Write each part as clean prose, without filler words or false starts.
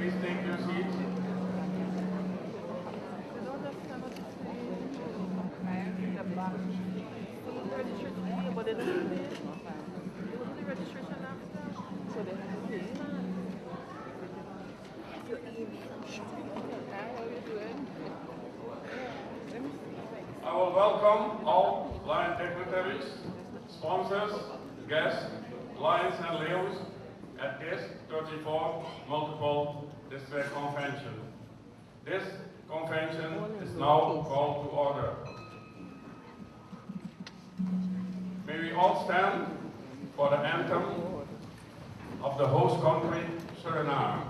Please take your seats. I will welcome all Lion dignitaries, sponsors, guests, Lions and Leos at this 34th Multiple District Convention. This convention is now called to order. May we all stand for the anthem of the host country, Suriname.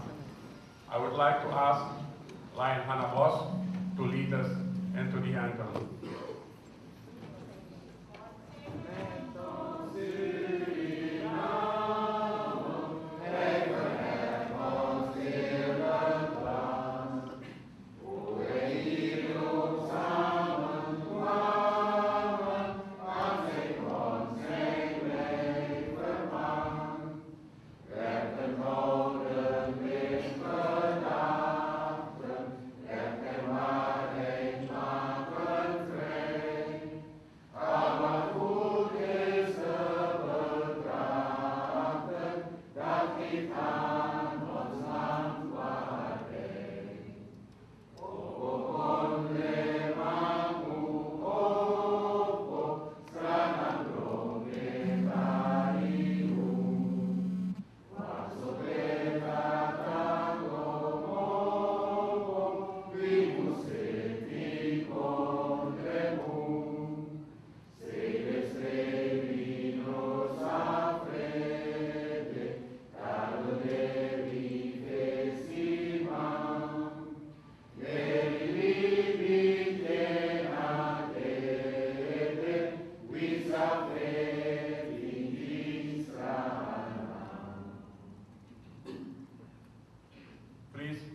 I would like to ask Lion Hannah Bos to lead us into the anthem.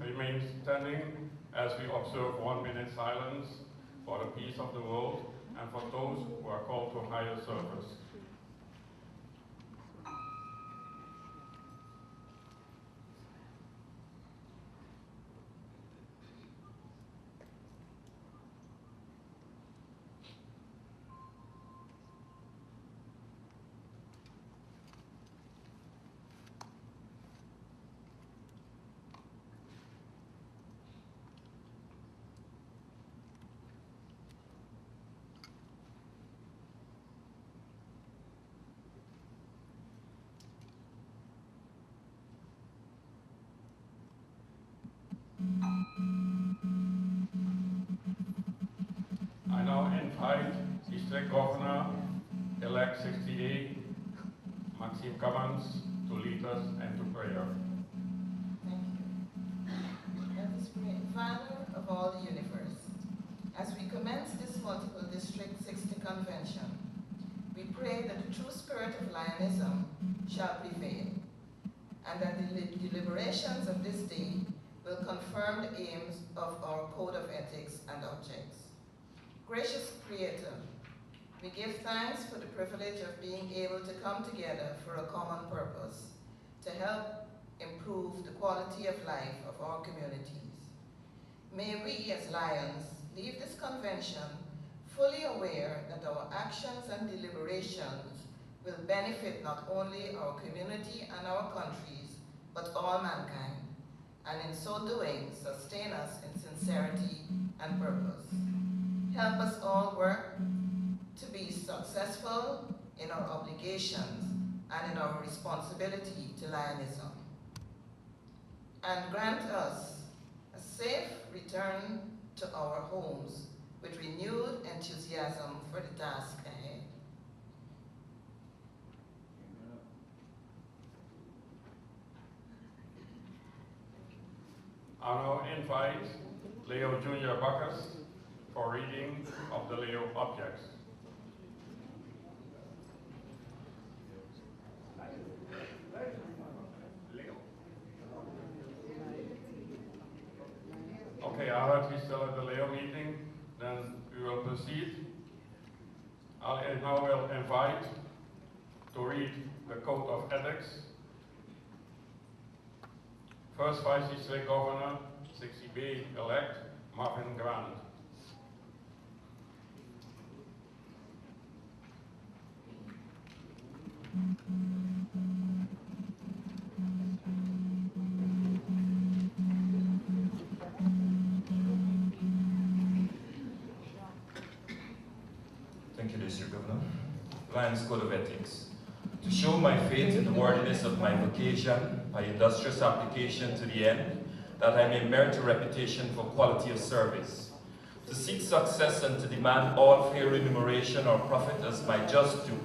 Remain standing as we observe 1 minute silence for the peace of the world and for those who are called to higher service. I now invite District Governor-elect 68, Maxime Cummins, to lead us into prayer. Thank you. Let us pray. Father of all the universe, as we commence this multiple District 60 convention, we pray that the true spirit of Lionism shall prevail, and that the deliberations of this day will confirm the aims of our code of ethics and objects. Gracious Creator, we give thanks for the privilege of being able to come together for a common purpose, to help improve the quality of life of our communities. May we, as Lions, leave this convention fully aware that our actions and deliberations will benefit not only our community and our countries, but all mankind, and in so doing, sustain us in sincerity and purpose. Help us all work to be successful in our obligations and in our responsibility to Lionism. And grant us a safe return to our homes with renewed enthusiasm for the task ahead. I now invite Leo Jr. Bacchus for reading of the Leo objects. Okay, I heard he's still at the Leo meeting, then we will proceed. I now will invite to read the Code of Ethics First Vice District Governor, 60B-elect Marvin Grant. Thank you, District Governor. Lions Code of Ethics. To show my faith in the worthiness of my vocation by industrious application to the end, that I may merit a reputation for quality of service. To seek success and to demand all fair remuneration or profit as my just due,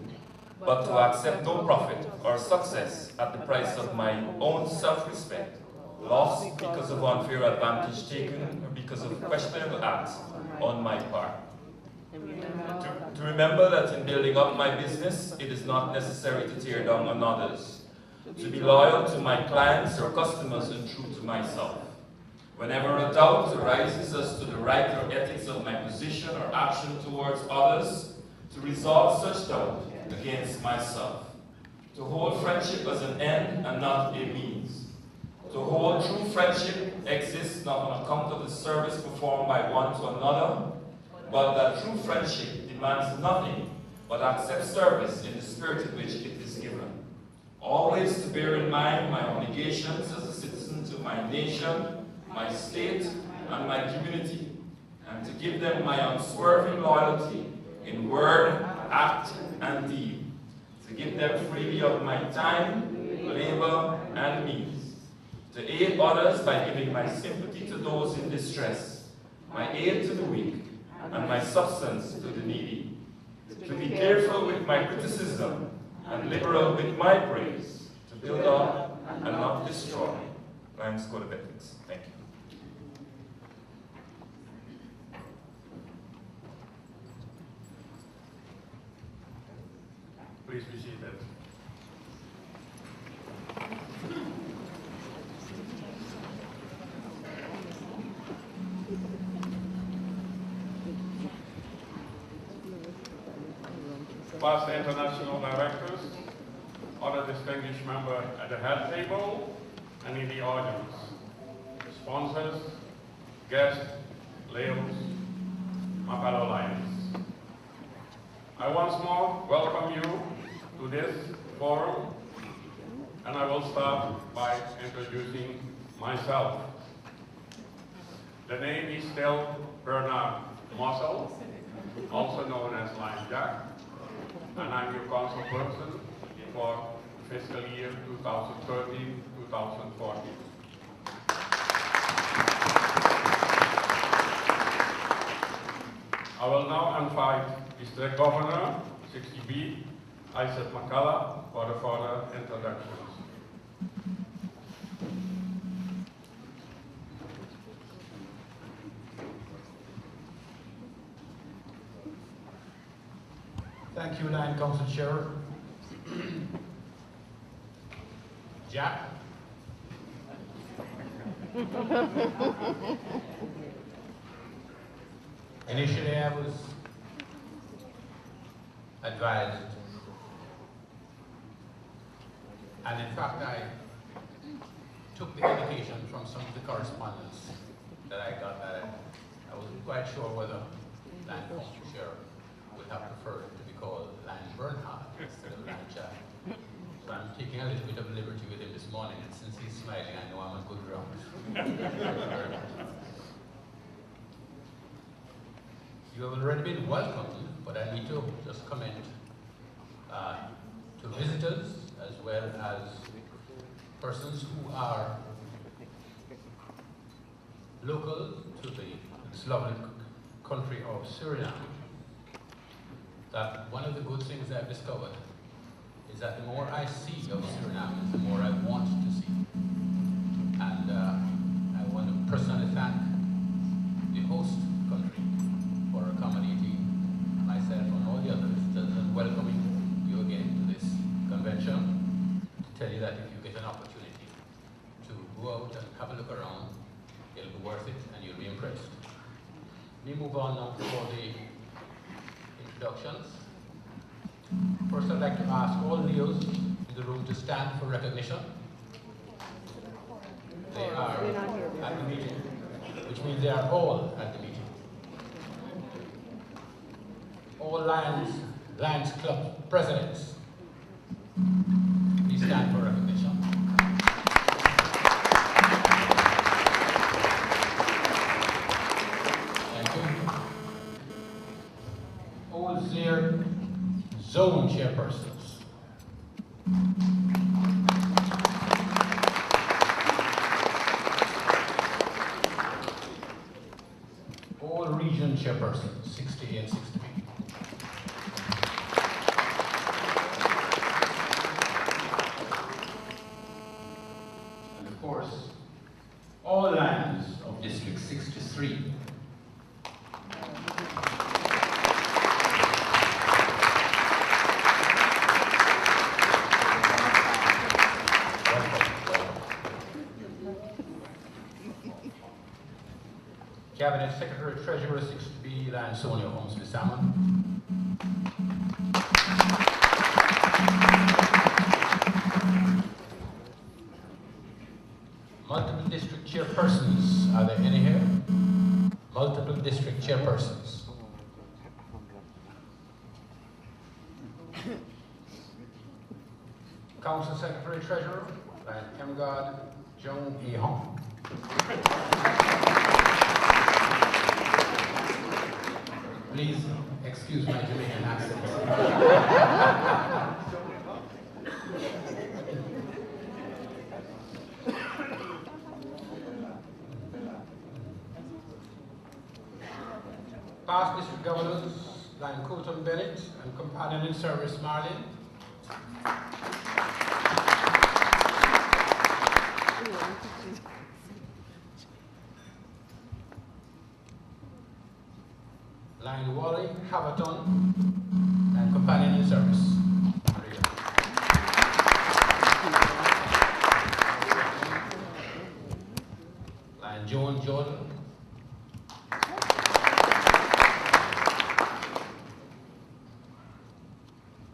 but to accept no profit or success at the price of my own self-respect, lost because of unfair advantage taken or because of questionable acts on my part. To remember that in building up my business, it is not necessary to tear down on others. To be loyal to my clients or customers and true to myself. Whenever a doubt arises as to the right or ethics of my position or action towards others, to resolve such doubt against myself. To hold friendship as an end and not a means. To hold true friendship exists not on account of the service performed by one to another, but that true friendship demands nothing but accepts service in the spirit in which it is given. Always to bear in mind my obligations as a citizen to my nation, my state, and my community, and to give them my unswerving loyalty in word, act, and deed. To give them freely of my time, labor, and means. To aid others by giving my sympathy to those in distress, my aid to the weak, and my substance to the needy. To be careful with my criticism and liberal with my praise. To build up and not destroy. Lions Code of Ethics. Thank you. Please be seated. Past international directors, other distinguished members at the head table and in the audience, sponsors, guests, Leos, my fellow Lions. I once more welcome you to this forum, and I will start by introducing myself. The name is still Bernard Mossel, also known as Lion Jack, and I'm your council person for fiscal year 2013-2014. I will now invite District Governor 60B, Isaac McCullough, for the further introductions. Thank you, Lion Council Chair. Jack. Initially, I was advised, and in fact, I took the indication from some of the correspondence that I got that I wasn't quite sure whether Lion Council Chair would have preferred to be called Lion Bernhard instead of Lion Jack. So I'm taking a little bit of liberty with him this morning, and since he's smiling, I know I'm on good ground. You have already been welcomed, but I need to just comment to visitors as well as persons who are local to this lovely country of Suriname, that one of the good things I've discovered is that the more I see of Suriname, the more I want to see. And I want to personally thank the host country for accommodating myself and all the other visitors and welcoming you again to this convention, to tell you that if you get an opportunity to go out and have a look around, it'll be worth it and you'll be impressed. Let me move on now for the introductions. First, I'd like to ask all Leos in the room to stand for recognition. they are at the meeting, which means they are all at the meeting. All Lions Club presidents, please stand for recognition. Thank you. All their zone chairpersons. All region chairpersons, 60A and 60B. And of course, all lands of District 63. Cabinet Secretary Treasurer 60B, Lion Sonia Holmes Salmon. Multiple district chairpersons, are there any here? Multiple district chairpersons. Council Secretary Treasurer, Lion Kemgard Jung Hee Hong. Please excuse my Jamaican accent. Past district governors, Lion Coulton Bennett and companion in service Marlin. Lion Wally Haverton and companion in service Maria. Lion Joan Jordan.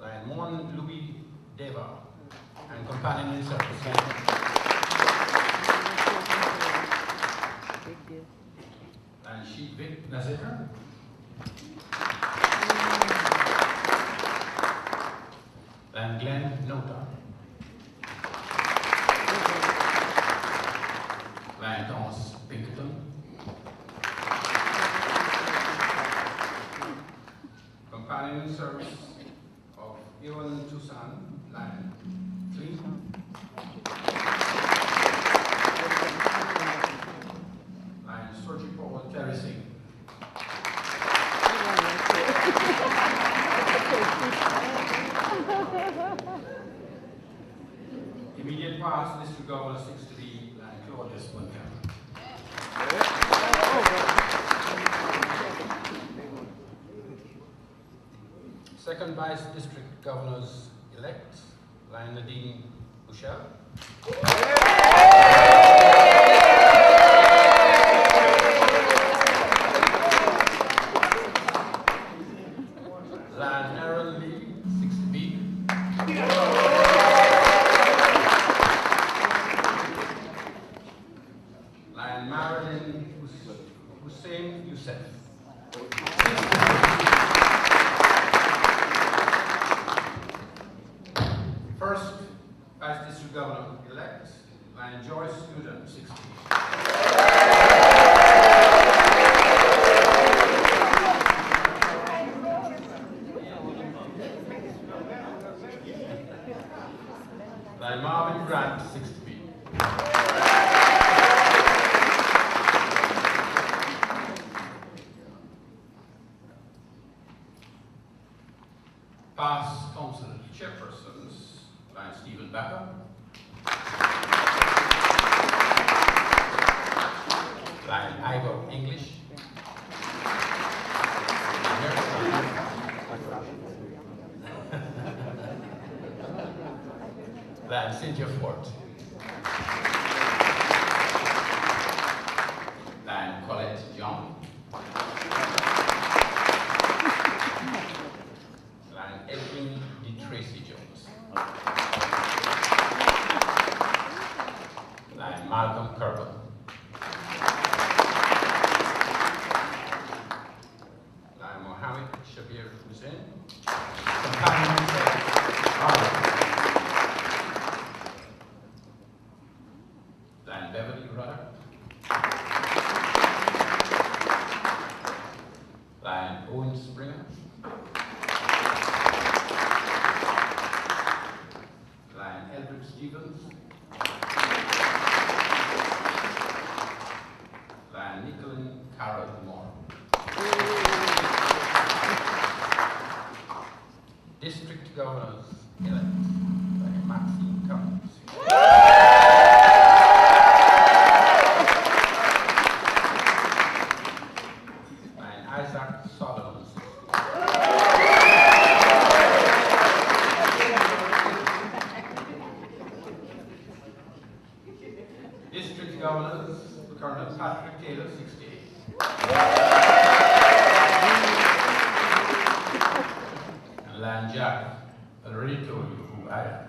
Lion Mon Louis Deva and companion in service. Lion Sheep Vic Nazir. And Glenn Nota. Lion Thomas Pinkerton. Companion in service of Ewan Tucson, Lion Clean. Lion Sergi Paul Terracing. Immediate past District Governor 63, Lion Claudius Montcalm. Second Vice District Governors elect, Lion Nadine Bouchel. Lion Aaron Lee, 60B. Lion Marilyn Hussein Youssef. First Vice District Governor elect, Lion Joyce Newton, 60. Lion Marvin Grant, 60B. Past Council Chairpersons, Lion Stephen Backer. Lion Ivor English. Lion Cynthia Fort. Lion Colette John. Lion Edwin D. Tracy Jones. Lion Malcolm Kerber. Nicklin Carol Moore. District Governors elect by Maxine Cummings. By Isaac Solomon. District Governors, Colonel Patrick Taylor, 68. And Land Jack, I already told you who I am.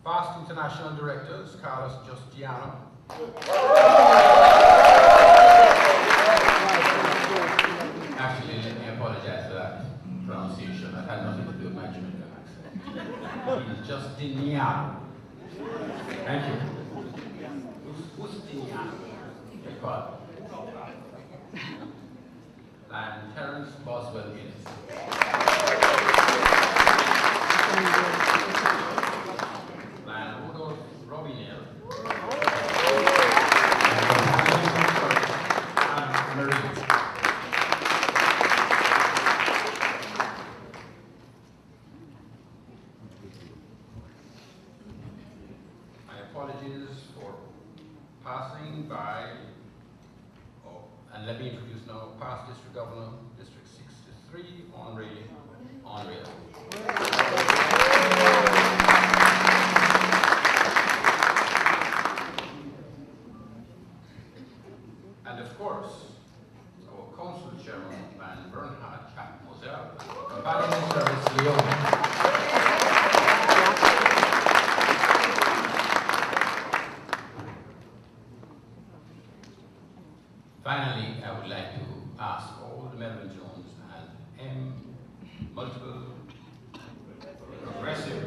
Past International Directors, Carlos Justiano. Actually, let me apologize for that pronunciation. That had nothing to do with my Jamaican accent. He's Justiniano. Thank you. Justiniano. Good call. And Terence Boswell Guinness. And Rudolph Robinell. And Marie. My apologies for passing by, and let me introduce now past District Governor, District 63, Henri. And of course, our Council Chairman, Van Bernhard Chap-Moselle, Companion Service Leone. Finally, I would like to ask all the Melvin Jones and multiple progressive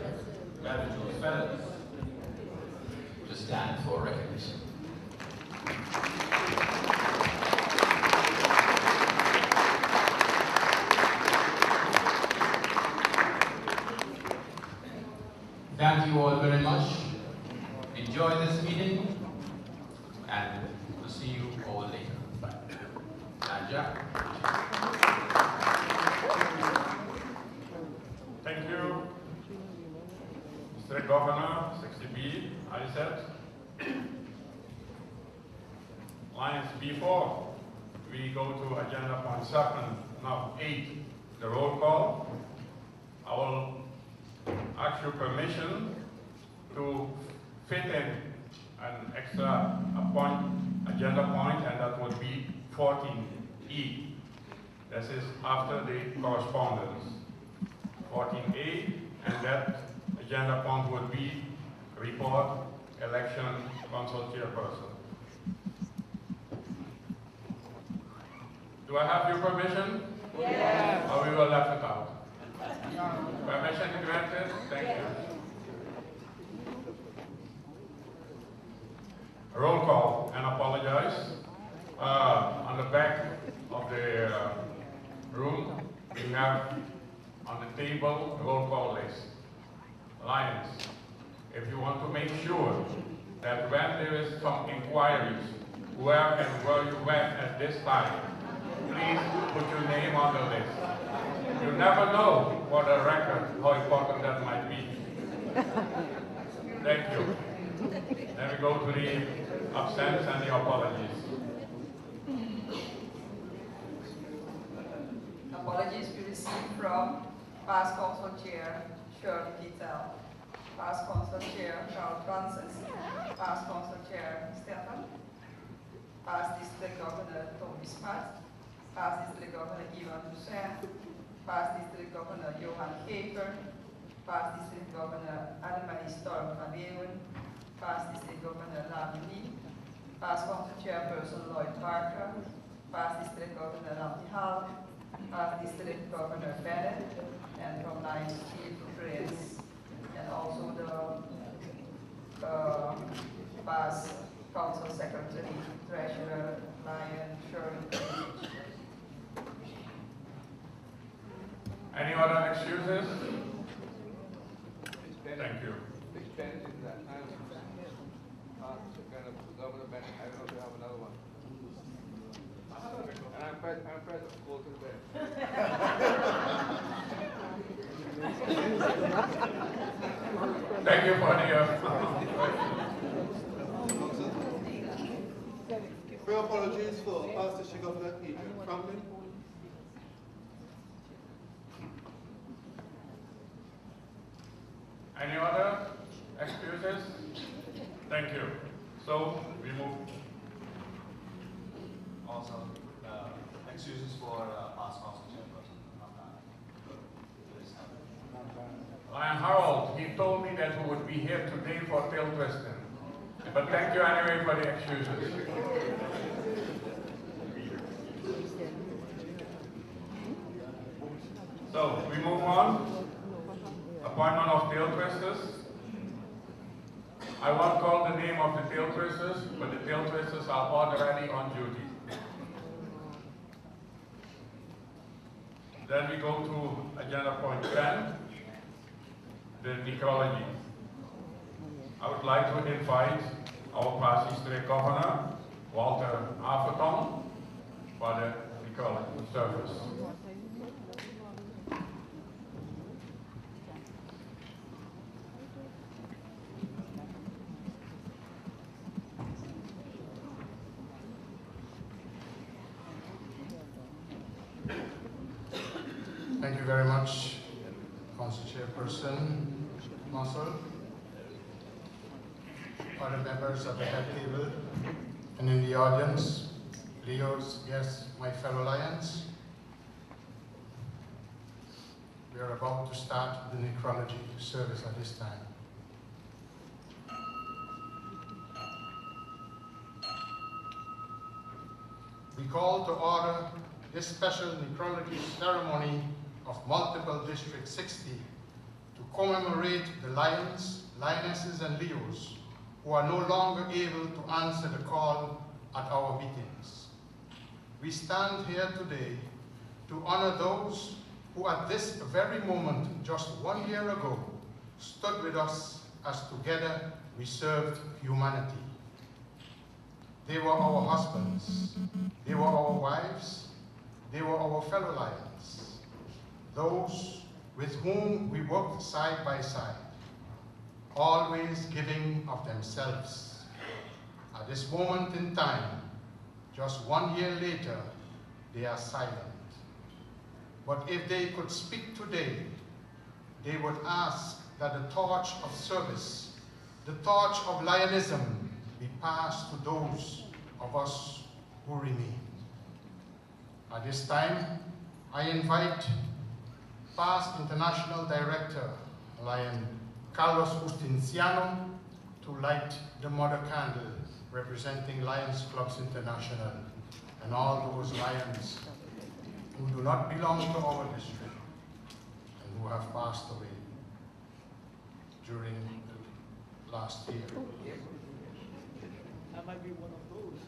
Melvin Jones fellows to stand for recognition. Thank you all very much. Enjoy this meeting, and we'll see you all later. Bye. And Jack. Thank you, Mr. Governor, 60B, I said. Lines before we go to agenda point 7, now 8, the roll call. I will ask your permission to fit in an extra agenda point, and that would be 14E. This is after the correspondence. 14A, and that agenda point would be report election council chairperson. Do I have your permission? Yes. Or we will left it out? Permission granted? Thank you. Roll call, and apologize. On the back of the room, we have on the table roll call list. Lions, if you want to make sure that when there is some inquiries, where and where you went at this time, please put your name on the list. You never know for the record how important that might be. Thank you. Then we go to the absence and the apologies. Apologies we received from past Council Chair Shirley Kittel, past Council Chair Charles Francis, past Council Chair Stefan, past District Governor Tony Smart, past District Governor Ivan Hussein, past District Governor Johan Hafer, past District Governor Annemarie Storm van Leeuwen, past District Governor Lamini, past Council Chairperson Lloyd Parker, past District Governor Randy Hall, past District Governor Bennett, and from Lions Chief Prince, and also the past Council Secretary, Treasurer, Lion, Shirley. Any other excuses? Thank you. to the bed. Thank you for the Few apologies for Past District Governor Adrian Franklin. Any other excuses? Thank you. So we move. Also, excuses for past council chairperson. Lion Harold, he told me that he would be here today for tail twisting. But thank you anyway for the excuses. So we move on. Appointment of tail twisters. I won't call the name of the tail twisters, but the tail twisters are already on duty. Then we go to agenda point 10, the necrology. I would like to invite our past district governor, Walter Averton, for the necrology service. Thank you very much, Council Chairperson Marcel, other members of the head table, and in the audience, Leo's guests, my fellow Lions. We are about to start the necrology service at this time. We call to order this special necrology ceremony of Multiple District 60 to commemorate the Lions, Lionesses, and Leos who are no longer able to answer the call at our meetings. We stand here today to honor those who at this very moment, just 1 year ago, stood with us as together we served humanity. They were our husbands, they were our wives, they were our fellow Lions, those with whom we worked side by side, always giving of themselves. At this moment in time, just 1 year later, they are silent. But if they could speak today, they would ask that the torch of service, the torch of Lionism, be passed to those of us who remain. At this time, I invite past International Director, Lion Carlos Ustinciano, to light the mother candle representing Lions Clubs International and all those Lions who do not belong to our district and who have passed away during the last year. I might be one of those.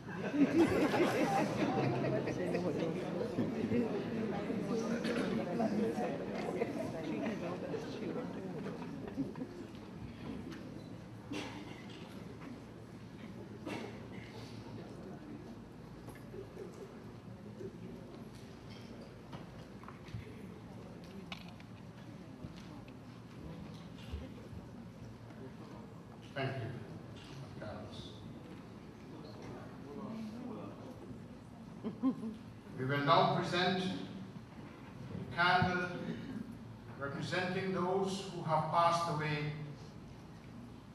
Thank you, Carlos. We will now present the candle representing those who have passed away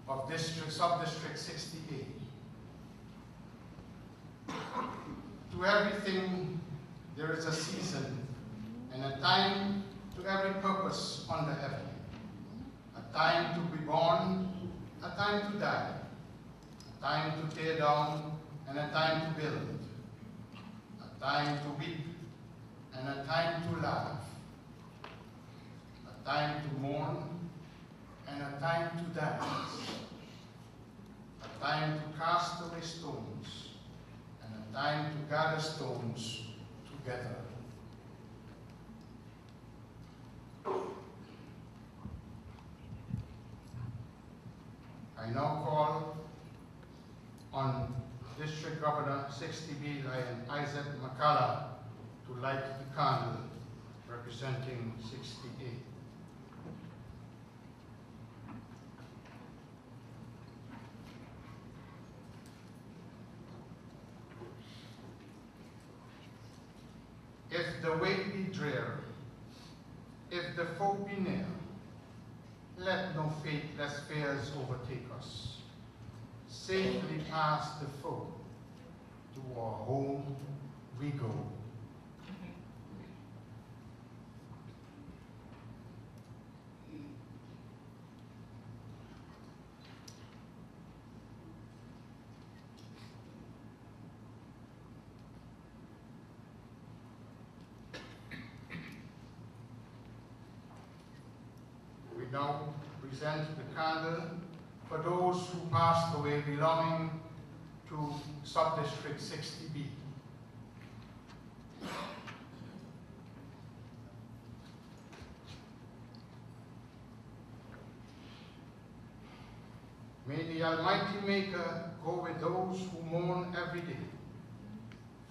of sub-district 60A. To everything there is a season and a time to every purpose under heaven. A time to be born, a time to die, a time to tear down and a time to build, a time to weep and a time to laugh, a time to mourn and a time to dance, a time to cast away stones and a time to gather stones together. I now call on District Governor 60B Lion Isaac McCullough to light the candle representing 68. If the way be drear, if the foe be near, let no faithless fears overtake us. Safely past the foe, to our home we go. We now present the candle for those who passed away belonging to Sub-District 60B. May the Almighty Maker go with those who mourn every day,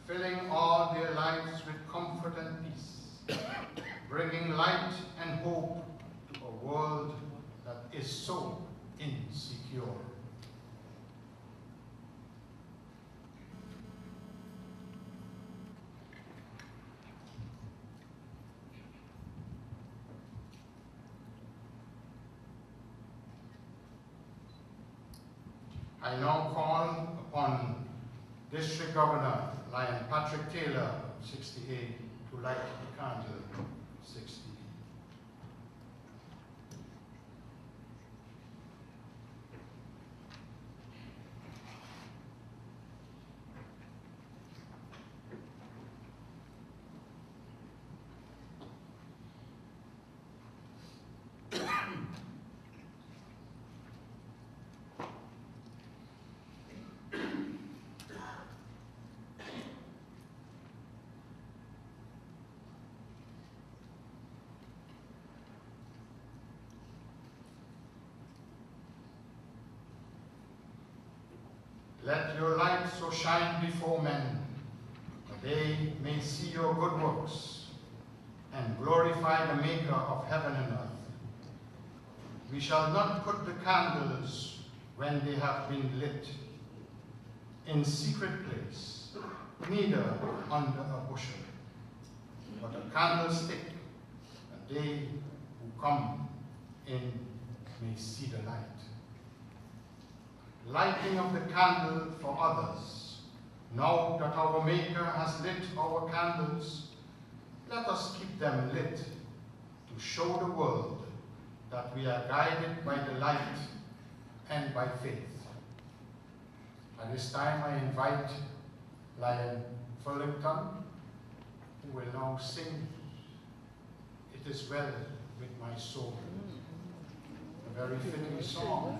filling all their lives with comfort and peace, bringing light and hope to a world that is so insecure. I now call upon District Governor Lion Patrick Taylor, 68, to light the candle, 60. Let your light so shine before men, that they may see your good works and glorify the Maker of heaven and earth. We shall not put the candles when they have been lit in secret place, neither under a bushel, but a candlestick, that they who come in may see the light. Lighting of the candle for others. Now that our Maker has lit our candles, let us keep them lit to show the world that we are guided by the light and by faith. At this time I invite Lion Fullington, who will now sing "It Is Well With My Soul," a very fitting song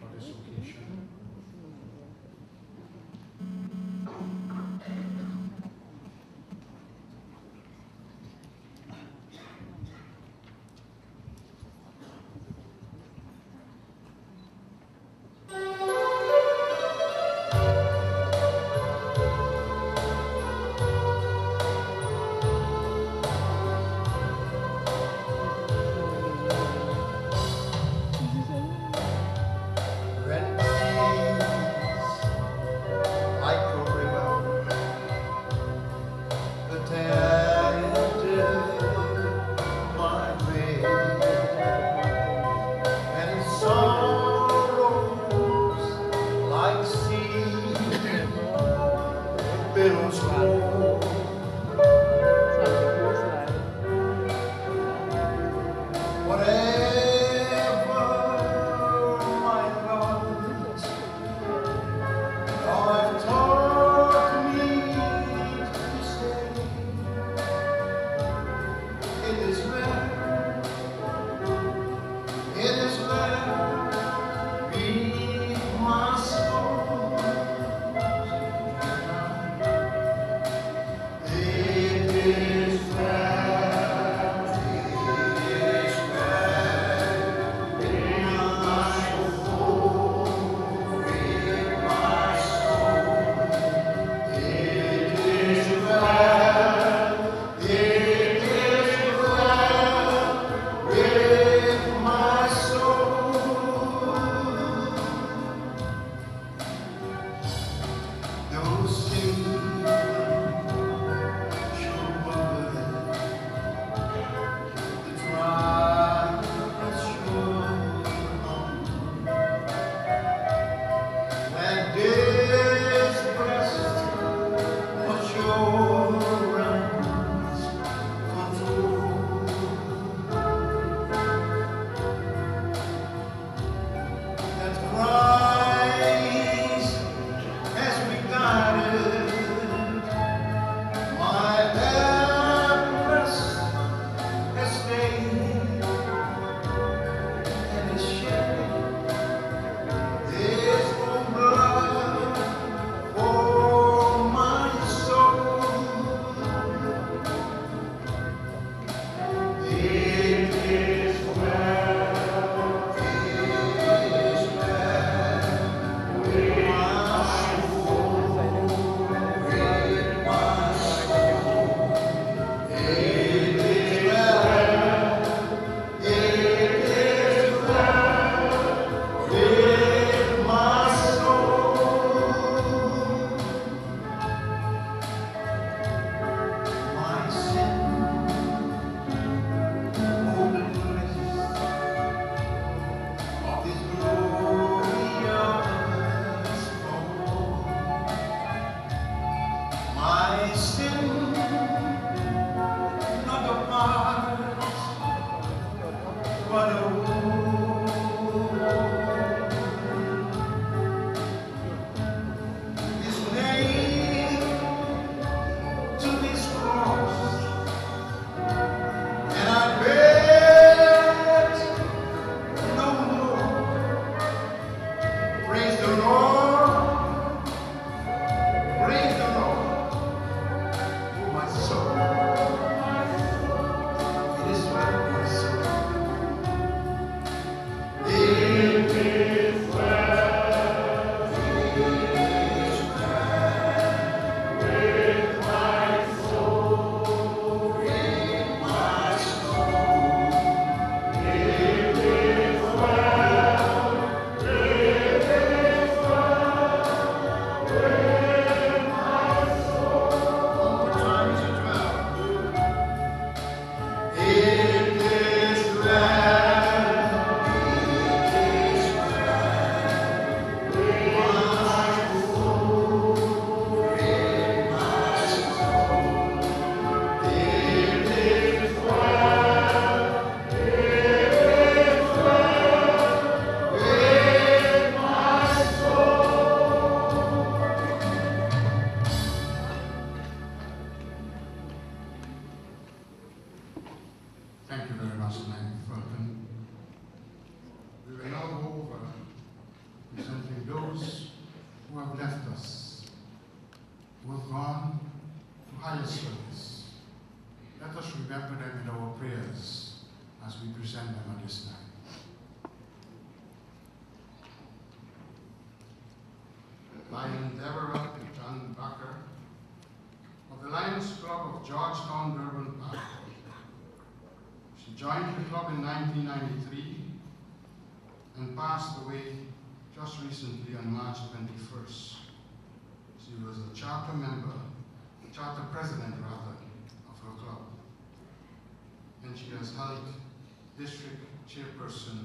for this occasion. Thank you. have gone to higher service. Let us remember them in our prayers as we present them at this time. Lion Deborah John Bakker of the Lions Club of Georgetown, Durban Park. She joined the club in 1993 and passed away just recently on March 21st. She was a charter president rather, of her club. And she has held district chairperson,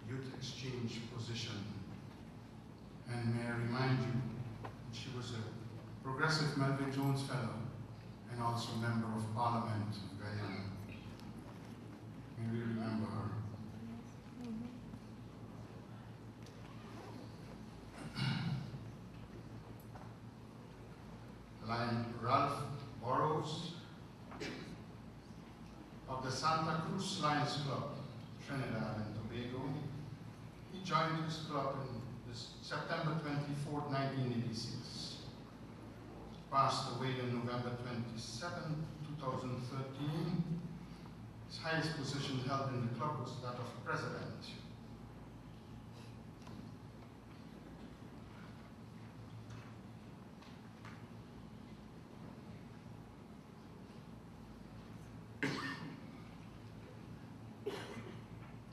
youth exchange position. And may I remind you, she was a progressive Melvin Jones Fellow and also member of Parliament of Guyana. May we remember her. Lion Ralph Burrows of the Santa Cruz Lions Club, Trinidad and Tobago. He joined his club in September 24, 1986. Passed away on November 27, 2013. His highest position held in the club was that of president.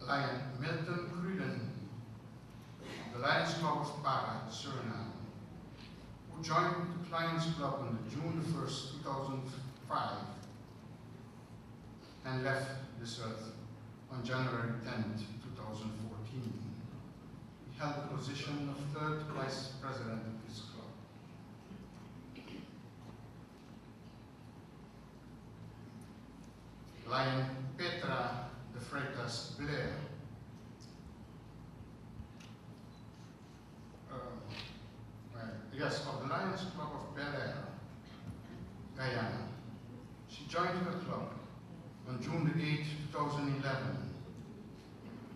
Lion Milton Cruden, the Lions Club of Para, Suriname, who joined the Lions Club on June 1st, 2005, and left this earth on January 10th, 2014. He held the position of third vice president of this club. Lion Petra de Freitas Blair, of the Lions Club of Bel Air, Guyana. She joined her club on June 8, 2011,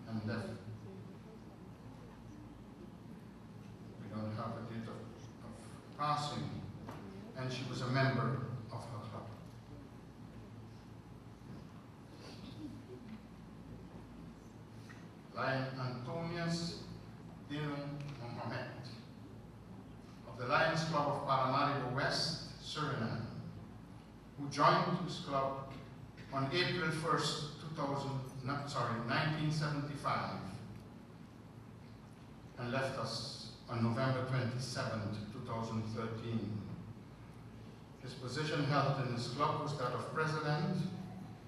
and left. We don't have a date of passing, and she was a member of her club. Lion Antonius Dillon Mohamed of the Lions Club of Paramaribo West, Suriname, who joined this club on April 1st, 1975, and left us on November 27th, 2013. His position held in his club was that of president,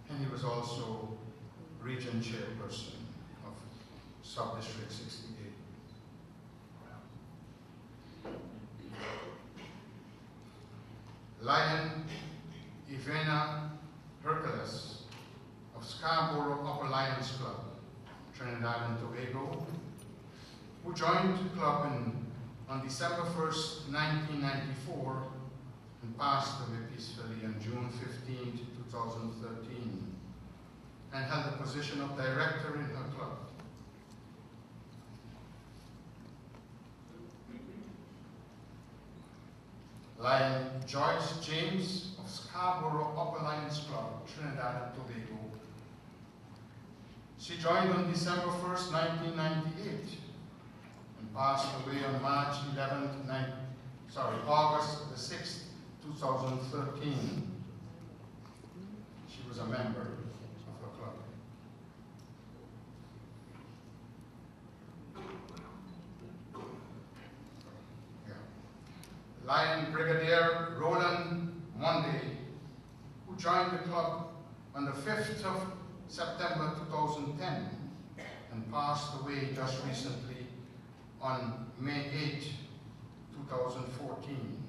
and he was also region chairperson of Sub-District 68. Lion Ivana Hercules of Scarborough Upper Lions Club, Trinidad and Tobago, who joined the club on December 1st, 1994, and passed away peacefully on June 15, 2013, and held the position of director in her club. Lion Joyce James of Scarborough Upper Lions Club, Trinidad and Tobago. She joined on December 1st, 1998, and passed away on August the 6th, 2013. She was a member of her club. Lion Brigadier Roland Monday, who joined the club on the 5th of September 2010 and passed away just recently on May 8, 2014.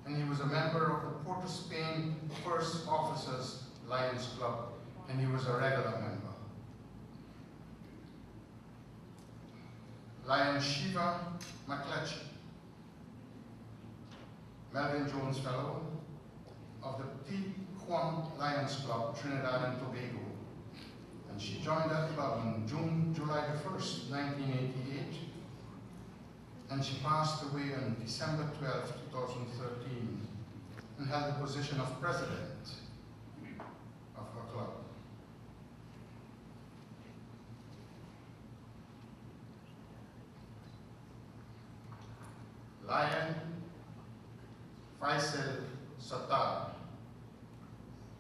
And he was a member of the Port of Spain First Officers Lions Club, and he was a regular member. Lion Shiva McCletchy, Melvin Jones Fellow of the Tijuana Lions Club, Trinidad and Tobago. And she joined that club on July the 1st, 1988. And she passed away on December 12, 2013. and held the position of president of her club. Lion Faisal Sattar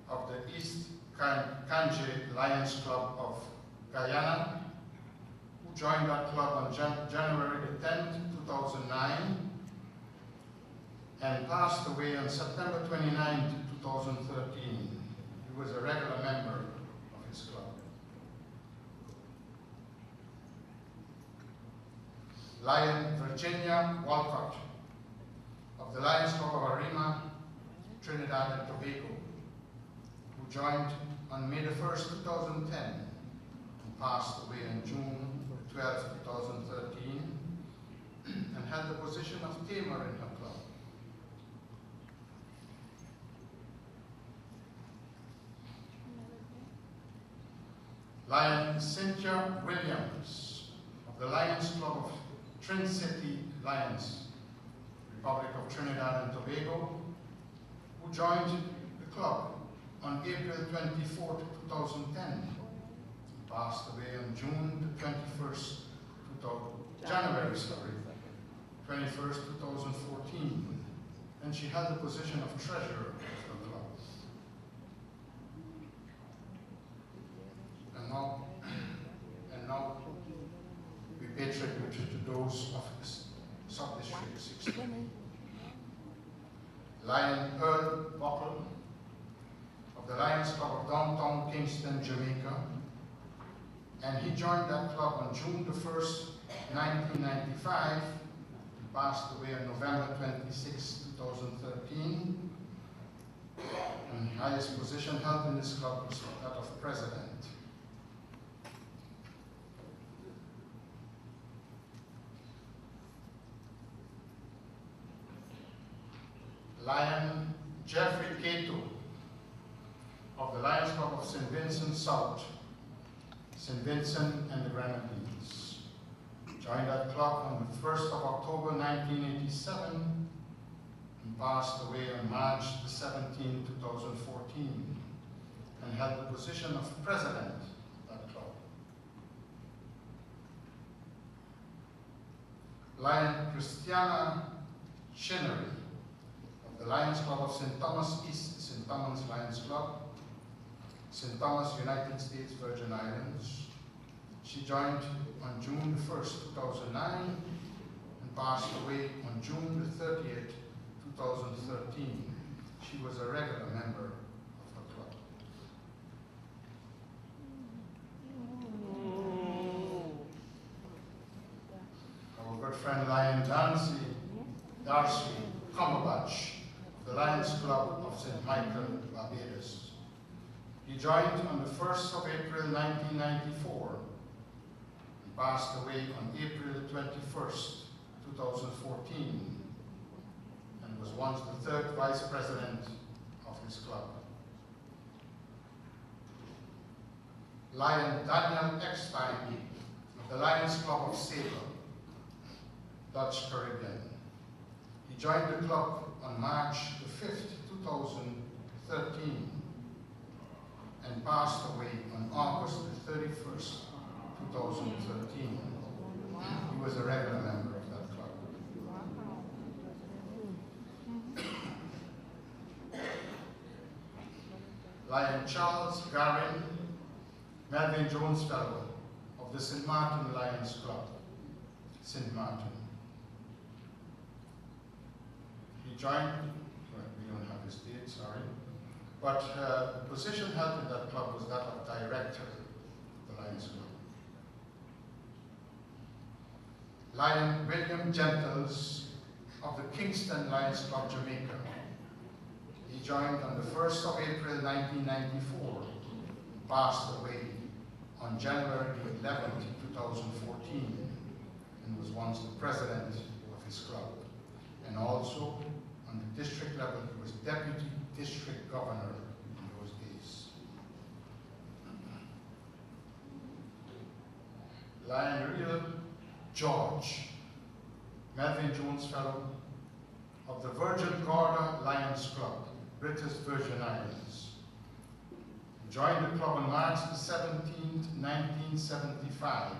of the East Kanje Lions Club of Guyana, who joined that club on January the 10th, 2009, and passed away on September 29th, 2013. He was a regular member of his club. Lion Virginia Walcott of the Lions Club of Arima, Trinidad and Tobago, who joined on May the 1st, 2010, and passed away on June 12, 2013, and held the position of tamer in her club. Lion Cynthia Williams of the Lions Club of Trin City Lions, Republic of Trinidad and Tobago, who joined the club on April 24, 2010, passed away on June 21st, January 21st, 2014, and she held the position of treasurer of the club. And now we pay tribute to those of Sub-District 16. Lion Earl Buckle of the Lions Club of Downtown Kingston, Jamaica, and he joined that club on June the 1st, 1995, and passed away on November 26, 2013, and the highest position held in this club was that of president. Lion Jeffrey Cato of the Lions Club of St. Vincent South, St. Vincent and the Grenadines, joined that club on the 1st of October 1987 and passed away on March the 17th, 2014, and held the position of president of that club. Lion Christiana Chinnery of the Lions Club of St. Thomas East, St. Thomas Lions Club, St. Thomas, United States Virgin Islands. She joined on June the 1st, 2009, and passed away on June the 30th, 2013. She was a regular member of her club. Our good friend Lion Darcy Cumberbatch of the Lions Club of St. Michael, Barbados. He joined on the 1st of April 1994 and passed away on April 21st, 2014, and was once the 3rd vice president of his club. Lion Daniel Eckstein of the Lions Club of Sable, Dutch Caribbean. He joined the club on March the 5th, 2013, and passed away on August the 31st, 2013. He was a regular member of that club. Lion Charles Garin Melvin Jones Fellow of the St. Martin Lions Club, St. Martin. He joined, well, we don't have his date, sorry, but the position held in that club was that of director of the Lions Club. Lion William Gentles of the Kingston Lions Club, Jamaica. He joined on the 1st of April 1994 and passed away on January 11th, 2014, and was once the president of his club. And also, on the district level, he was deputy district governor in those days. Lion Real George, Melvin Jones Fellow of the Virgin Gorda Lions Club, British Virgin Islands. He joined the club on March the 17th, 1975,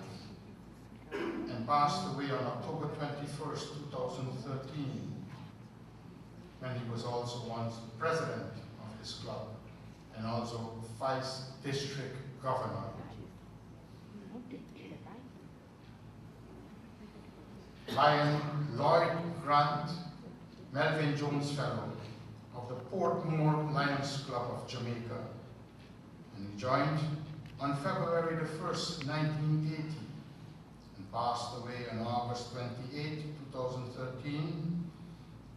and passed away on October 21st, 2013, when he was also once president of his club and also vice district governor. Lion Lloyd Grant, Melvin Jones Fellow of the Portmore Lions Club of Jamaica, and he joined on February the 1st, 1980, and passed away on August 28, 2013,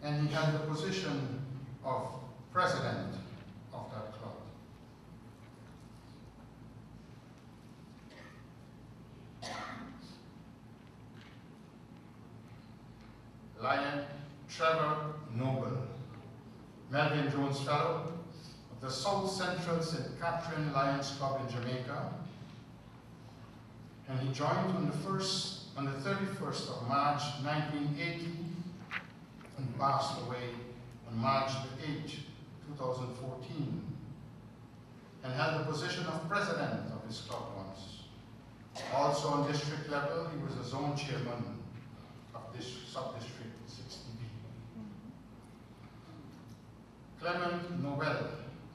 and he held the position of president of that club. Lion Trevor Noble, Melvin Jones Fellow of the South Central St. Catherine Lions Club in Jamaica, and he joined on the 31st of March 1980 and passed away on March the 8th, 2014, and held the position of president of his club once. Also on district level, he was a zone chairman of this sub-district 60B. Clement Noel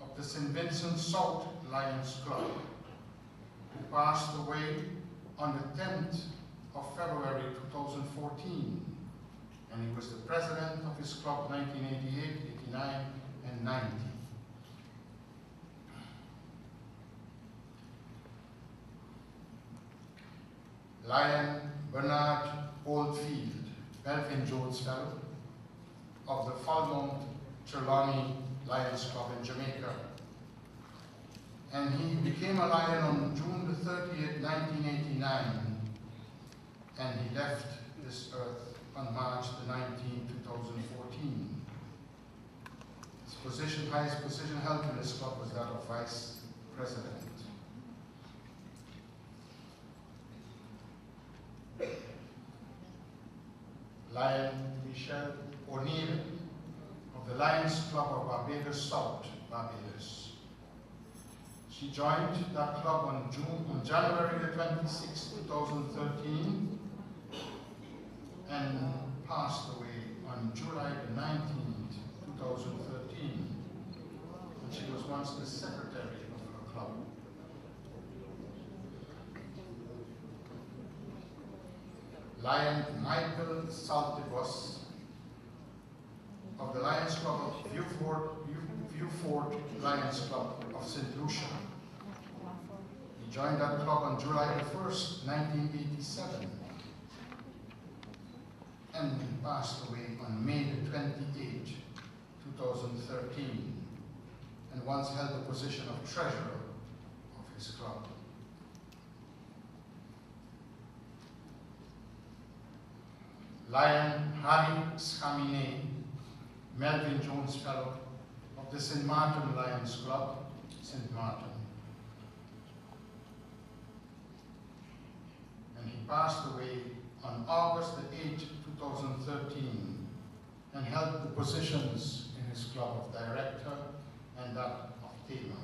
of the St. Vincent South Lions Club, who passed away on the 10th of February 2014, and he was the president of his club 1988, 89, and 90. Lion Bernard Oldfield, Melvin Jones Fellow of the Falmouth Trelawney Lions Club in Jamaica. And he became a Lion on June the 30th, 1989, and he left this earth on March the 19th, 2014. His highest position held in this club was that of vice president. Lion Michelle O'Neill of the Lions Club of Barbados South, Barbados. She joined that club on January the 26th, 2013, and passed away on July the 19th, 2013. And she was once the secretary of her club. Lion Michael Saltibus of the Lions Club of Viewfort Lions Club of St. Lucia. He joined that club on July the 1st, 1987, and passed away on May the 28th, 2013, and once held the position of treasurer of his club. Lion Harry Scamine, Melvin Jones Fellow of the St. Martin Lions Club, St. Martin. And he passed away on August the 8th, 2013, and held the positions in his club of director and that of tailor.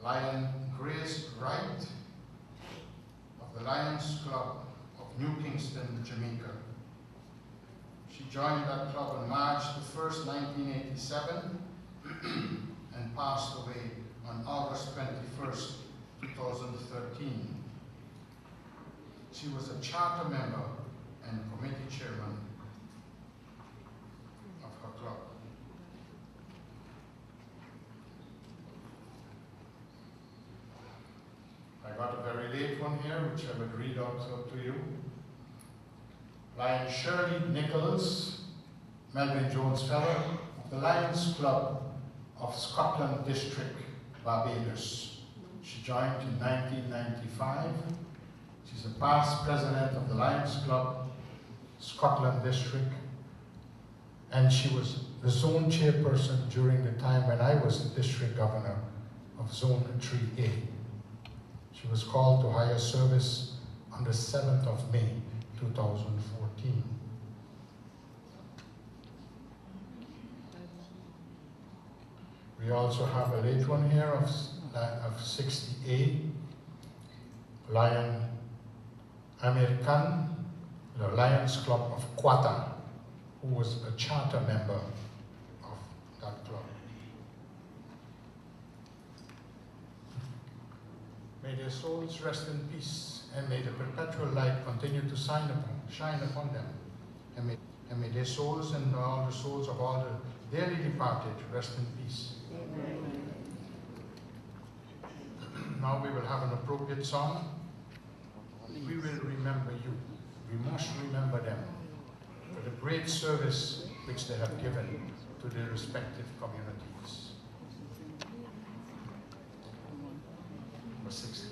Lion Grace Wright of the Lions Club of New Kingston, Jamaica. She joined that club on March the 1st, 1987, and passed away on August 21st, 2013. She was a charter member and committee chairman of her club. I got a very late one here, which I would read out to you. Lion Shirley Nichols, Melvin Jones Fellow of the Lions Club of Scotland District, Barbados. She joined in 1995. She's a past president of the Lions Club, Scotland District, and she was the zone chairperson during the time when I was the district governor of Zone 3A. She was called to higher service on the 7th of May, 2014. We also have a late one here of 60A, Lion American, the Lions Club of Quata, who was a charter member of that club. May their souls rest in peace, and may the perpetual light continue to shine upon them. And may their souls and all the souls of all the dearly departed rest in peace. Amen. Now we will have an appropriate song. We will remember you. We must remember them for the great service which they have given to their respective communities. Number 16.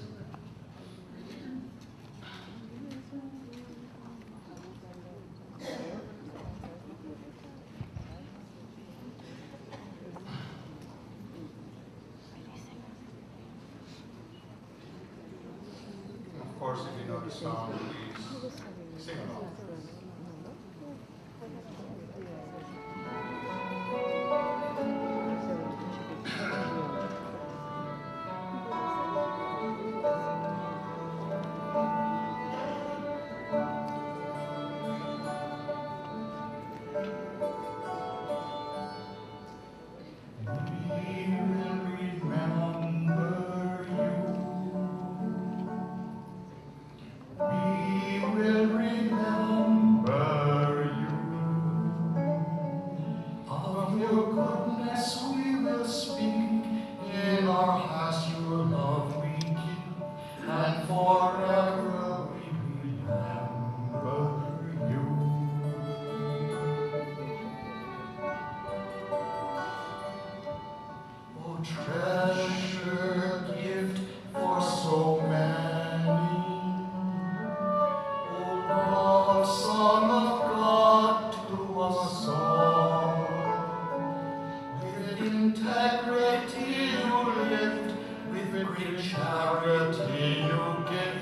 Of course, if you know the song, please sing along. Integrity you lift, with great charity you give,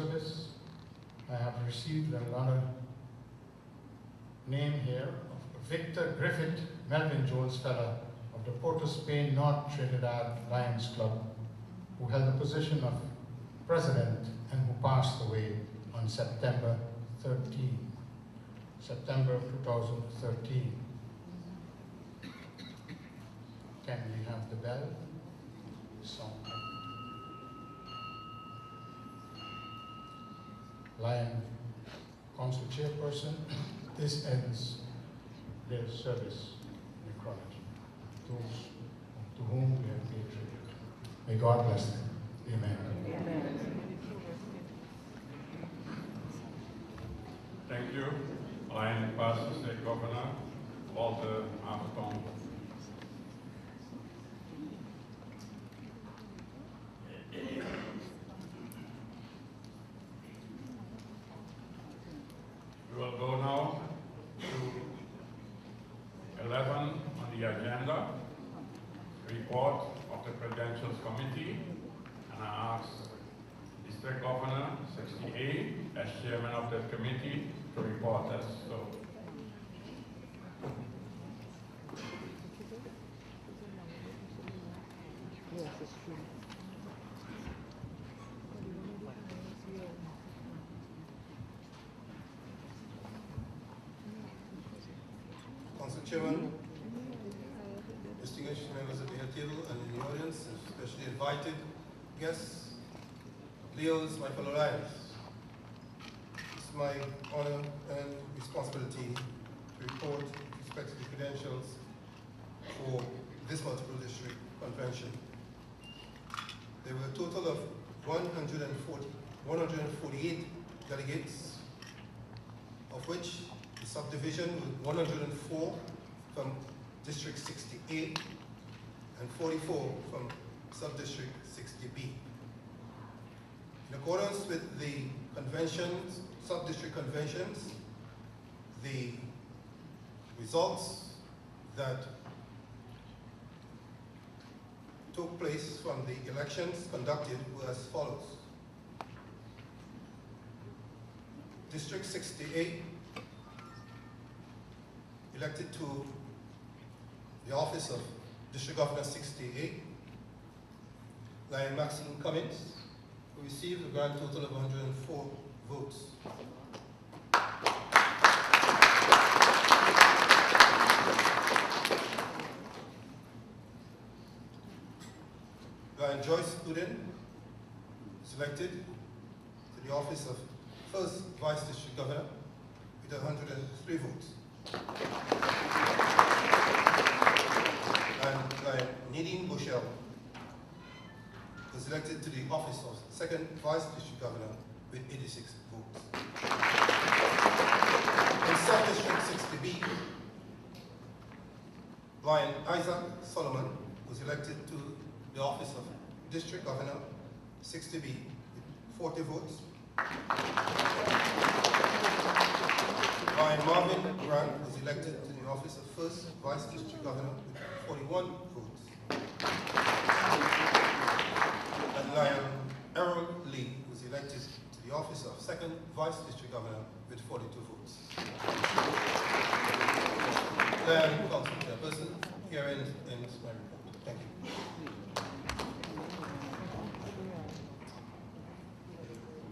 service, I have received an honor name here of Victor Griffith Melvin Jones Fellow of the Port of Spain North Trinidad Lions Club, who held the position of president and who passed away on September 2013. Can we have the bell? Song. Lion Council Chairperson, this ends their service necrology. Those to whom we have paid tribute. May God bless them. Amen. Thank you, Lion Pastor State Governor Walter Armstrong. We will go now to 11 on the agenda, report of the Credentials Committee, and I ask District Governor 60A, as chairman of that committee, to report us. So, Council Chairman, distinguished members of the table and in the audience, especially invited guests, Leos, my fellow Lions. It's my honor and responsibility to report with respect to the credentials for this multiple district convention. There were a total of 148 delegates, of which the subdivision was 104 from District 60A and 44 from Sub-District 60B. In accordance with the conventions, sub-district conventions, the results that took place from the elections conducted were as follows. District 68 elected to the office of District Governor 68, Lion Maxine Cummins, who received a grand total of 104 votes. Lion Joyce Uden was elected to the office of first Vice District Governor with 103 votes. And Lion Nadine Bushell was elected to the office of second Vice District Governor with 86 votes. In Sub-District 60B, Lion Isaac Solomon was elected to the office of District Governor 60B with 40 votes. Lion Marvin Grant was elected to the office of first Vice District Governor with 41 votes. And Lion Errol Lee was elected to the office of second Vice District Governor with 42 votes. Lion Council Chairperson, here ends my report. Thank you.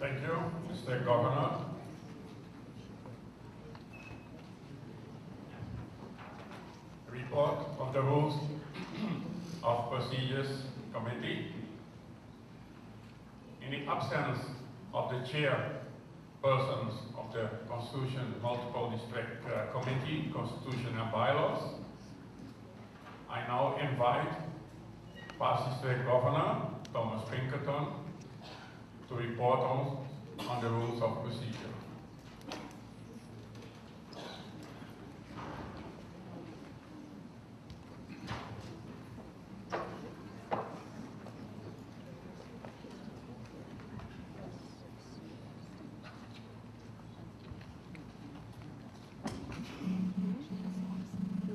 thank you, Mr. Governor. Report of the Rules of Procedures Committee. In the absence of the chairpersons of the Constitution Multiple District Committee, Constitution and Bylaws, I now invite past District Governor Thomas Pinkerton to report on the rules of procedure.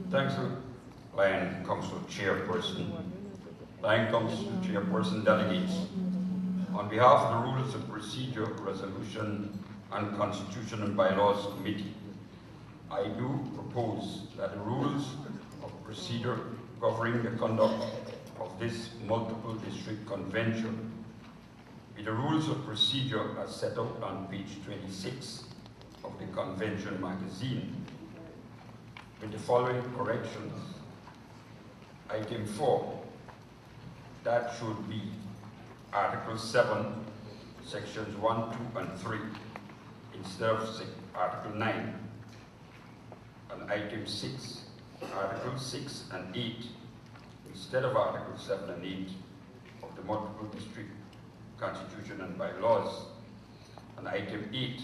Thanks, Lion Council Chairperson. Lion Council Chairperson delegates. On behalf of the Rules of Procedure, Resolution, and Constitution and Bylaws Committee, I do propose that the Rules of Procedure governing the conduct of this multiple district convention be the Rules of Procedure as set out on page 26 of the convention magazine, with the following corrections. Item 4, that should be Article 7, Sections 1, 2, and 3, instead of Article 9. And item 6, Article 6 and 8, instead of Article 7 and 8 of the Multiple District Constitution and Bylaws. And item 8,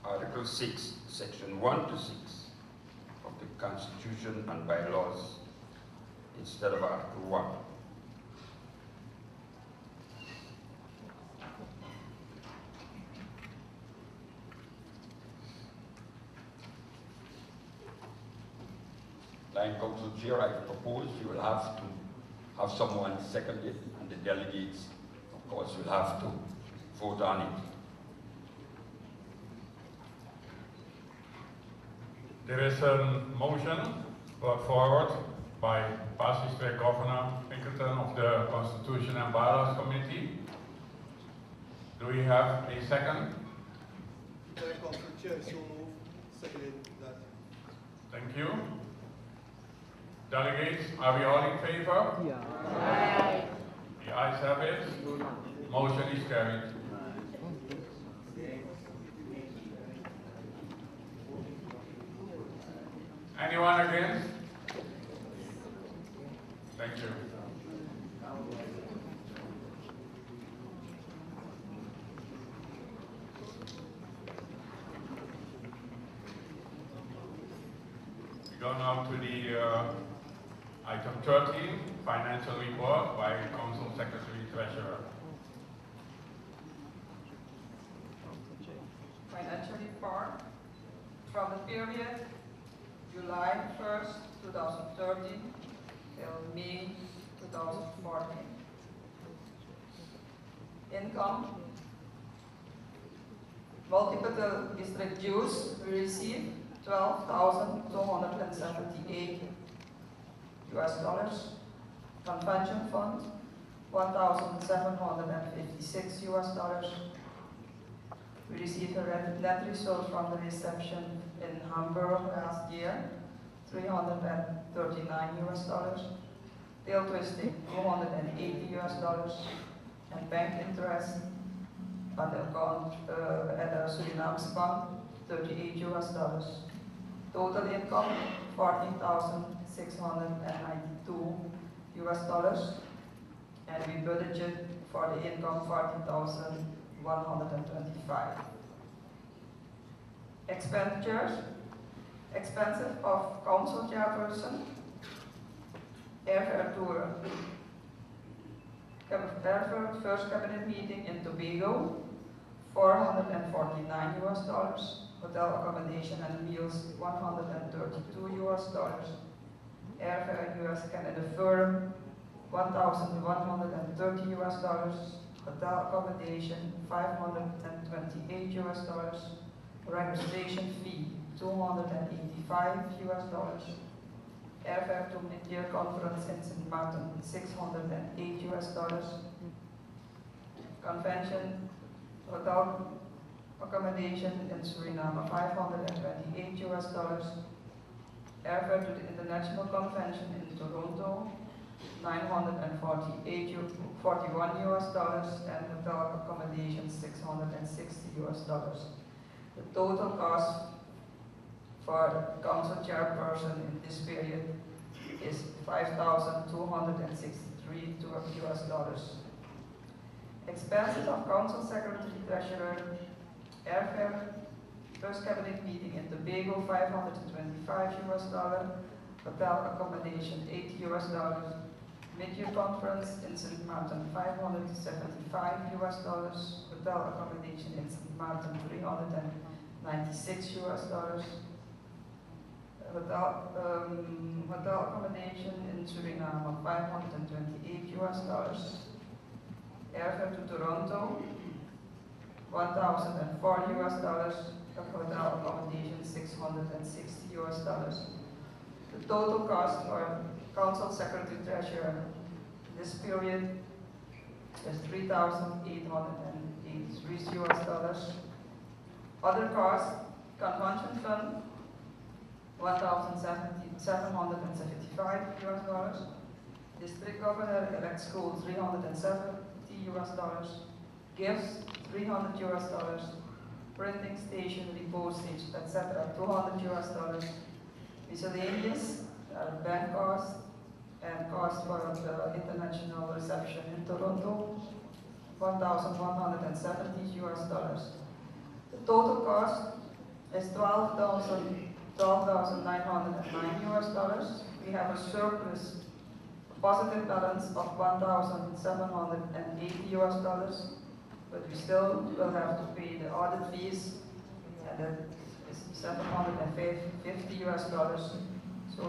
Article 6, Section 1 to 6 of the Constitution and Bylaws, instead of Article 1. Line Council Chair, I propose you will have to have someone second it, and the delegates, of course, will have to vote on it. There is a motion brought forward by past District Governor Pinkerton of the Constitution and Bylaws Committee. Do we have a second? Council Chair, so move. Second that. Thank you. Delegates, are we all in favor? Yeah. The ayes have it. Motion is carried. Anyone against? Thank you. We go now to the item 13, financial report by Council Secretary Treasurer. Financial report from the period July 1st, 2013 till May 2014. Income, multiple district dues, we received $12,278 US. Convention fund, $1,756 US. We received a net result from the reception in Hamburg last year, $339 US. Tail twisting, $280 US. And bank interest on the account at the Suriname bank, $38 US. Total income, $14,692 US. And we budgeted for the income $14,125. Expenditures, expenses of council chairperson, airfare tour, airfare first cabinet meeting in Tobago, $449 US. Hotel accommodation and meals, $132 US. Airfare US Canada firm, $1,130 US. Hotel accommodation, $528 US. Registration fee, $285 US. Airfare to mid-year conference in St. Martin, $608 US. Convention, hotel accommodation in Suriname, $528 US. Airfare to the International Convention in Toronto, $941 US, and hotel accommodation, $660 US. The total cost for the council chairperson in this period is $5,263 US. Expenses of council secretary treasurer, airfare, first cabinet meeting in Tobago, $525 US, hotel accommodation, $80 US, mid-year conference in St. Martin, $575 US, hotel accommodation in St. Martin, $396 US, hotel accommodation in Suriname, $528 US, airfare to Toronto, $1,004, a hotel accommodation $660. The total cost for Council Secretary Treasurer this period is $3,883. Other costs, Convention Fund, $1,775. District Governor Elect School, $370. Gifts, $300. Printing stationery, postage, etc., $200. Miscellaneous, bank costs, and cost for the international reception in Toronto, $1,170. The total cost is $12,909. We have a surplus, a positive balance of $1,780, but we still will have to pay the audit fees, and that is $750. So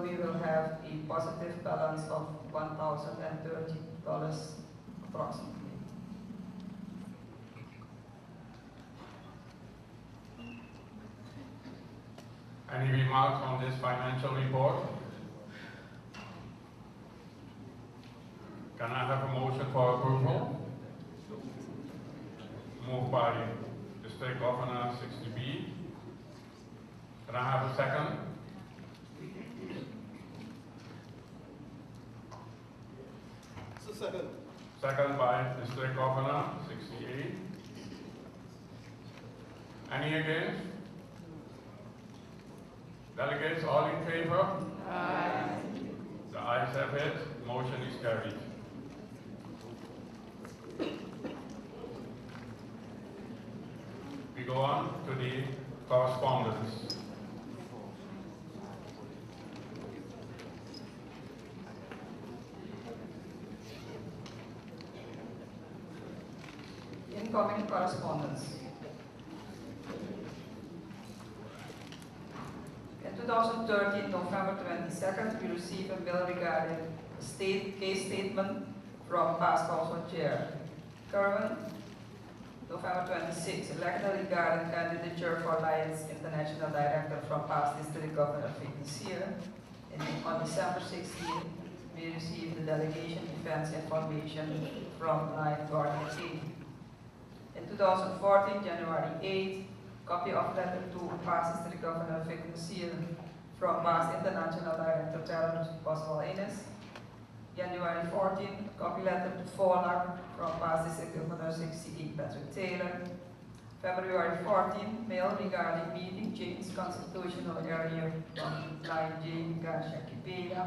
we will have a positive balance of $1,030 approximately. Any remarks on this financial report? Can I have a motion for approval? Moved by District Governor 60B. Can I have a second? Second. Second by District Governor 68. Any against? Delegates, all in favor? Aye. The ayes have it. Motion is carried. We go on to the correspondence. Incoming correspondence. In 2013, November 22nd, we received a bill regarding a case statement from past council chair. Current, November 26, elected regarding candidature for Alliance International Director from past District Governor this year. And on December 16, we received the delegation defense information from Live Gordon King. In 2014, January 8, copy of letter to past District Governor Vic Monsieur from past International Director Terrence Boswell Innes. January 14, copy letter to Forlag from past District Governor 68 Patrick Taylor. February 14, mail regarding meeting change constitutional area from Line J. Gansha Kibela.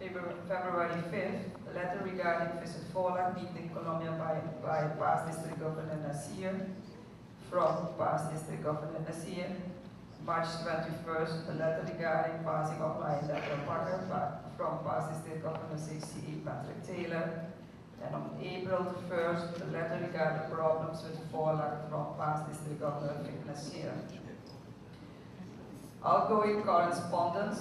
February 5th, a letter regarding visit Forlag meeting Colombia by past District Governor Nasir from past District Governor Nasir. March 21st, a letter regarding passing of line letter Parker from past District Governor 68 Patrick Taylor. And on April 1st, a letter regarding problems with Forlag from past District Governor Vic Nasir. Outgoing correspondence.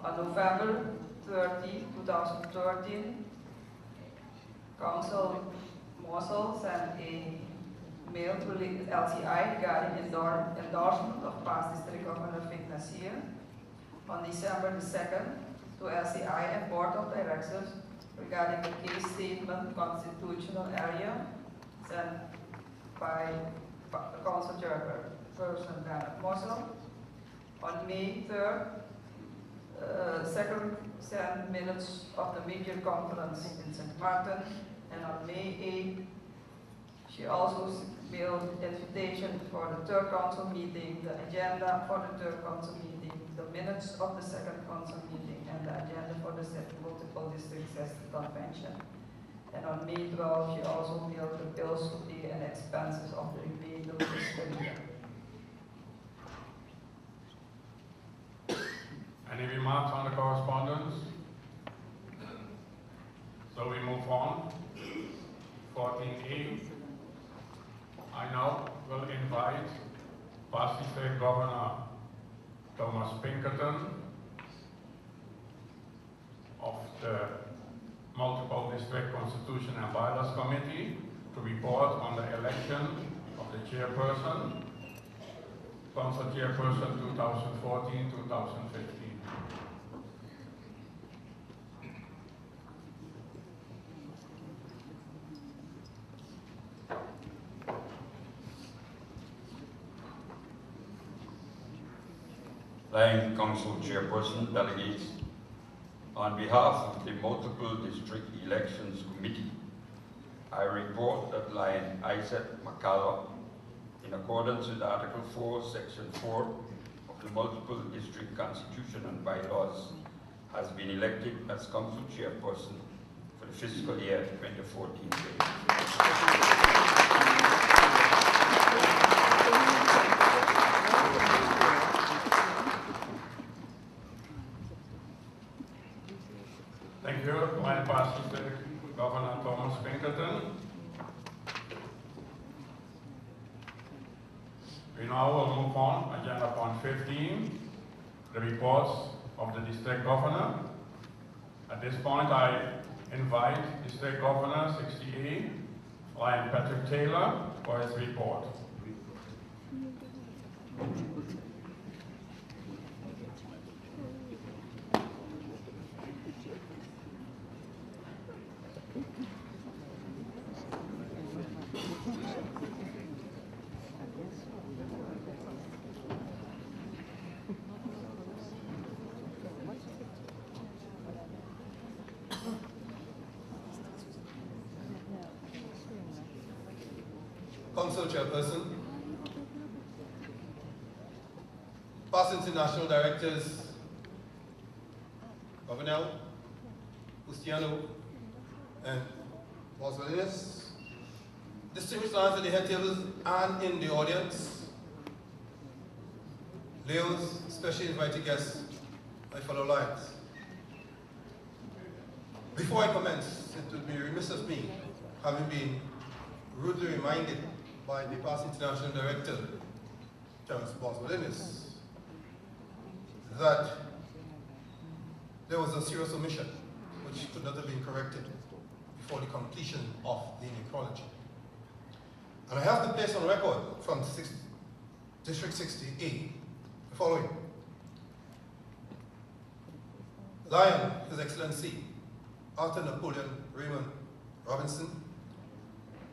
On November 30, 2013, Council Mosul sent a mail to LCI regarding endorsement of past District Governor Vic Nasir. On December 2nd, to LCI and Board of Directors regarding the case statement constitutional area sent by Council Chairperson Bernard Mosul. On May 3rd, Secretary sent minutes of the major conference in St. Martin, and on May 8th, she also mailed invitation for the third council meeting, the agenda for the third council meeting, the minutes of the second council meeting, and the agenda for the multiple district convention. And on May 12th, she also mailed the bills to pay and expenses of the remainder of the fiscal year. Any remarks on the correspondence? So we move on. 14A. I now will invite past District Governor Thomas Pinkerton of the Multiple District Constitution and Bylaws Committee to report on the election of the chairperson, council chairperson 2014-2015. Lion Council Chairperson delegates, on behalf of the Multiple District Elections Committee, I report that Lion Isaac Makala, in accordance with Article 4, Section 4 of the Multiple District Constitution and Bylaws, has been elected as Council Chairperson for the fiscal year 2014. Thank you. Line passes to Governor Thomas Pinkerton. We now will move on. Agenda point 15, the reports of the District Governor. At this point, I invite District Governor 60A, Lion Patrick Taylor, for his report. Council Chairperson, past international directors, Governor, Ustiano, and Boswellius, distinguished lions at the head tables and in the audience, Leos, specially invited guests, my fellow lions. Before I commence, it would be remiss of me, having been rudely reminded by the past international director, Terence Boswellius, that there was a serious omission which could not have been corrected before the completion of the inequality. And I have to place on record from District 60A the following. Lion, His Excellency, Arthur Napoleon Raymond Robinson,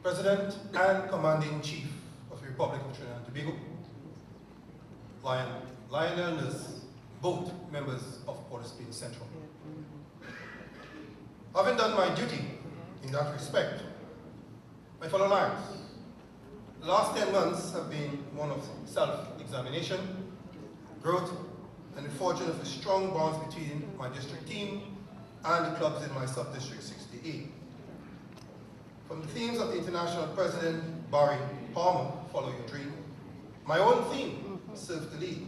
President and Commanding-Chief of the Republic of Trinidad and Tobago, Lionel Nurse, both members of Port of Spain Central. Having done my duty in that respect, my fellow lions, the last 10 months have been one of self-examination, growth, and the forging of a strong bonds between my district team and the clubs in my sub-district 68. From the themes of the International President Barry Palmer, Follow Your Dream, my own theme, Serve to Lead.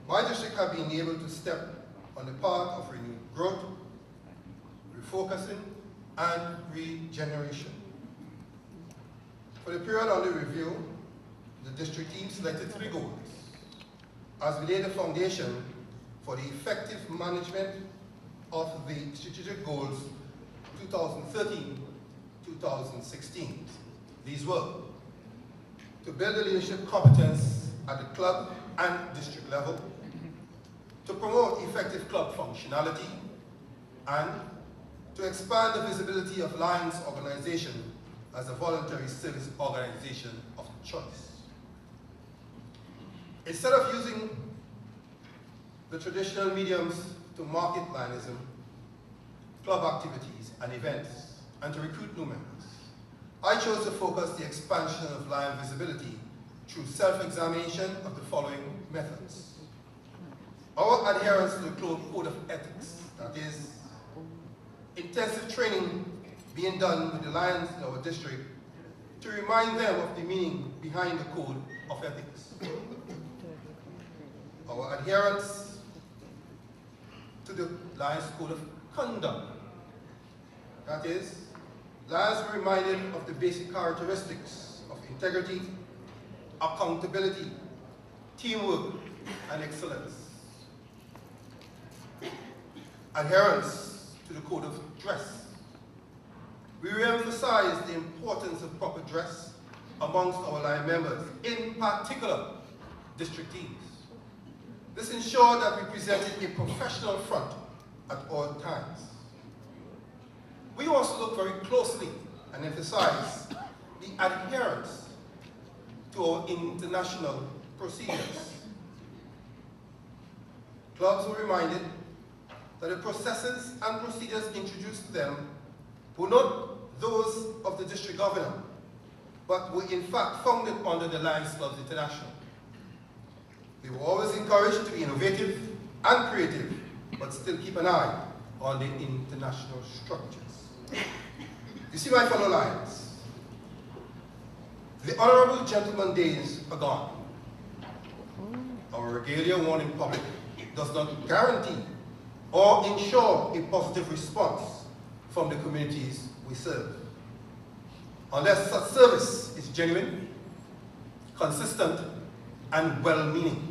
My district have been able to step on the path of renewed growth, refocusing, and regeneration. For the period under review, the district team selected 3 goals as we lay the foundation for the effective management of the strategic goals 2013-2016. These were to build the leadership competence at the club and district level, to promote effective club functionality, and to expand the visibility of Lions organization as a voluntary service organization of choice. Instead of using the traditional mediums to market Lionism, club activities and events, and to recruit new members, I chose to focus the expansion of Lion visibility through self-examination of the following methods. Our adherence to the code of ethics, that is, intensive training being done with the Lions in our district to remind them of the meaning behind the code of ethics. Our adherence to the Lions Code of Conduct, that is, Lions were reminded of the basic characteristics of integrity, accountability, teamwork, and excellence. Adherence to the code of dress. We re-emphasize the importance of proper dress amongst our line members, in particular district teams. This ensured that we presented a professional front at all times. We also look very closely and emphasize the adherence to our international procedures. Clubs were reminded that the processes and procedures introduced to them were not those of the district governor, but were in fact founded under the Lions Clubs International. They were always encouraged to be innovative and creative, but still keep an eye on the international structures. You see, my fellow Lions, the honorable gentleman days are gone. Our regalia worn in public does not guarantee or ensure a positive response from the communities we serve, unless such service is genuine, consistent, and well-meaning.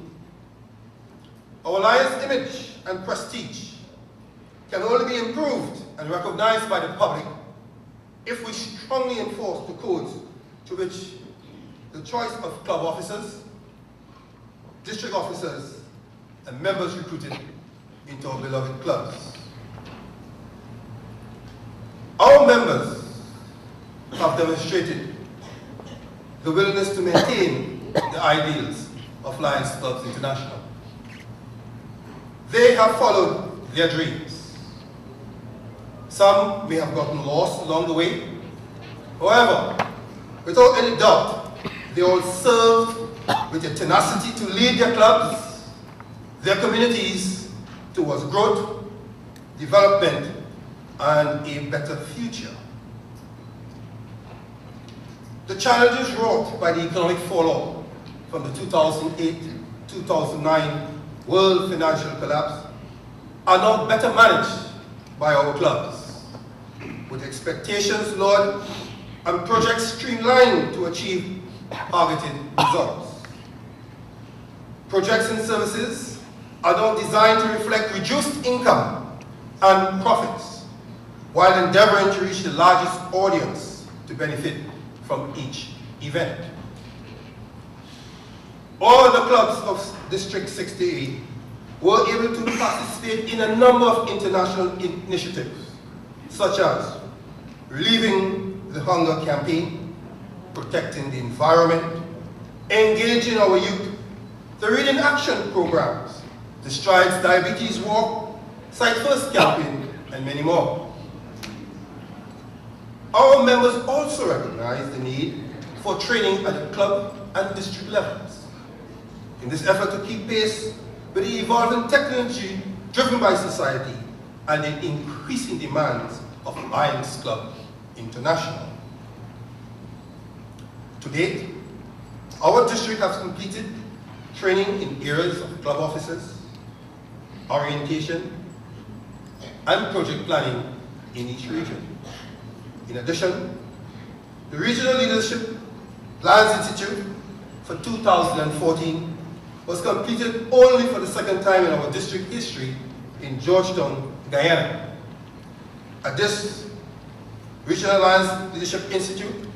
Our Lions' image and prestige can only be improved and recognized by the public if we strongly enforce the codes to which the choice of club officers, district officers, and members recruited into our beloved clubs. Our members have demonstrated the willingness to maintain the ideals of Lions Clubs International. They have followed their dreams. Some may have gotten lost along the way. However, without any doubt, they all served with a tenacity to lead their clubs, their communities towards growth, development, and a better future. The challenges wrought by the economic fallout from the 2008-2009 world financial collapse are now better managed by our clubs, with expectations lowered and projects streamlined to achieve targeted results. Projects and services are now designed to reflect reduced income and profits, while endeavoring to reach the largest audience to benefit from each event. All the clubs of District 68 were able to participate in a number of international initiatives, such as relieving the hunger campaign, protecting the environment, engaging our youth, the reading action programs, the Strides Diabetes Walk, Sight First campaign, and many more. Our members also recognize the need for training at the club and district levels in this effort to keep pace with the evolving technology driven by society and the increasing demands of Lions Club International. To date, our district has completed training in areas of club officers, orientation, and project planning in each region. In addition, the Regional Leadership Plans Institute for 2014 was completed only for the second time in our district history in Georgetown, Guyana. At this Regional Alliance Leadership Institute,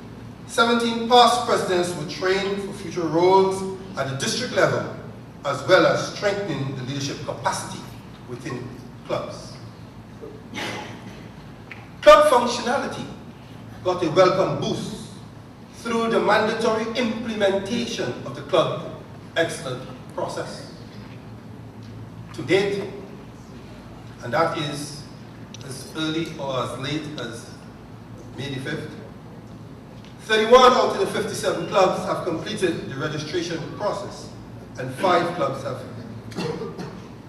17 past presidents were trained for future roles at the district level, as well as strengthening the leadership capacity within clubs. Club functionality got a welcome boost through the mandatory implementation of the Club Excellence process. To date, and that is as early or as late as May the 5th, 31 out of the 57 clubs have completed the registration process, and 5 clubs have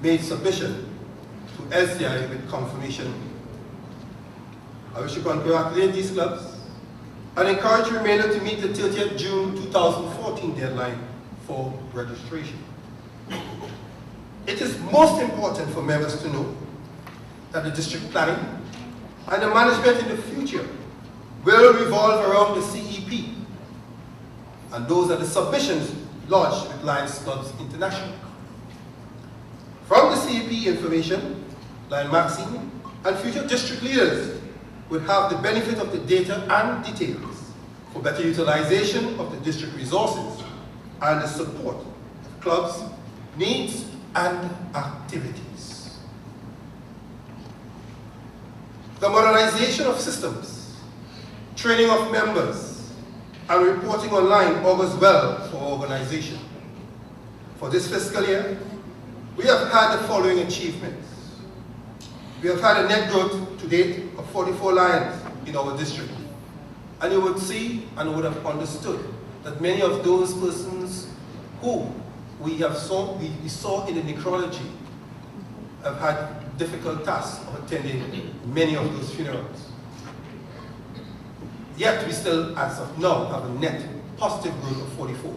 made submission to SDI with confirmation. I wish to congratulate these clubs and encourage the remainder to meet the 30th June 2014 deadline for registration. It is most important for members to know that the district planning and the management in the future will revolve around the CEP, and those are the submissions lodged with Lions Clubs International. From the CEP information, Lion Maxine, and future district leaders would have the benefit of the data and details for better utilization of the district resources and the support of clubs, needs, and activities. The modernization of systems, training of members, and reporting online augurs well for organization. For this fiscal year, we have had the following achievements. We have had a net growth to date of 44 lions in our district. And you would see and would have understood that many of those persons who we saw in the necrology have had difficult tasks of attending many of those funerals. Yet we still, as of now, have a net positive growth of 44.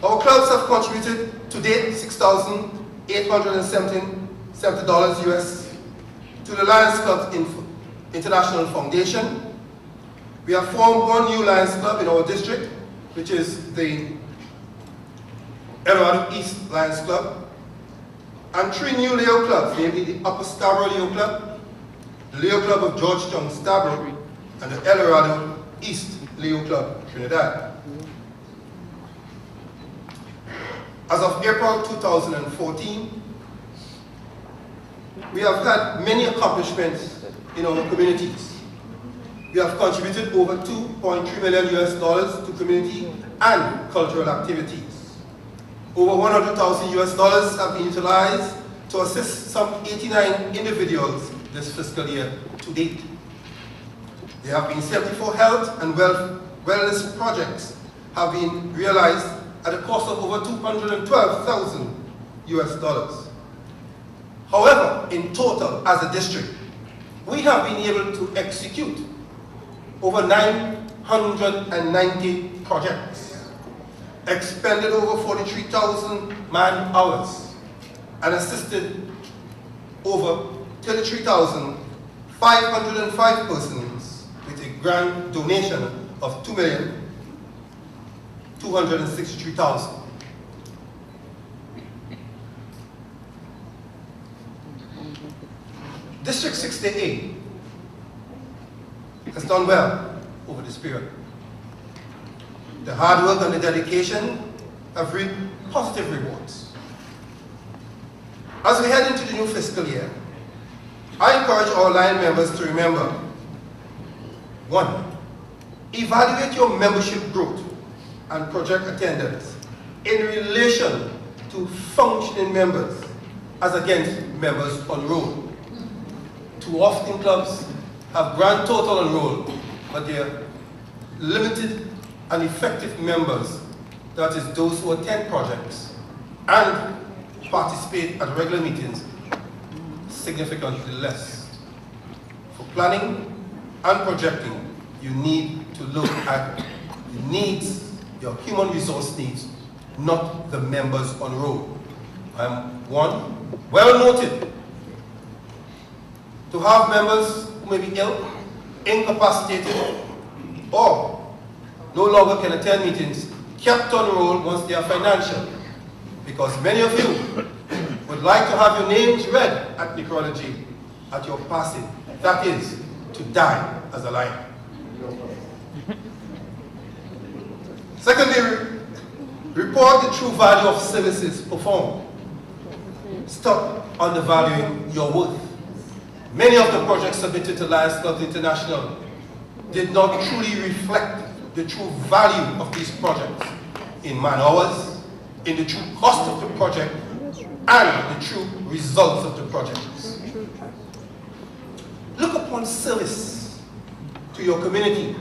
Our clubs have contributed to date $6,870 US to the Lions Club International Foundation. We have formed one new Lions Club in our district, which is the El Dorado East Lions Club, and 3 new Leo clubs, namely the Upper Scarborough Leo Club, the Leo Club of Georgetown Scarborough, and the El Dorado East Leo Club, Trinidad. As of April 2014, we have had many accomplishments in our communities. We have contributed over $2.3 million US to community and cultural activities. Over $100,000 US have been utilized to assist some 89 individuals this fiscal year to date. There have been 74 health and wellness projects have been realized at a cost of over $212,000 US. However, in total, as a district, we have been able to execute over 990 projects, expended over 43,000 man-hours, and assisted over 33,505 persons with a grand donation of $2,263,000. District 60A has done well over this period. The hard work and the dedication have reaped positive rewards. As we head into the new fiscal year, I encourage our line members to remember: 1. Evaluate your membership growth and project attendance in relation to functioning members as against members on roll. Too often clubs have grand total enrolled, but they are limited and effective members, that is those who attend projects and participate at regular meetings, significantly less. For planning and projecting, you need to look at the needs, your human resource needs, not the members on roll. One, well noted to have members who may be ill, incapacitated, or no longer can attend meetings, kept on roll once they are financial. Because many of you would like to have your names read at necrology at your passing. That is, to die as a lion. Secondly, report the true value of services performed. Stop undervaluing your worth. Many of the projects submitted to Lions Club International did not truly reflect the true value of these projects in man-hours, in the true cost of the project, and the true results of the projects. Look upon service to your community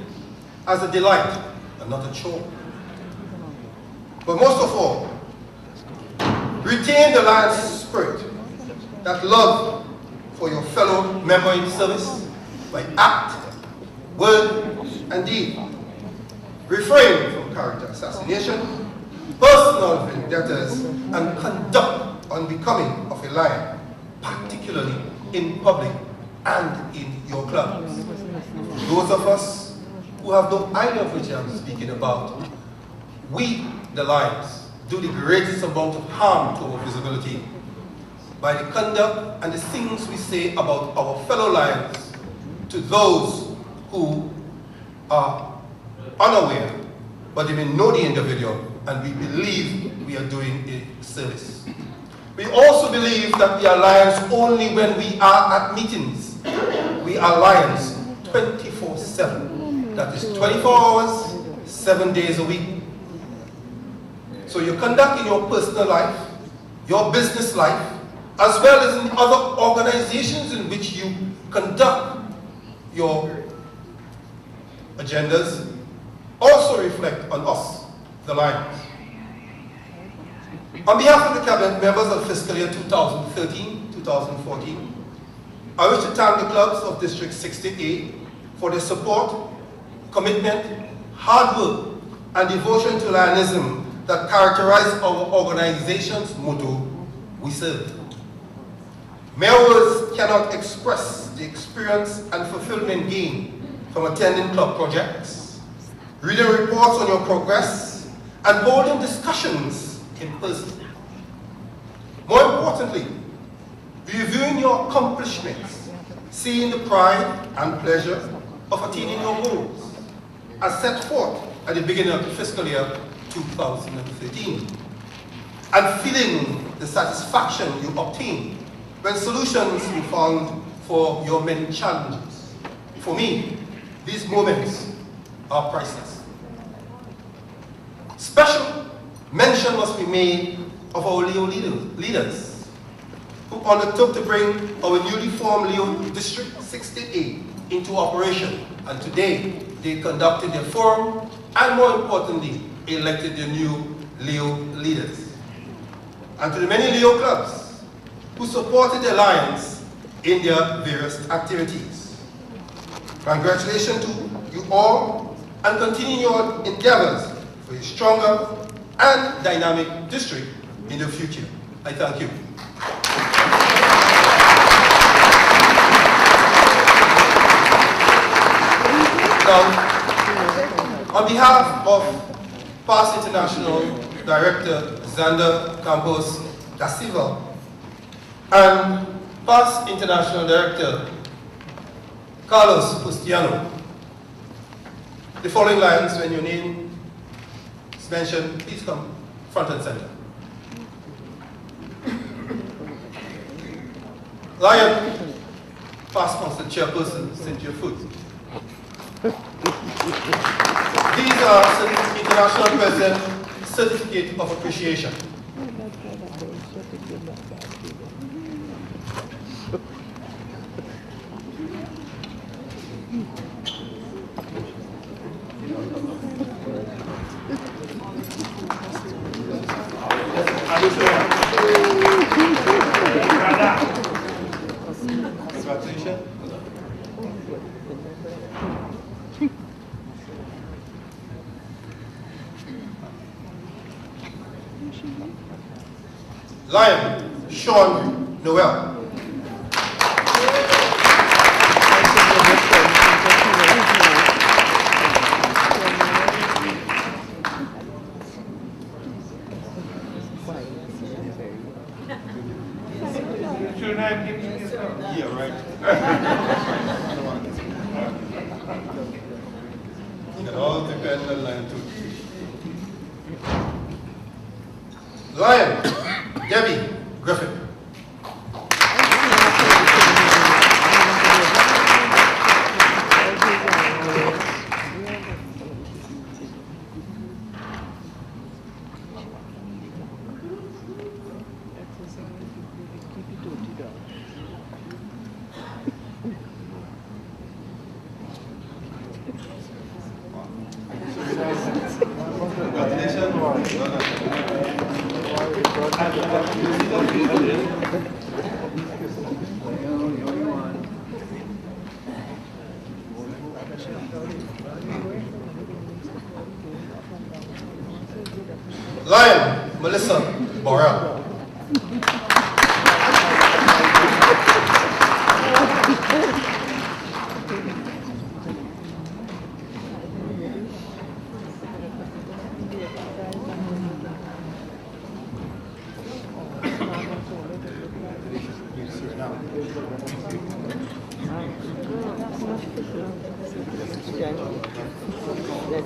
as a delight and not a chore. But most of all, retain the Lions spirit, that love for your fellow member in service by act, word, and deed. Refrain from character assassination, personal vendettas, and conduct unbecoming of a lion, particularly in public and in your clubs. Those of us who have no idea of which I'm speaking about, we, the Lions, do the greatest amount of harm to our visibility by the conduct and the things we say about our fellow lions to those who are unaware, but they may know the individual, and we believe we are doing a service. We also believe that we are lions only when we are at meetings. We are lions 24/7. That is 24 hours, 7 days a week. So your conduct in your personal life, your business life, as well as in other organizations in which you conduct your agendas, also reflect on us, the Lions. On behalf of the Cabinet members of fiscal year 2013-2014, I wish to thank the clubs of District 60A for their support, commitment, hard work, and devotion to Lionism that characterize our organization's motto, "We serve." Mere words cannot express the experience and fulfillment gained from attending club projects, reading reports on your progress, and holding discussions in person. More importantly, reviewing your accomplishments, seeing the pride and pleasure of attaining your goals, as set forth at the beginning of the fiscal year 2013, and feeling the satisfaction you obtain when solutions you found for your many challenges. For me, these moments are priceless. Special mention must be made of our Leo leaders who undertook to bring our newly formed Leo District 68 into operation, and today they conducted their forum and, more importantly, elected their new Leo leaders. And to the many Leo clubs who supported the Alliance in their various activities. Congratulations to you all, and continue your endeavors for a stronger and dynamic district in the future. I thank you. Now, on behalf of past International Director Xander Campos da Silva and past International Director Carlos Pustiano, the following lines, when your name is mentioned, please come front and center. Lion, past constant chairperson, Cynthia Foot. These are International President Certificate of Appreciation. Congratulations. Lion, Sean Noel. Yeah, right. It all depends on Lion too. Lion, Debbie Griffin. Lion, Melissa Borrell.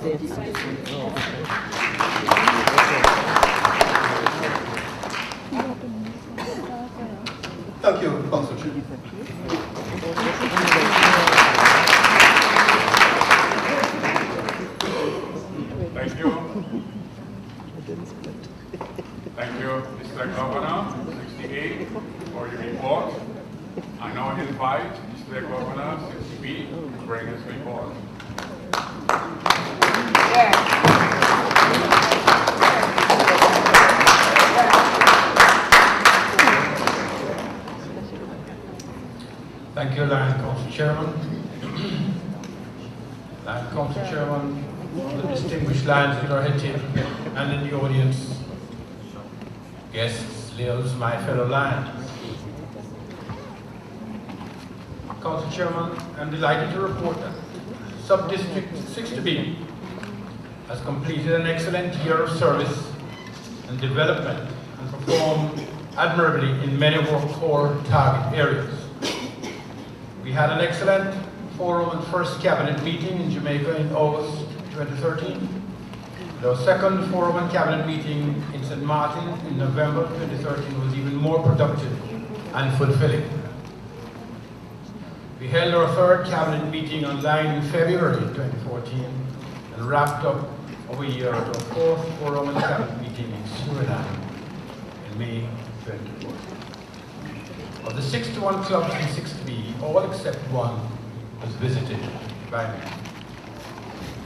Thank you, Council Chair. Thank you. Thank you, Mr. Governor, 68, for your report. I now invite Mr. Governor, 60B, to bring his report. Thank you, Lion Council Chairman. Lion Council Chairman, the distinguished Lions at our head table, and in the audience, guests, lions, my fellow Lions. Council Chairman, I'm delighted to report that Sub-District 60B has completed an excellent year of service and development and performed admirably in many of our core target areas. We had an excellent forum and first cabinet meeting in Jamaica in August 2013. The second forum and cabinet meeting in St. Martin in November 2013 was even more productive and fulfilling. We held our third cabinet meeting online in February 2014 and wrapped up our year at our fourth forum and cabinet meeting in Suriname in May 2014. Of the 61 clubs in 60B, all except one was visited by me.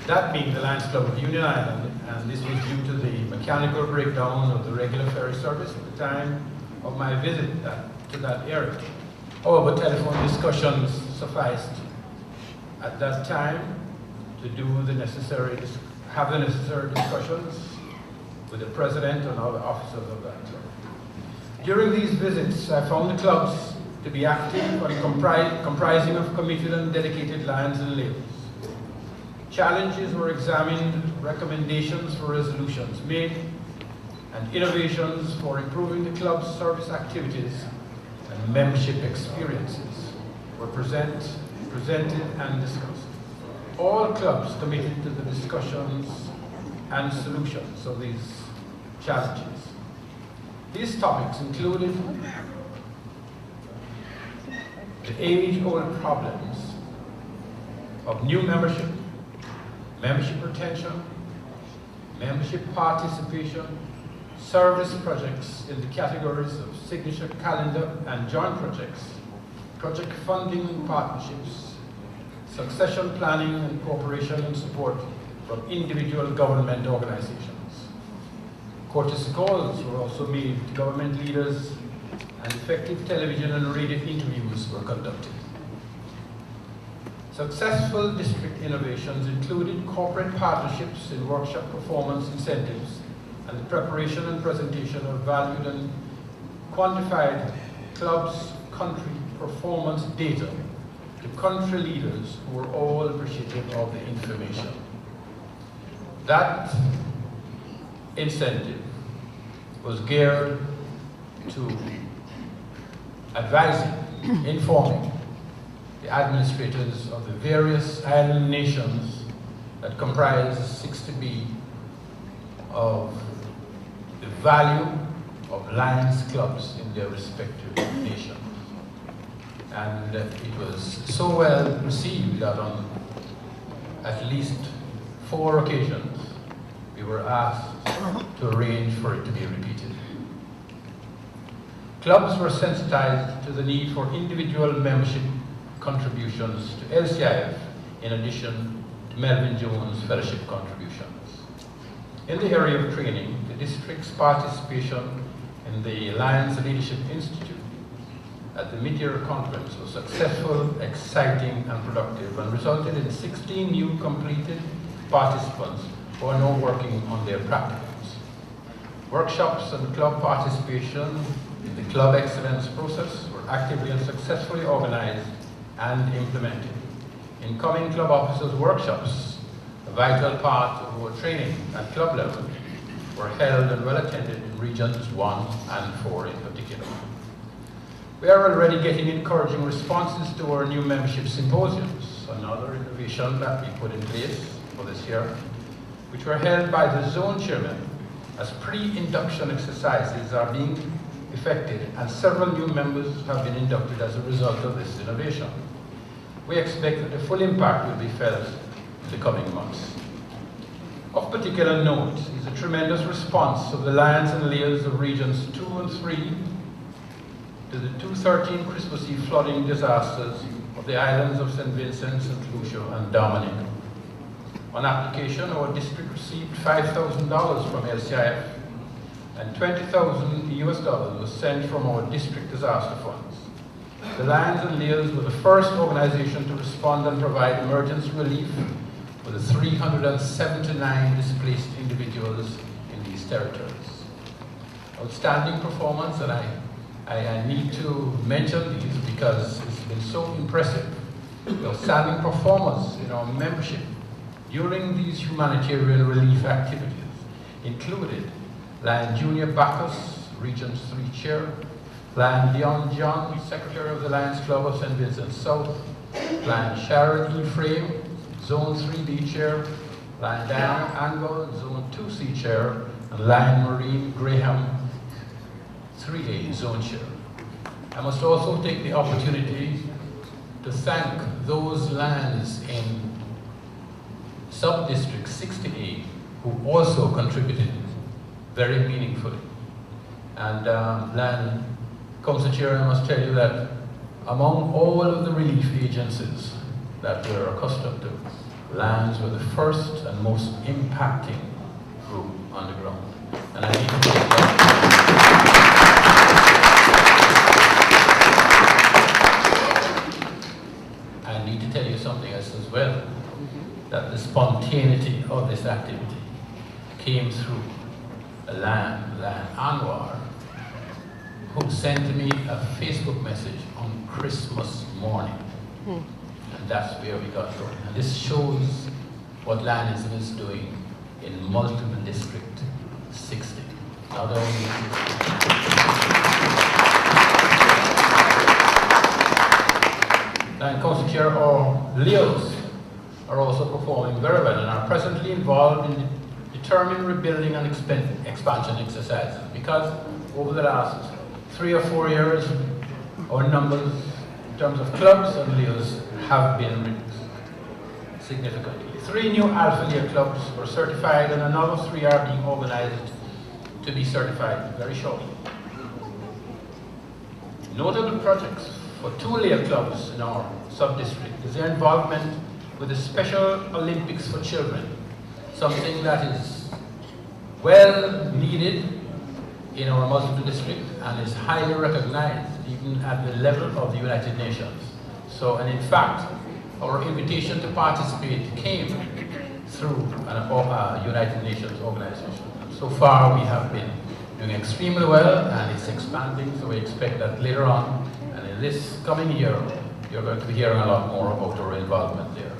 That being the Lions Club of Union Island, and this was due to the mechanical breakdown of the regular ferry service at the time of my visit to that area. However, telephone discussions sufficed at that time to have the necessary discussions with the president and other officers of that club. During these visits, I found the clubs to be active and comprising of committed and dedicated Lions and Lions. Challenges were examined, recommendations for resolutions made, and innovations for improving the club's service activities and membership experiences were presented and discussed. All clubs committed to the discussions and solutions of these challenges. These topics included the age-old problems of new membership, membership retention, membership participation, service projects in the categories of signature calendar and joint projects, project funding and partnerships, succession planning and cooperation and support from individual government organizations. Courtesy calls were also made to government leaders, and effective television and radio interviews were conducted. Successful district innovations included corporate partnerships in workshop performance incentives and the preparation and presentation of valued and quantified clubs' country performance data to country leaders who were all appreciative of the information. That incentive was geared to advising, informing the administrators of the various island nations that comprise 60B of the value of Lions clubs in their respective nations. And it was so well received that on at least 4 occasions we were asked to arrange for it to be repeated. Clubs were sensitized to the need for individual membership contributions to LCIF in addition to Melvin Jones fellowship contributions. In the area of training, the district's participation in the Lions Leadership Institute at the mid-year conference was successful, exciting, and productive, and resulted in 16 new completed participants who are now working on their practicums. Workshops and club participation in the club excellence process were actively and successfully organized and implemented. Incoming club officers' workshops, a vital part of our training at club level, were held and well attended in regions 1 and 4 in particular. We are already getting encouraging responses to our new membership symposiums. Another innovation that we put in place for this year which were held by the zone chairman as pre-induction exercises are being effected, and several new members have been inducted as a result of this innovation. We expect that the full impact will be felt in the coming months. Of particular note is the tremendous response of the Lions and Leos of Regions 2 and 3 to the 2013 Christmas Eve flooding disasters of the islands of St. Vincent, St. Lucia, and Dominica. On application, our district received $5,000 from LCIF, and $20,000 was sent from our district disaster funds. The Lions and Leos were the first organization to respond and provide emergency relief for the 379 displaced individuals in these territories. Outstanding performance, and I need to mention these because it's been so impressive. The outstanding performance in our membership during these humanitarian relief activities included Lion Junior Bacchus, Region 3 Chair, Lion Leon John, Secretary of the Lions Club of St. Vincent South, Lion Sharon Ephraim, Zone 3B Chair, Lion Diana Angle, Zone 2C Chair, and Lion Marine Graham, 3A Zone Chair. I must also take the opportunity to thank those lions in Sub-District 60A who also contributed very meaningfully. And Lion Council Chair, I must tell you that among all of the relief agencies that we're accustomed to, Lions were the first and most impacting group on the ground. And I need to take I need to tell you something else as well, that the spontaneity of this activity came through a Lion Anwar, who sent me a Facebook message on Christmas morning. And that's where we got going. And this shows what Lionism is doing in multiple district 60. Not only Lion Council Chair or Leos are also performing very well and are presently involved in determined rebuilding and expansion exercises, because over the last 3 or 4 years, our numbers in terms of clubs and Leos have been reduced significantly. 3 new Alpha Leo clubs were certified, and another 3 are being organized to be certified very shortly. Notable projects for 2 Leo clubs in our sub-district is their involvement with the Special Olympics for Children, something that is well needed in our multiple district and is highly recognized even at the level of the United Nations. So, and in fact, our invitation to participate came through a United Nations organization. And so far we have been doing extremely well, and it's expanding, so we expect that later on, and in this coming year, you're going to be hearing a lot more about our involvement there.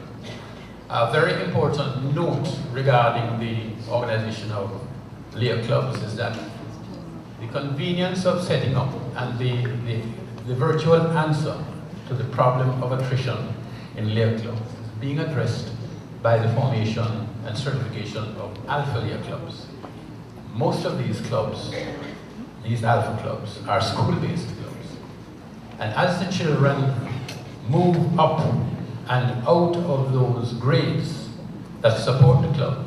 A very important note regarding the organization of Leo clubs is that the convenience of setting up and the virtual answer to the problem of attrition in Leo clubs is being addressed by the formation and certification of Alpha Leo clubs. Most of these clubs, these Alpha clubs, are school-based clubs. And as the children move up and out of those grades that support the club,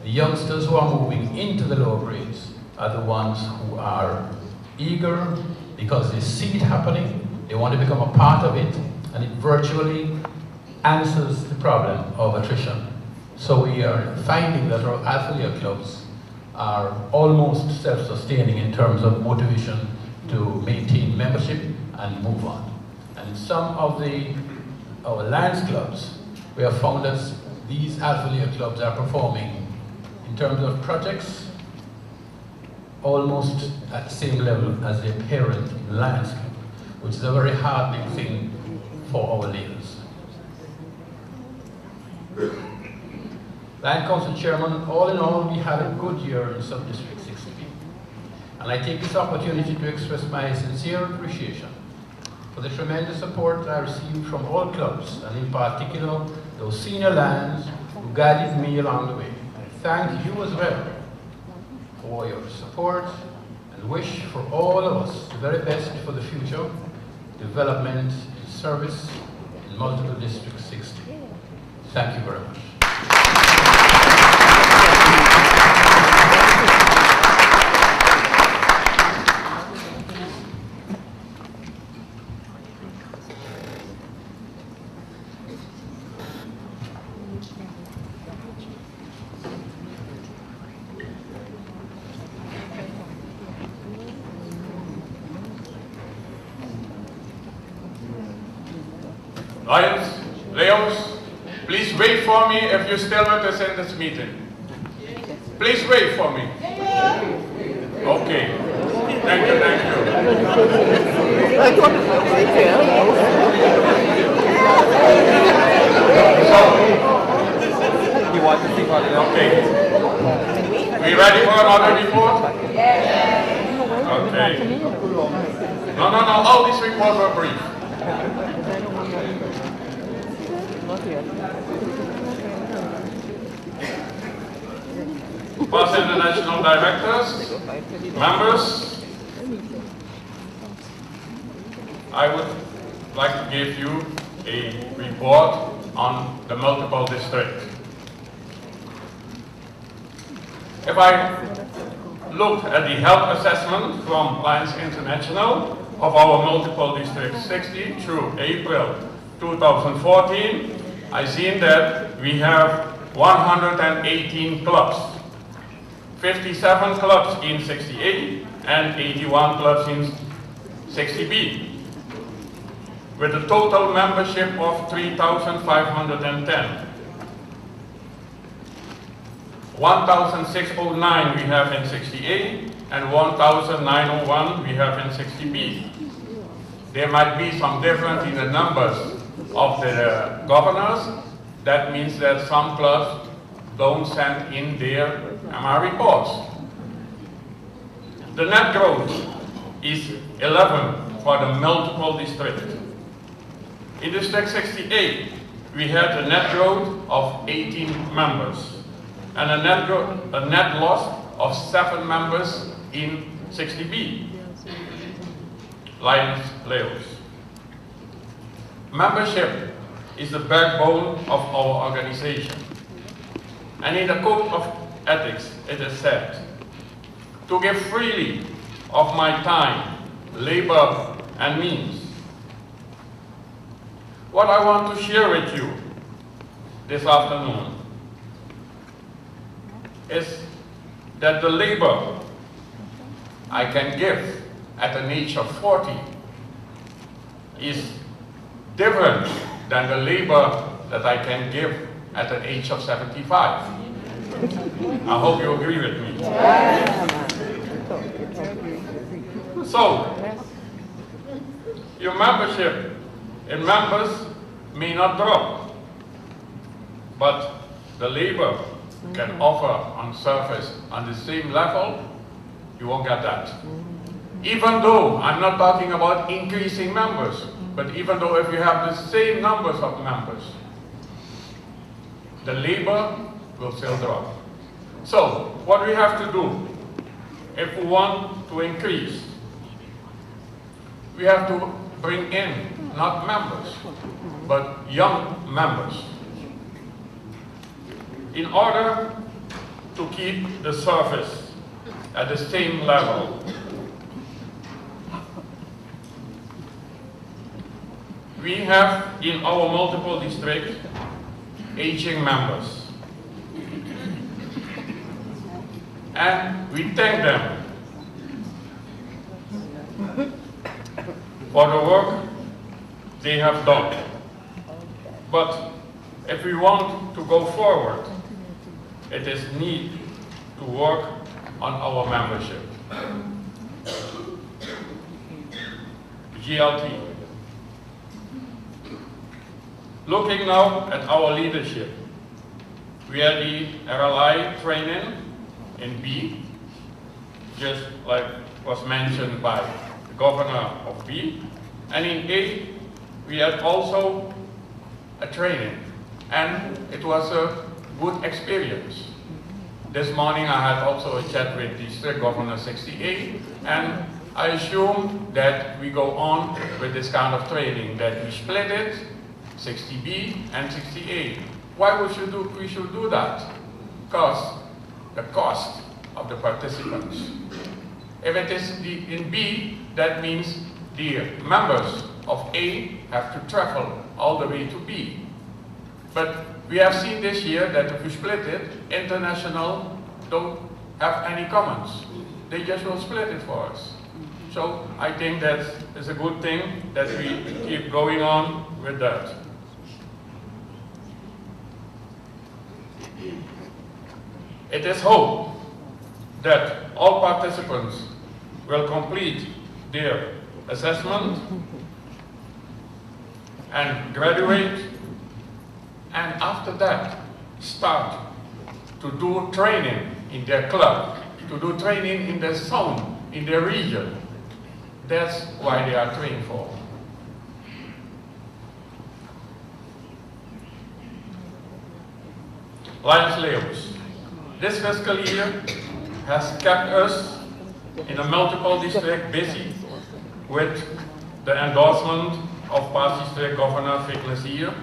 the youngsters who are moving into the lower grades are the ones who are eager because they see it happening, they want to become a part of it, and it virtually answers the problem of attrition. So we are finding that our Alpha Leo clubs are almost self-sustaining in terms of motivation to maintain membership and move on. And some of our Lions clubs, we have found that these Alpha Leo clubs are performing in terms of projects almost at the same level as their parent Lions club, which is a very heartening thing for our leaders. Lion Council Chairman, all in all, we had a good year in Sub-District 60. And I take this opportunity to express my sincere appreciation for the tremendous support I received from all clubs, and in particular, those senior Lions who guided me along the way. I thank you as well for your support and wish for all of us the very best for the future development and service in Multiple District 60. Thank you very much. Lions, Leos, please wait for me if you still with us in this meeting. Please wait for me. Okay. Thank you, thank you. You want to think about it? Okay. We ready for another report? Okay. No, all these reports were brief. Past international directors, members, I would like to give you a report on the multiple district. If I look at the health assessment from Lions International of our multiple district 60 through April 2014, I see that we have 118 clubs, 57 clubs in 60A and 81 clubs in 60B, with a total membership of 3,510. 1,609 we have in 60A and 1,901 we have in 60B. There might be some difference in the numbers of the governors. That means that some clubs don't send in their MR reports. The net growth is 11 for the multiple district. In District 68, we had a net growth of 18 members and a net loss of 7 members in 60B. Lions, Leos. Membership is the backbone of our organization. And in the Code of Ethics, it is said, to give freely of my time, labor, and means. What I want to share with you this afternoon is that the labor I can give at an age of 40 is different than the labor that I can give at an age of 75. I hope you agree with me. So, your membership in members may not drop, but the labor can offer on surface on the same level, you won't get that. Even though I'm not talking about increasing members, but even though if you have the same numbers of members, the labor will still drop. So, what we have to do, if we want to increase, we have to bring in not members, but young members, in order to keep the service at the same level. We have in our multiple districts aging members, and we thank them for the work they have done. But if we want to go forward, it is need to work on our membership. GLT. Looking now at our leadership, we had the RLI training in B, just like was mentioned by the governor of B. And in A, we had also a training, and it was a good experience. This morning I had also a chat with District Governor 68, and I assume that we go on with this kind of training, that we split it, 60B and 68. Why we should do that? Because the cost of the participants. If it is in B, that means the members of A have to travel all the way to B. But we have seen this year that if we split it, international don't have any comments. They just will split it for us. So I think that is a good thing that we keep going on with that. It is hoped that all participants will complete their assessment and graduate, and after that start to do training in their club, to do training in their zone, in their region. That's why they are trained for. Lions Leos. This fiscal year has kept us in a multiple district busy with the endorsement of past district governor Vic Lazier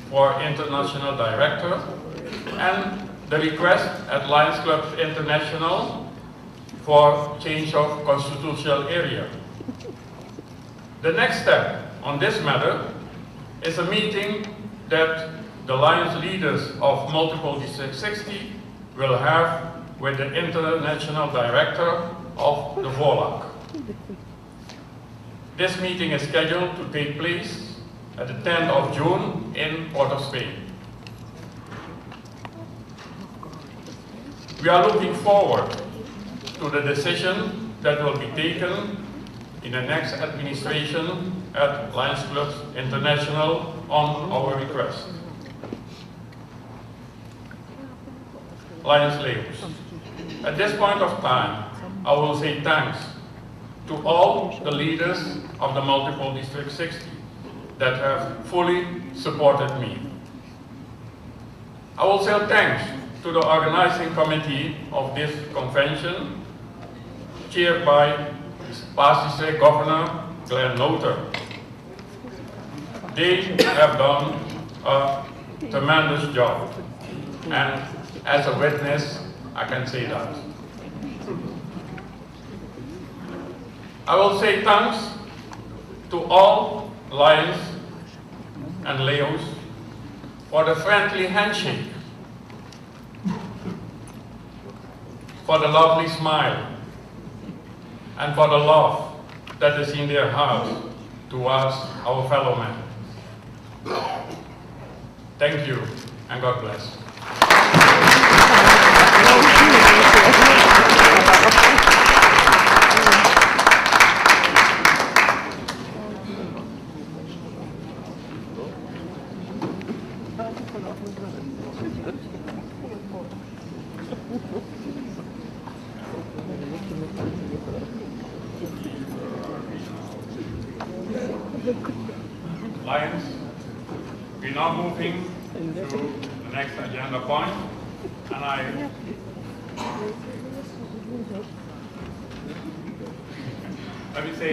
for international director and the request at Lions Club International for change of constitutional area. The next step on this matter is a meeting that the Lions leaders of multiple District 60 will have with the international director of the VOLAC. This meeting is scheduled to take place at the 10th of June in Port of Spain. We are looking forward to the decision that will be taken in the next administration at Lions Club International on our request. Lions Leos. At this point of time, I will say thanks to all the leaders of the multiple District 60 that have fully supported me. I will say thanks to the organizing committee of this convention, chaired by past District Governor Glenn Lothar. They have done a tremendous job, and as a witness, I can say that. I will say thanks to all Lions and Leos for the friendly handshake, for the lovely smile, and for the love that is in their hearts towards our fellow men. Thank you, and God bless. Lions, we're now moving to the next agenda point, and let me say,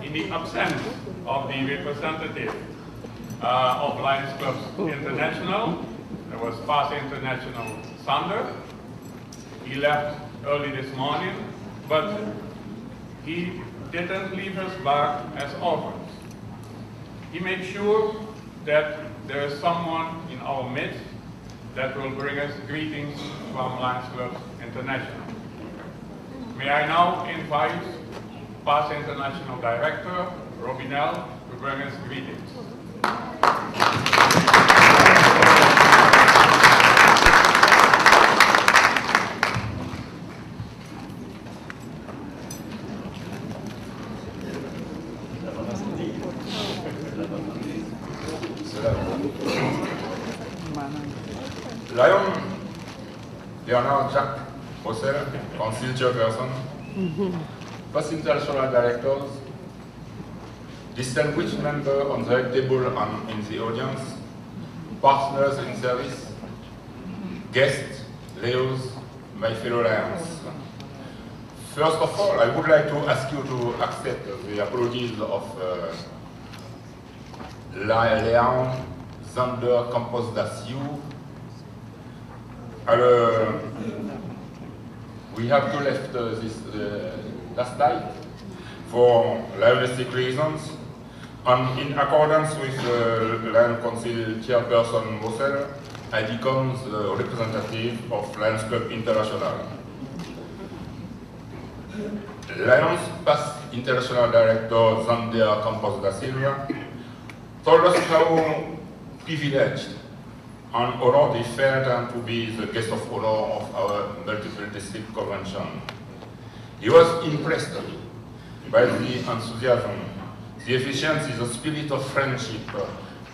in the absence of the representative of Lions Clubs International, there was past international Sander. He left early this morning, but he didn't leave us back as orphans. He made sure that there is someone in our midst that will bring us greetings from Lions Club International. May I now invite past international director Robinel to bring us greetings. Lion Leonard Jack Bosser, Council Chairperson, Past International Directors, distinguished members on the table and in the audience, partners in service, guests, Leos, my fellow Lions. First of all, I would like to ask you to accept the apologies of Léon Zander Campos da Silva. We have to left this last night for linguistic reasons, and in accordance with Lion Council Chairperson Mossel, I become the representative of Lions Club International. Lions past International Director Zander Campos da Silva told us how privileged and honored he felt to be the guest of honor of our multiple district convention. He was impressed by the enthusiasm, the efficiency, the spirit of friendship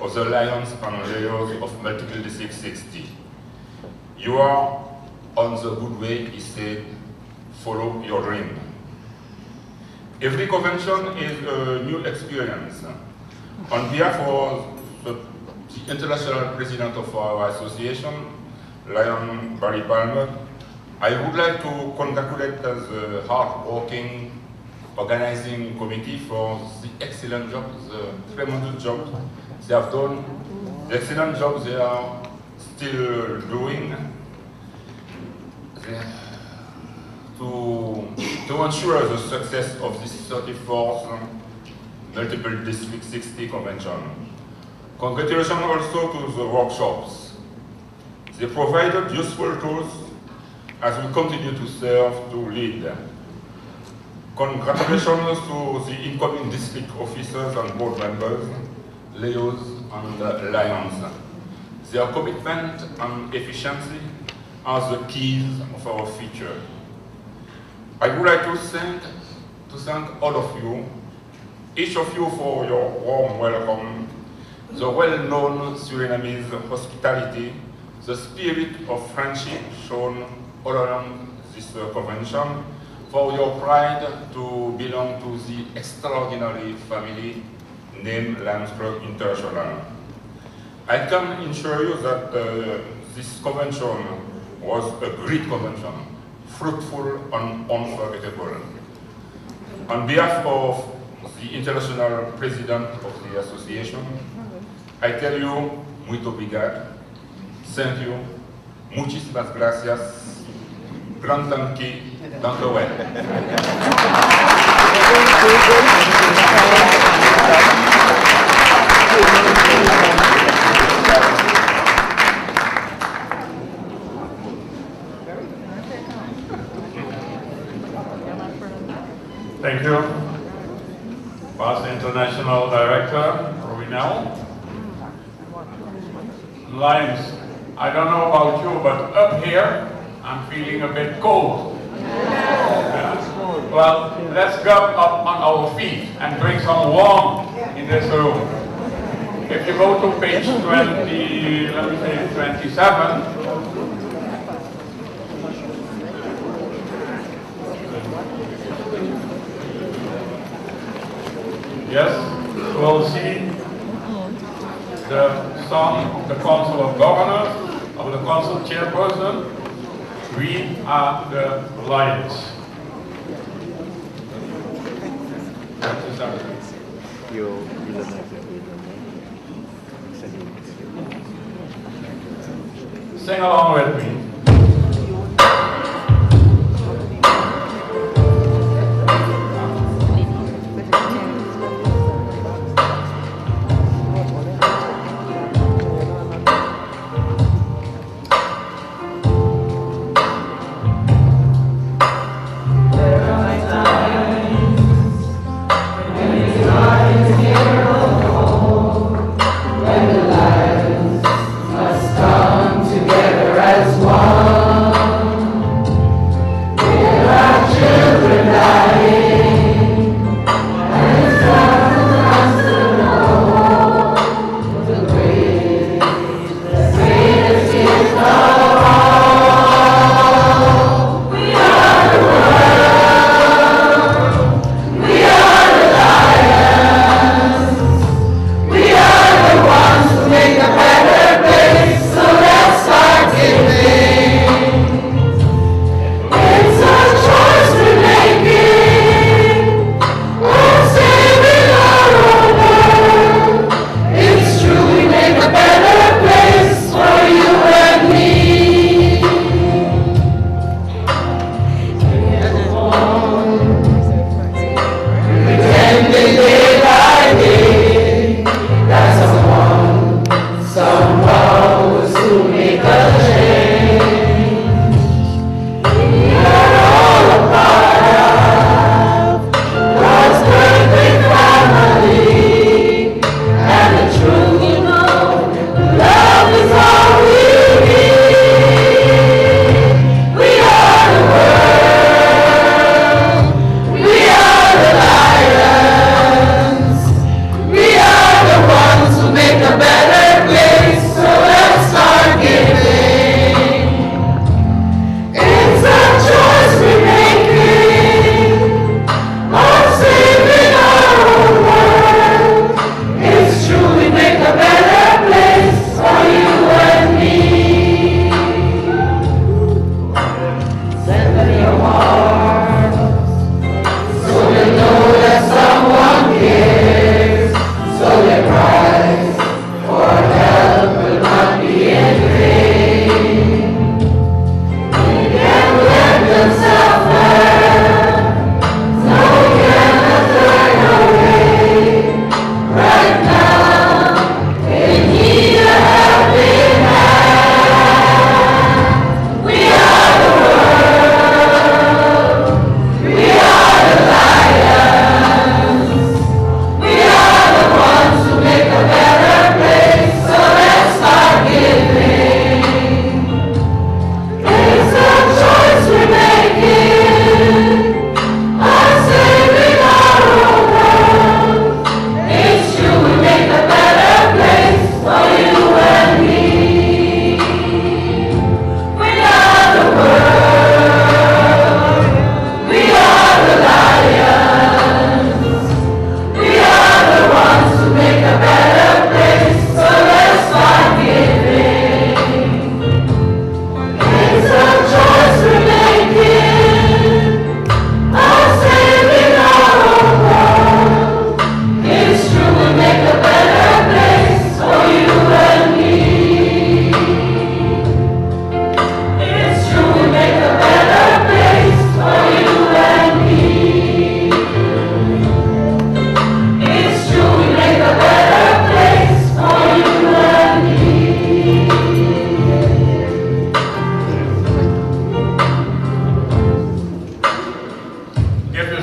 of the Lions and Leos of multiple district 60. You are on the good way, he said, follow your dream. Every convention is a new experience. On behalf of the international president of our association, Lion Barry Palmer, I would like to congratulate the hard-working organizing committee for the excellent job, the tremendous job they have done, the excellent job they are still doing to ensure the success of this 34th Multiple District 60 Convention. Congratulations also to the workshops. They provided useful tools as we continue to serve, to lead. Congratulations to the incoming district officers and board members, Leos and Lions. Their commitment and efficiency are the keys of our future. I would like to thank all of you, each of you for your warm welcome, the well-known Surinamese hospitality, the spirit of friendship shown all along this convention, for your pride to belong to the extraordinary family named Lions Club International. I can assure you that this convention was a great convention, fruitful and unforgettable. On behalf of the international president of the association, I tell you, muito obrigado, thank you, muchísimas gracias, grand tanki, danke wel. Thank you. Past International Director, Rovinel. Lions, I don't know about you, but up here, I'm feeling a bit cold. Yeah. Well, let's get up on our feet and bring some warmth in this room. If you go to page 20, let me say 27, yes, we'll see the son of the Council of Governors, of the Council Chairperson. We are the Lions. Sing along with me. When the lions must come together as one.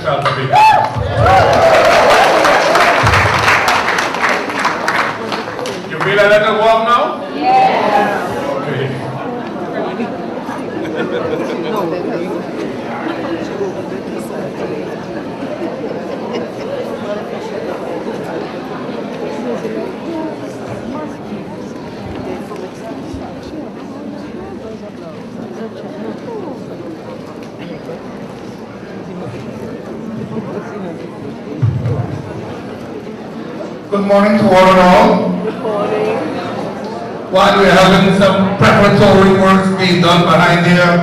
yourself a big You feel a little warm now? Yeah. Okay. Good morning to one and all. Good morning. While we're having some preparatory works being done behind here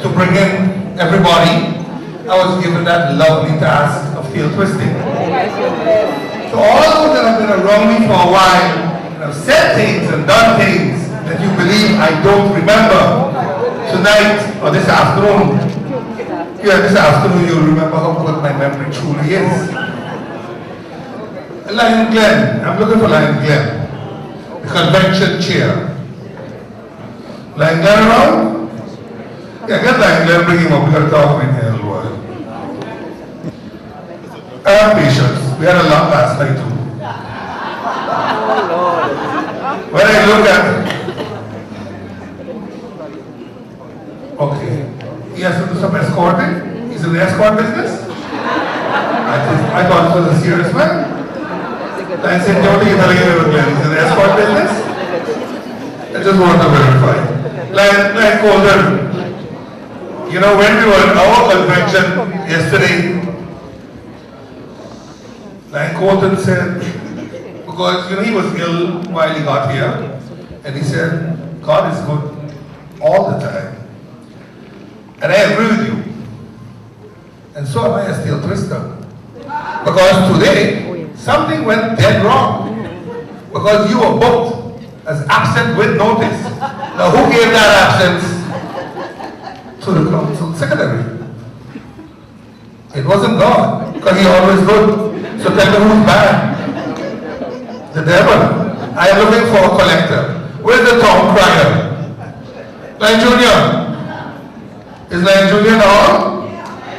to bring in everybody, I was given that lovely task of tail twisting. To all those that have been around me for a while and have said things and done things that you believe I don't remember, tonight or this afternoon, you'll remember how good my memory truly is. Lion Glenn, I'm looking for Lion Glenn, the convention chair. Lion Glenn around? Yeah, get Lion Glenn, bring him up, we gotta talk with him here a little while. Have patience, we had a lot last night too. When I look at okay, he has to do some escorting? He's in the escort business? I thought it was a serious man. I said, don't you telling me Glenn? He's in the escort business? I just want to verify. Like Colden, you know, when we were at our convention yesterday, like Colden said, because, you know, he was ill while he got here, and he said, God is good all the time. And I agree with you. And so am I a steel twister. Because today, something went dead wrong. Because you were booked as absent with notice. Now who gave that absence? To the council secretary. It wasn't God, because he always good. So tell me who's bad. The devil. I am looking for a collector. Where's the town crier? Lion Junior. Is Lion Junior now?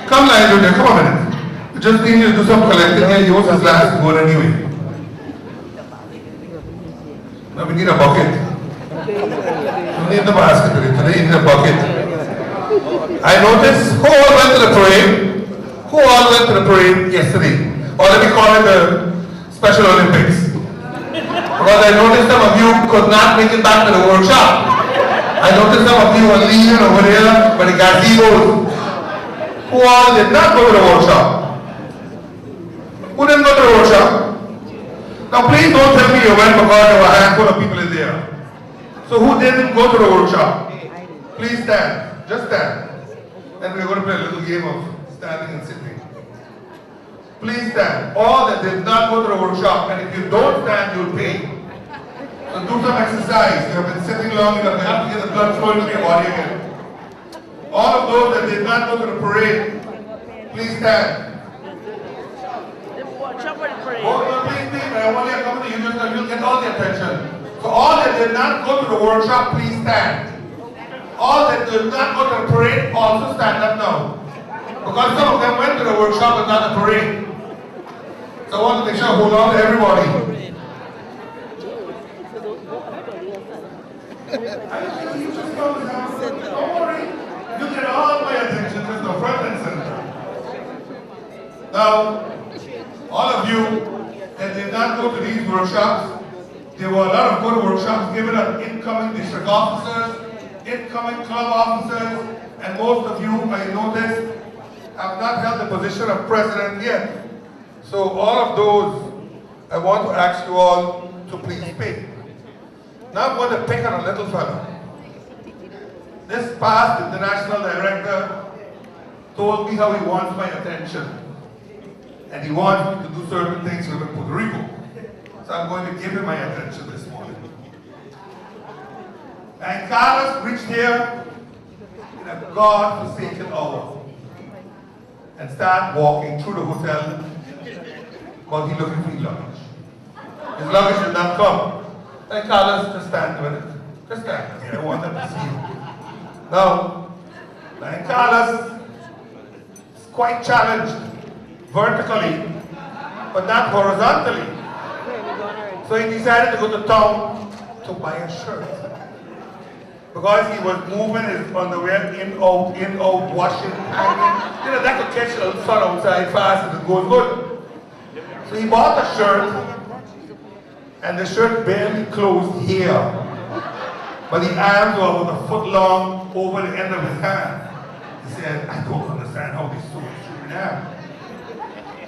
Come Lion Junior, come a minute. We just need you to do some collecting here. Yours is last good anyway. Now we need a bucket. We need the basket today. Today we need a bucket. I noticed who all went to the parade? Who all went to the parade yesterday? Or let me call it the Special Olympics. Because I noticed some of you could not make it back to the workshop. I noticed some of you were leaving over there for the gazebos. Who all did not go to the workshop? Who didn't go to the workshop? Now please don't tell me you went because there were a handful of people in there. So who didn't go to the workshop? Please stand. Just stand. And we're going to play a little game of standing and sitting. Please stand. All that did not go to the workshop, and if you don't stand, you'll pay. So do some exercise. You have been sitting long enough, you have to get the blood flowing to your body again. All of those that did not go to the parade, please stand. Please, I want you to come to you, you'll get all the attention. So all that did not go to the workshop, please stand. All that did not go to the parade, also stand up now. Because some of them went to the workshop but not the parade. So I want to make sure I hold on to everybody. You just don't worry. You get all my attention, just the front and center. Now, all of you that did not go to these workshops, there were a lot of good workshops given at incoming district officers, incoming club officers, and most of you, I noticed, have not held the position of president yet. So all of those, I want to ask you all to please speak. Now I'm going to pick on a little fellow. This past international director told me how he wants my attention. And he wants me to do certain things with Puerto Rico. So I'm going to give him my attention this morning. And Carlos reached here in a God-forsaken hour and started walking through the hotel because he's looking for his luggage. His luggage did not come. And Carlos, just stand a minute. Just stand here. I want them to see you. Now, Carlos is quite challenged vertically, but not horizontally. So he decided to go to town to buy a shirt. Because he was moving his underwear in, out, washing, hanging. You know, that could catch the sun outside fast and it goes good. So he bought a shirt, and the shirt barely closed here. But the arms were about a foot long over the end of his hand. He said, I don't understand how this suit Suriname.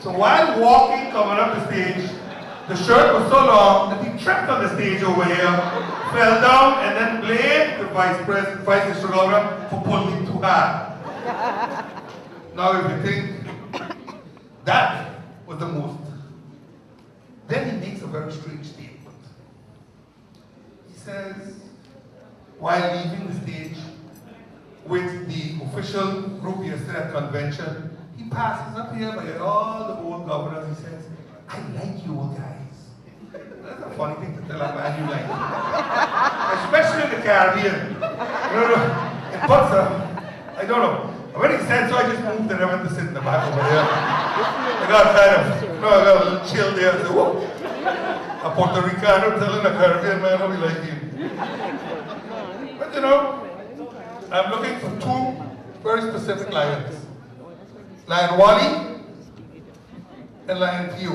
So while walking, coming up the stage, the shirt was so long that he tripped on the stage over here, fell down, and then blamed the vice instructor for pulling too hard. Now if you think that was the most, then he makes a very strange statement. He says, while leaving the stage with the official group yesterday at convention, he passes up here by all the old governors. He says, I like you old guys. That's a funny thing to tell a man you like. Especially in the Caribbean. It puts I don't know. When he said so, I just moved and I went to sit in the back over there. I got kind of, I got a little chill there. I said, whoa. A Puerto Ricano telling a Caribbean man how we like him. But you know, I'm looking for two very specific lions. Lion Wally and Lion Theo.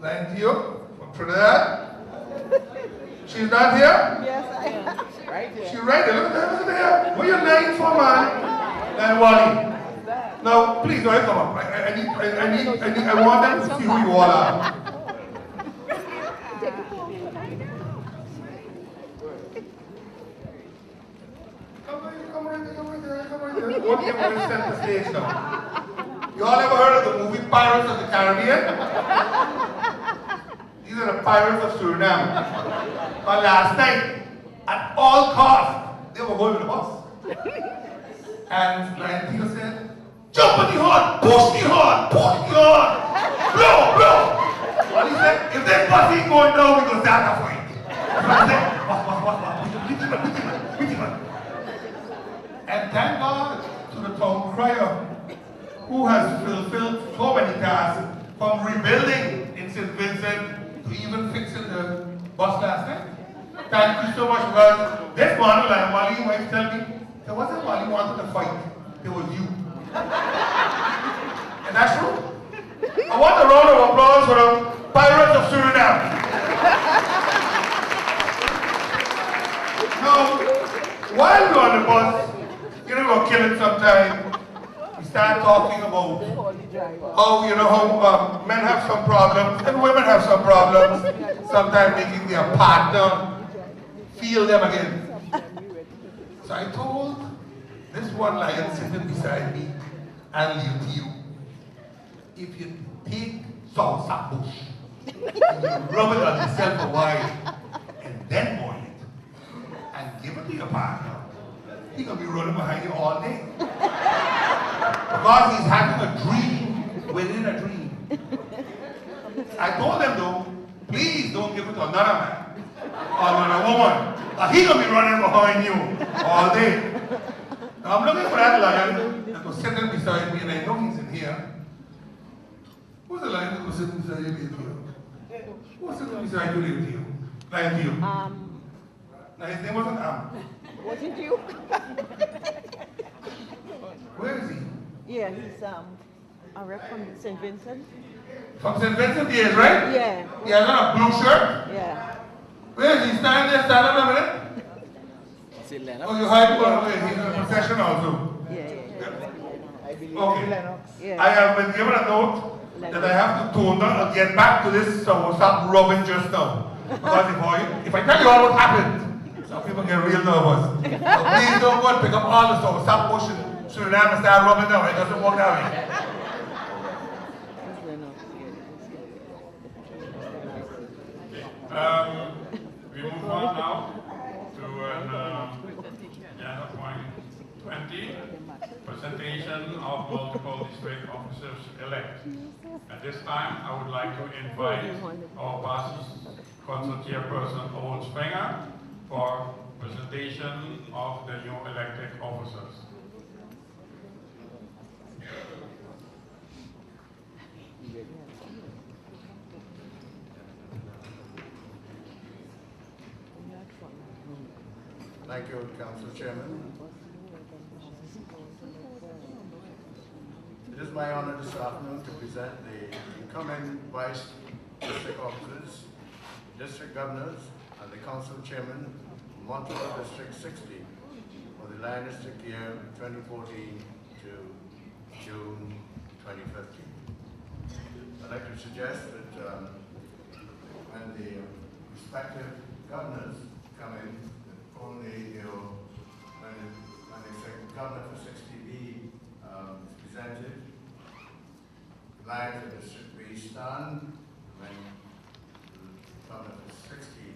Lion Theo from Trinidad. She's not here? Yes, I am. Right here. She's right there. Look at there. What are you lying for, man? Lion Wally. Now, please, don't come up. I want them to see who you all are. What you want to set the stage now? You all ever heard of the movie Pirates of the Caribbean? These are the Pirates of Suriname. But last night, at all costs, they were going with the bus. And Lion Theo said, jump on the horn, push the horn, blow. And he said, if this bus ain't going down, we're going to start a fight. So I said, what? And thank God to the town crier who has fulfilled so many tasks, from rebuilding in St. Vincent to even fixing the bus last night. Thank you so much, because this morning, like Wally, wife tell me, there wasn't Wally wanted to fight, it was you. And that's true. I want a round of applause for the Pirates of Suriname. Now, while we're on the bus, you know, we're killing some time. We start talking about how, you know, how men have some problems and women have some problems. Sometimes making their partner feel them again. So I told this one lion sitting beside me and Liu Theo, if you take salsa bush and you rub it on yourself a while and then boil it and give it to your partner, he's going to be running behind you all day. Because he's having a dream within a dream. I told them though, please don't give it to another man or another woman. He's going to be running behind you all day. Now I'm looking for that lion that was sitting beside me, and I know he's in here. Who's the lion that was sitting beside you, Theo? Who was sitting beside you, Theo? Lion Theo. Now his name wasn't Was it you? Where is he? Yeah, he's a rep from St. Vincent. From St. Vincent, yes, right? Yeah. He has on a blue shirt? Yeah. Where is he? Stand there, stand up a minute. Oh, you hide one away. He's a professional too. Yeah. Okay. I have been given a note that I have to tone down and get back to this, so we'll stop rubbing just now. Because if I tell you all what happened, some people get real nervous. So please don't go and pick up all the stuff. Stop pushing Suriname and start rubbing now. It doesn't work that way. We move on now to agenda point 20, presentation of multiple district officers elect. At this time, I would like to invite our past council chairperson, Owen Springer, for presentation of the new elected officers. Thank you, Council Chairman. It is my honor this afternoon to present the incoming Vice District Officers, District Governors, and the Council Chairman of Montalvo District 60 for the Lion District year 2014 to June 2015. I'd like to suggest that when the respective governors come in, only, when the governor for 60B is presented, the line for District B stand. When the governor for 60A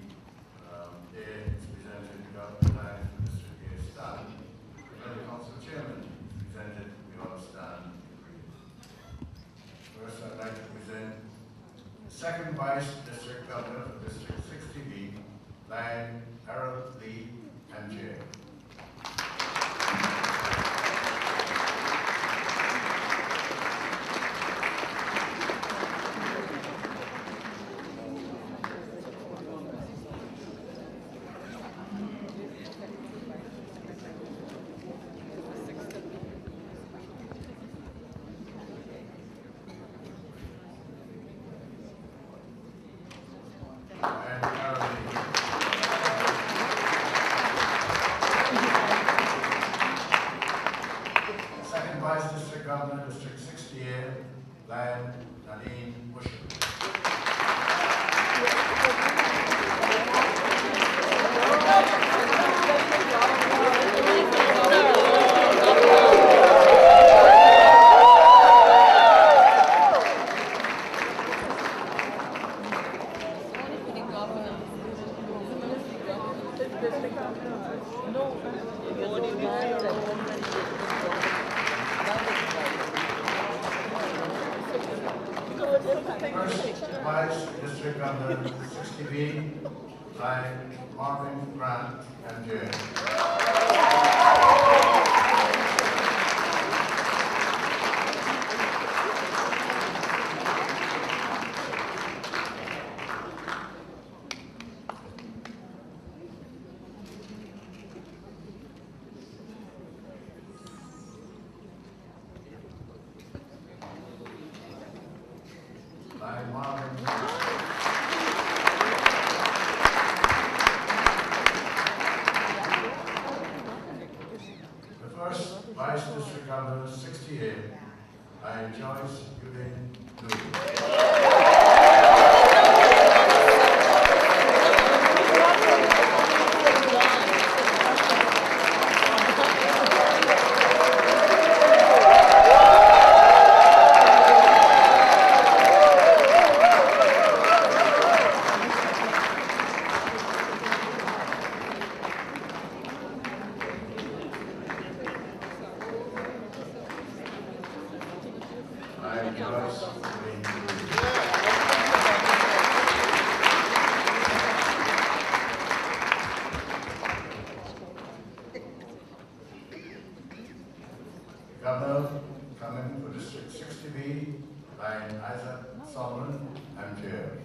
is presented, the line for District A stand. When the council chairman is presented, we all stand. First, I'd like to present the second vice district governor for District 60B, line Harold Lee, MJ. Governor, coming for District 60B, line Isaac Solomon, MJ.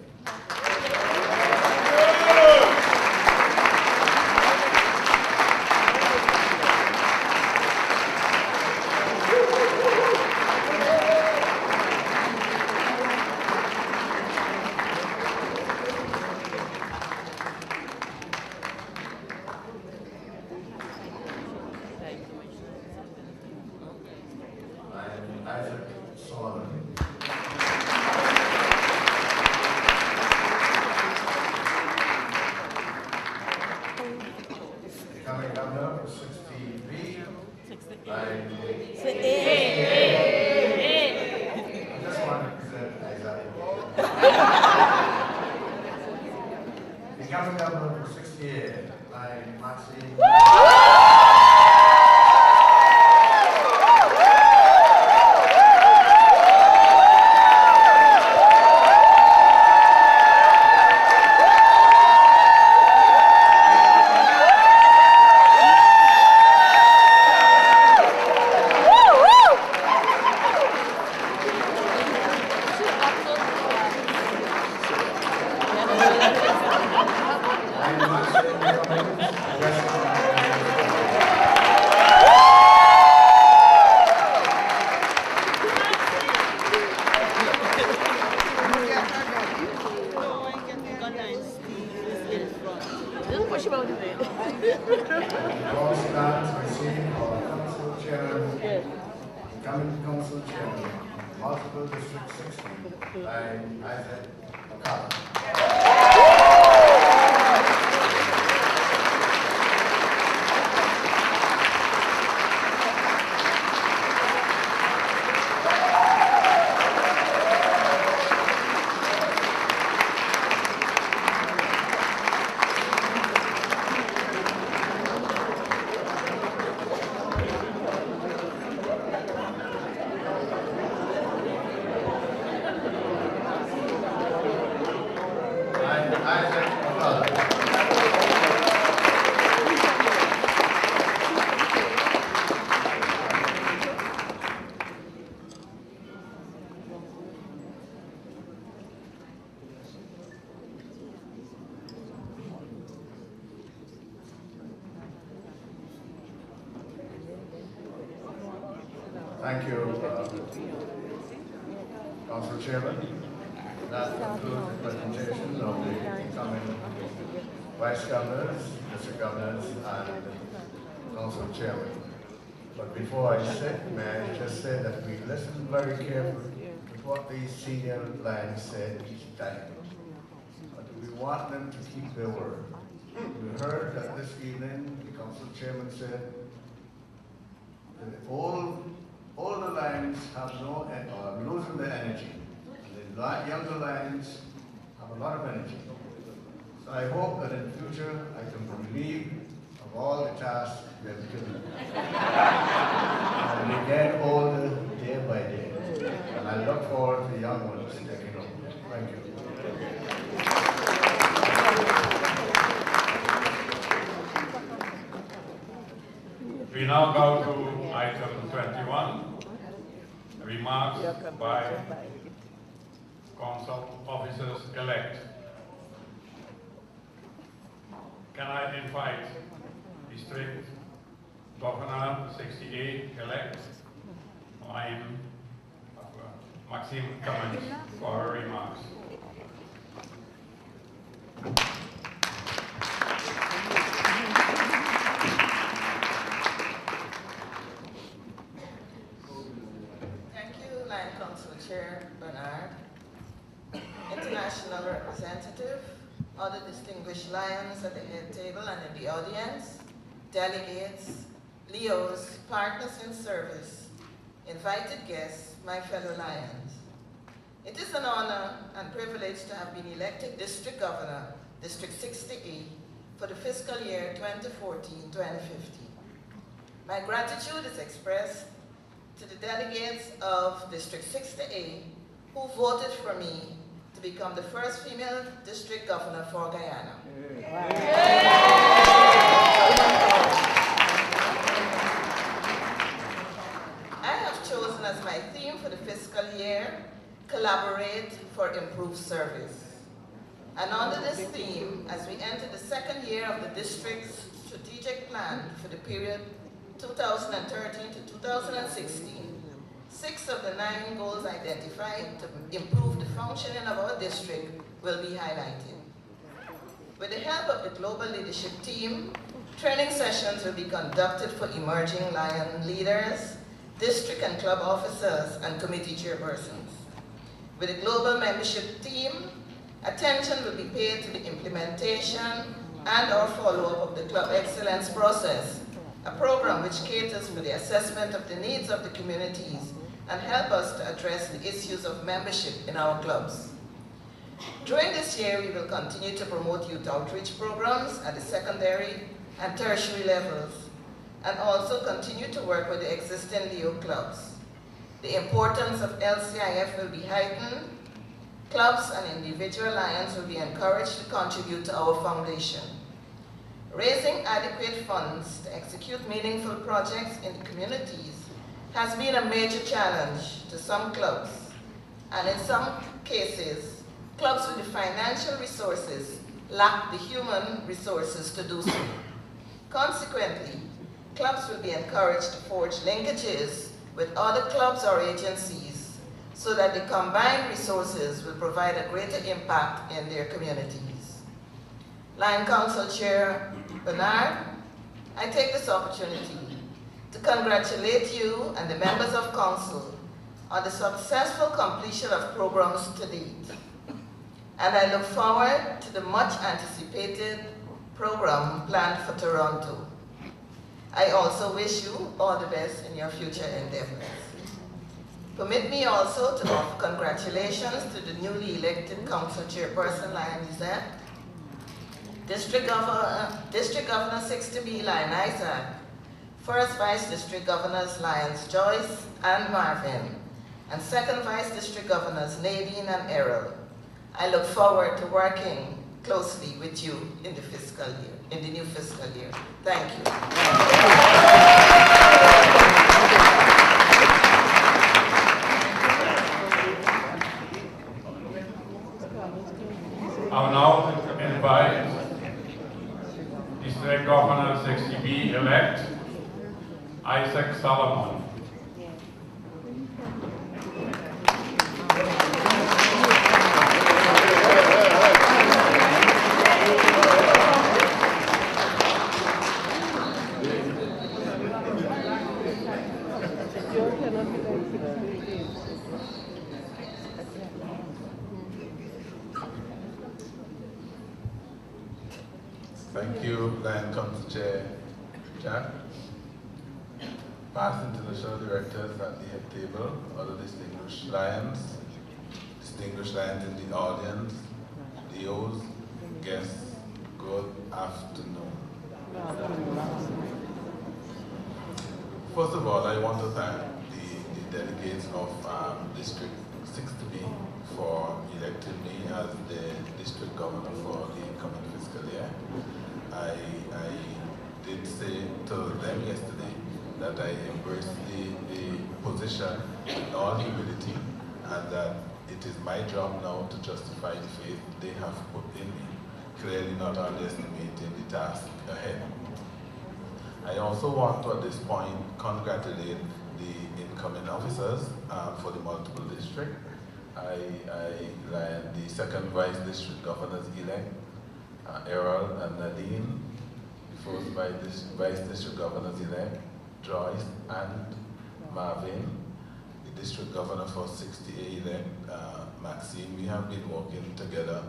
Multiple District 60 by Isaac McCallum. Thank you, Council Chairman. That concludes the presentation of the incoming Vice Governors, District Governors, and Council Chairman. But before I sit, may I just say that we listened very carefully to what these senior lions said each time. But we want them to keep their word. We heard that this evening the Council Chairman said that all the lions have are losing their energy. And the younger lions have a lot of energy. So I hope that in future I can be relieved of all the tasks we have given. And we get older day by day. And I look forward to the young ones taking over. Thank you. We now go to item 21, remarks by council officers-elect. Can I invite District Governor 68-elect, Maxime Cummins, for her remarks. Chair Bernard, International Representative, other distinguished lions at the head table and in the audience, delegates, Leos, partners in service, invited guests, my fellow lions. It is an honor and privilege to have been elected District Governor, District 60E, for the fiscal year 2014-2015. My gratitude is expressed to the delegates of District 60A who voted for me to become the first female district governor for Guyana. I have chosen as my theme for the fiscal year, collaborate for improved service. And under this theme, as we enter the second year of the district's strategic plan for the period 2013 to 2016, 6 of the 9 goals identified to improve the functioning of our district will be highlighted. With the help of the Global Leadership Team, training sessions will be conducted for emerging Lion leaders, district and club officers, and committee chairpersons. With the Global Membership Team, attention will be paid to the implementation and/or follow-up of the Club Excellence process, a program which caters for the assessment of the needs of the communities and help us to address the issues of membership in our clubs. During this year, we will continue to promote youth outreach programs at the secondary and tertiary levels, and also continue to work with the existing Leo clubs. The importance of LCIF will be heightened. Clubs and individual lions will be encouraged to contribute to our foundation. Raising adequate funds to execute meaningful projects in the communities has been a major challenge to some clubs, and in some cases, clubs with the financial resources lack the human resources to do so. Consequently, clubs will be encouraged to forge linkages with other clubs or agencies so that the combined resources will provide a greater impact in their communities. Lion Council Chair Bernard, I take this opportunity to congratulate you and the members of Council on the successful completion of programs to date, and I look forward to the much anticipated program planned for Toronto. I also wish you all the best in your future endeavors. Permit me also to offer congratulations to the newly elected Council Chairperson, Lion Isaac, District Governor 60B, Lion Isaac, First Vice District Governors Lyons Joyce and Marvin, and Second Vice District Governors Nadine and Errol. I look forward to working closely with you in the new fiscal year. Thank you. I will now invite District Governor 60B elect Isaac Solomon. Thank you, Lion Council Chair Jack. Past international directors at the head table, other distinguished Lions in the audience, Leos, guests, good afternoon. First of all, I want to thank the delegates of District 60B for electing me as the District Governor for the incoming fiscal year. I did say to them yesterday that I embrace the position in all humility, and that it is my job now to justify the faith they have put in me, clearly not underestimating the task ahead. I also want to, at this point, congratulate the incoming officers for the multiple district. The second Vice District Governors elect, Errol and Nadine, the first Vice District Governors elect, Joyce and Marvin, the District Governor for 60A elect, Maxine. We have been working together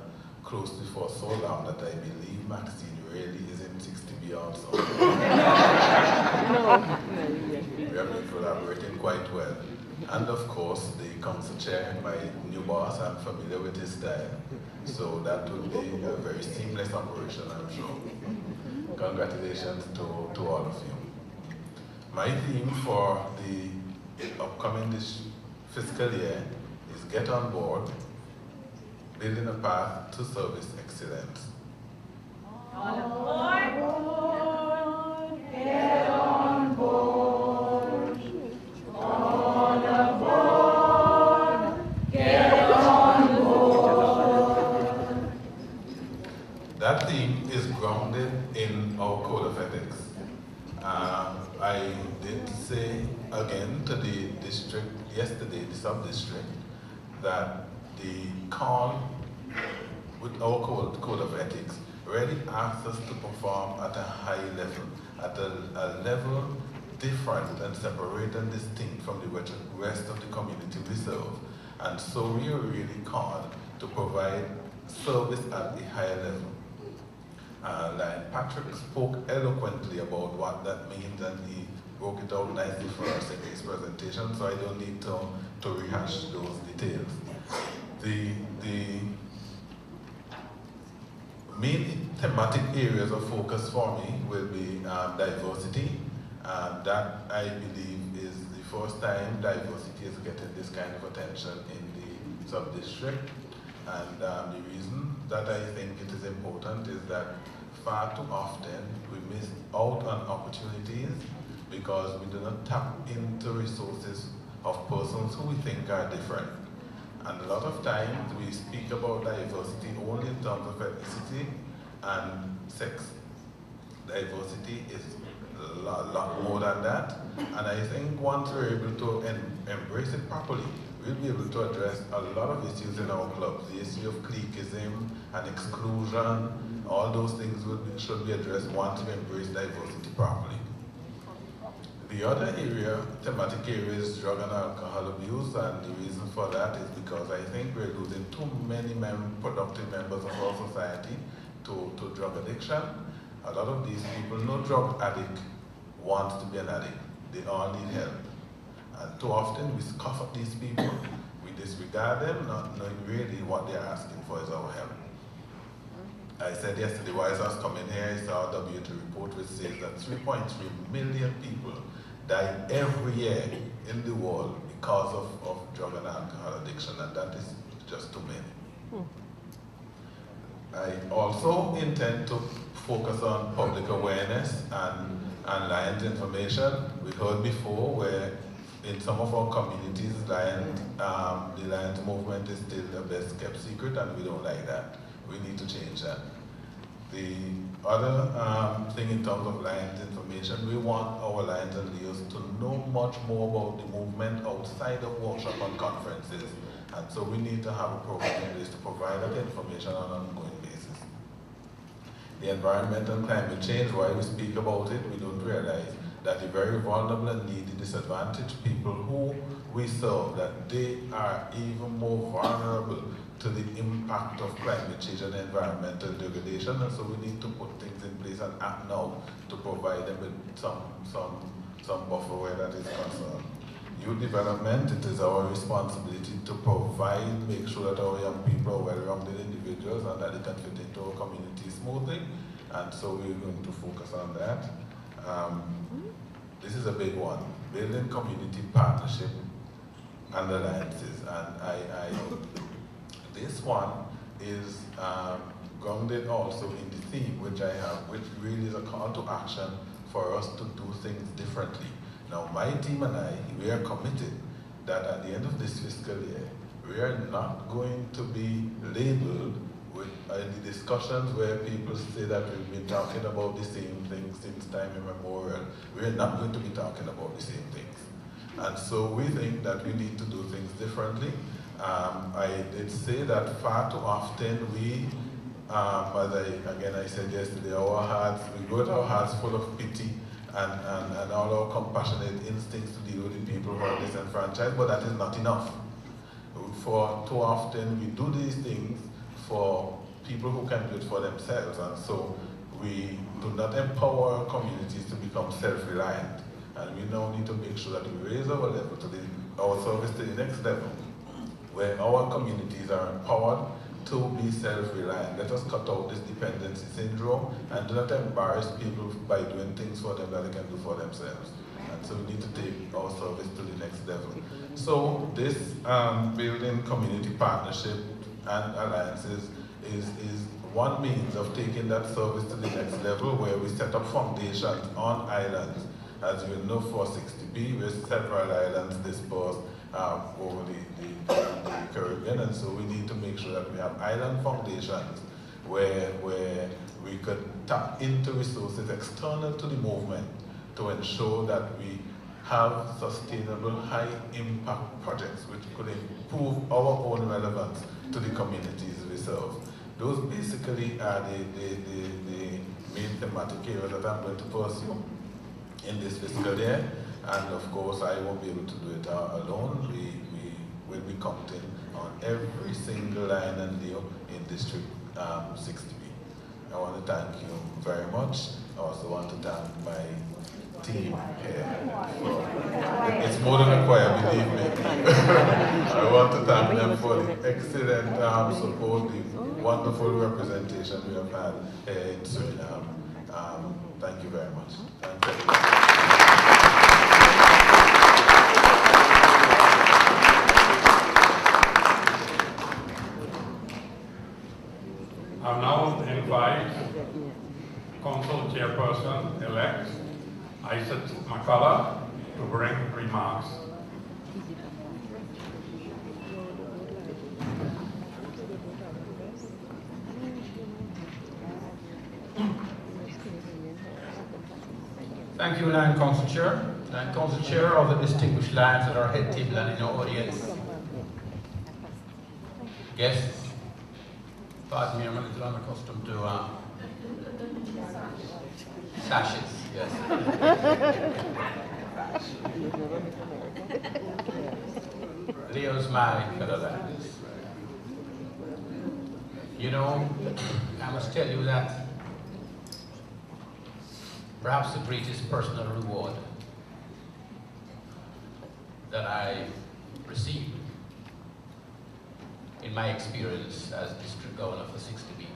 closely for so long that I believe Maxine really is in 60B also. We have been collaborating quite well. And of course, the council chair, my new boss, I'm familiar with his style. So that would be a very seamless operation, I'm sure. Congratulations to all of you. My theme for the upcoming fiscal year is get on board, building a path to service excellence. On board, get on board. On board, get on board. That theme is grounded in our code of ethics. I did say again to the district yesterday, the sub-district, that the call with our code of ethics really asks us to perform at a high level, at a level different and separate and distinct from the rest of the community we serve. And so we are really called to provide service at the higher level. Like Patrick spoke eloquently about what that means, and he broke it out nicely for us in his presentation, so I don't need to rehash those details. The main thematic areas of focus for me will be diversity. That, I believe, is the first time diversity is getting this kind of attention in the sub-district. And the reason that I think it is important is that far too often we miss out on opportunities because we do not tap into resources of persons who we think are different. And a lot of times we speak about diversity only in terms of ethnicity and sex. Diversity is a lot more than that. And I think once we're able to embrace it properly, we'll be able to address a lot of issues in our clubs. The issue of cliquism and exclusion, all those things should be addressed once we embrace diversity properly. The other area, thematic area, is drug and alcohol abuse, and the reason for that is because I think we're losing too many productive members of our society to drug addiction. A lot of these people, no drug addict wants to be an addict. They all need help. And too often we scoff at these people, we disregard them, not knowing really what they're asking for is our help. I said yesterday, while I was coming here, I saw a WT report which says that 3.3 million people die every year in the world because of drug and alcohol addiction, and that is just too many. I also intend to focus on public awareness and Lions information. We heard before where in some of our communities, the Lions movement is still the best kept secret, and we don't like that. We need to change that. The other thing in terms of Lions information, we want our Lions and Leos to know much more about the movement outside of workshop and conferences. And so we need to have a program in place to provide that information on an ongoing basis. The environment and climate change, while we speak about it, we don't realize that the very vulnerable and needy, disadvantaged people who we serve, that they are even more vulnerable to the impact of climate change and environmental degradation, and so we need to put things in place and act now to provide them with some buffer where that is concerned. Youth development, it is our responsibility to provide, make sure that our young people are well-rounded individuals and that they can fit into our community smoothly, and so we're going to focus on that. This is a big one, building community partnership and alliances, and this one is grounded also in the theme which I have, which really is a call to action for us to do things differently. Now, my team and I, we are committed that at the end of this fiscal year, we are not going to be labeled with the discussions where people say that we've been talking about the same things since time immemorial. We are not going to be talking about the same things. And so we think that we need to do things differently. I did say that far too often we, as I said yesterday, our hearts, we go with our hearts full of pity and all our compassionate instincts to deal with the people who are disenfranchised, but that is not enough. For too often we do these things for people who can do it for themselves, and so we do not empower our communities to become self-reliant. And we now need to make sure that we raise our level to our service to the next level, where our communities are empowered to be self-reliant. Let us cut out this dependency syndrome and do not embarrass people by doing things for them that they can do for themselves. And so we need to take our service to the next level. So this building community partnership and alliances is one means of taking that service to the next level, where we set up foundations on islands. As you know, for 60B, with several islands dispersed over the Caribbean, and so we need to make sure that we have island foundations where we could tap into resources external to the movement to ensure that we have sustainable high-impact projects which could improve our own relevance to the communities we serve. Those basically are the main thematic areas that I'm going to pursue in this fiscal year, and of course I won't be able to do it alone. We will be counting on every single Lion and Leo in District 60B. I want to thank you very much. I also want to thank my team here. It's more than a choir, believe me. I want to thank them for the excellent support, the wonderful representation we have had here in Suriname. Thank you very much. I now invite Council Chairperson-elect Isaac McCullough to bring remarks. Thank you, Lion Council Chair. Lion Council Chair, of the distinguished Lions at our head table and in our audience. Guests, pardon me, I'm a little unaccustomed to sashes, yes. Leo's my fellow lads. You know, I must tell you that perhaps the greatest personal reward that I received in my experience as district governor for 60B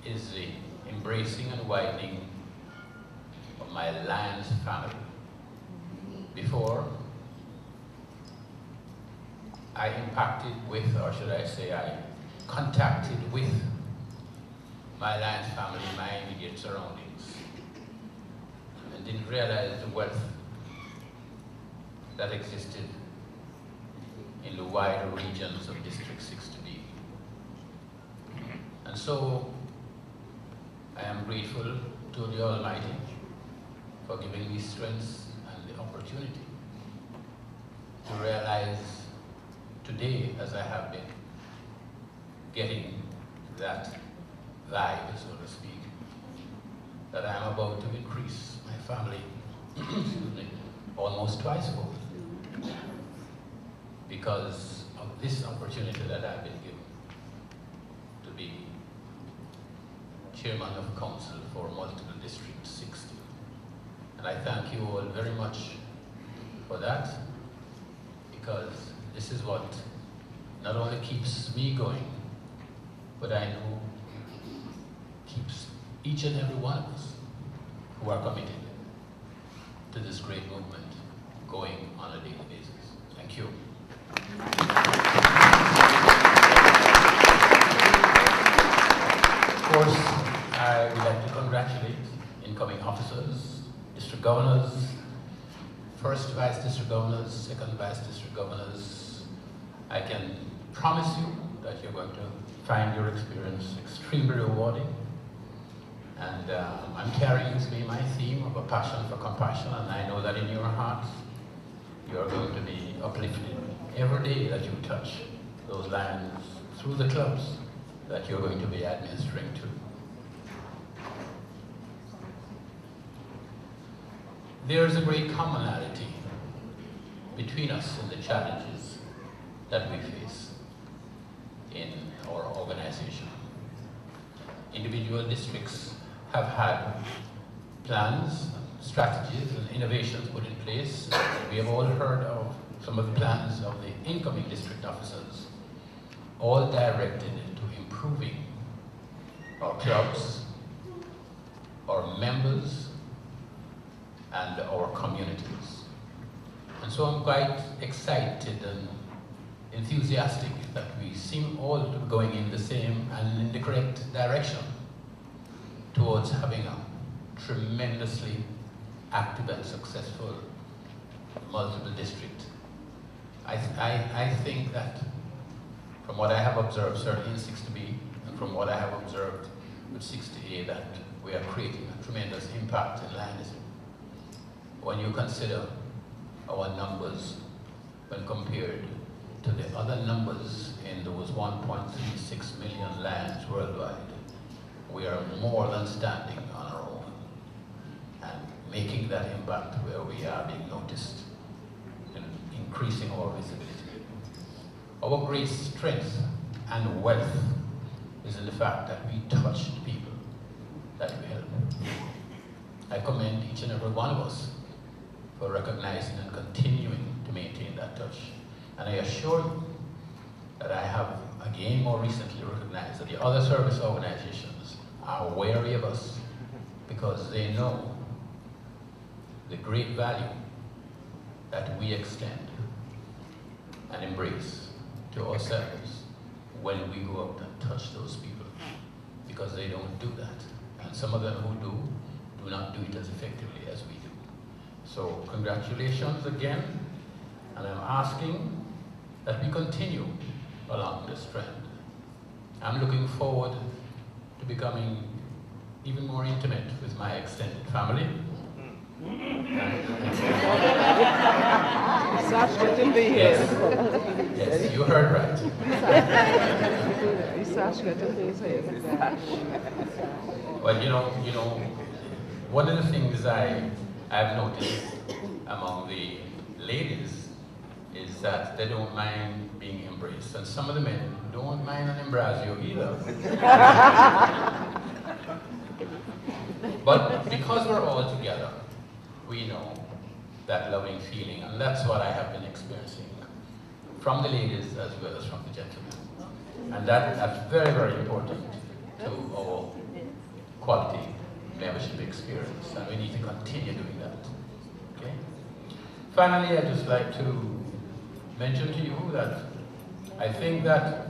is the embracing and widening of my Lions family. Before, I impacted with, or should I say, I contacted with my Lions family in my immediate surroundings and didn't realize the wealth that existed in the wider regions of District 60B. And so I am grateful to the Almighty for giving me strength and the opportunity to realize today, as I have been getting that vibe, so to speak, that I am about to increase my family excuse me, almost twicefold because of this opportunity that I've been given to be chairman of council for multiple District 60. And I thank you all very much for that, because this is what not only keeps me going, but I know keeps each and every one of us who are committed to this great movement going on a daily basis. Thank you. Of course, I would like to congratulate incoming officers, district governors, first vice district governors, second vice district governors. I can promise you that you're going to find your experience extremely rewarding. And I'm carrying with me my theme of a passion for compassion, and I know that in your hearts, you are going to be uplifted every day that you touch those lands through the clubs that you're going to be administering to. There is a great commonality between us in the challenges that we face in our organization. Individual districts have had plans, strategies, and innovations put in place. We have all heard of some of the plans of the incoming district officers, all directed to improving our clubs, our members, and our communities. And so I'm quite excited and enthusiastic that we seem all to be going in the same and in the correct direction towards having a tremendously active and successful multiple district. I think that from what I have observed, certainly in 60B, and from what I have observed with 60A, that we are creating a tremendous impact in Lionism. When you consider our numbers when compared to the other numbers in those 1.36 million lands worldwide, we are more than standing on our own and making that impact where we are being noticed and increasing our visibility. Our great strength and wealth is in the fact that we touch the people that we help. I commend each and every one of us for recognizing and continuing to maintain that touch. And I assure you that I have, again, more recently recognized that the other service organizations are wary of us because they know the great value that we extend and embrace to ourselves when we go out and touch those people, because they don't do that. And some of them who do not do it as effectively as we do. So congratulations again, and I'm asking that we continue along this trend. I'm looking forward to becoming even more intimate with my extended family. Yes, you heard right. Well, you know, one of the things I I've noticed among the ladies is that they don't mind being embraced, and some of the men don't mind an embrasio either. But because we're all together, we know that loving feeling, and that's what I have been experiencing from the ladies as well as from the gentlemen. And that's very, very important to our quality membership experience, and we need to continue doing that. Okay? Finally, I'd just like to mention to you that I think that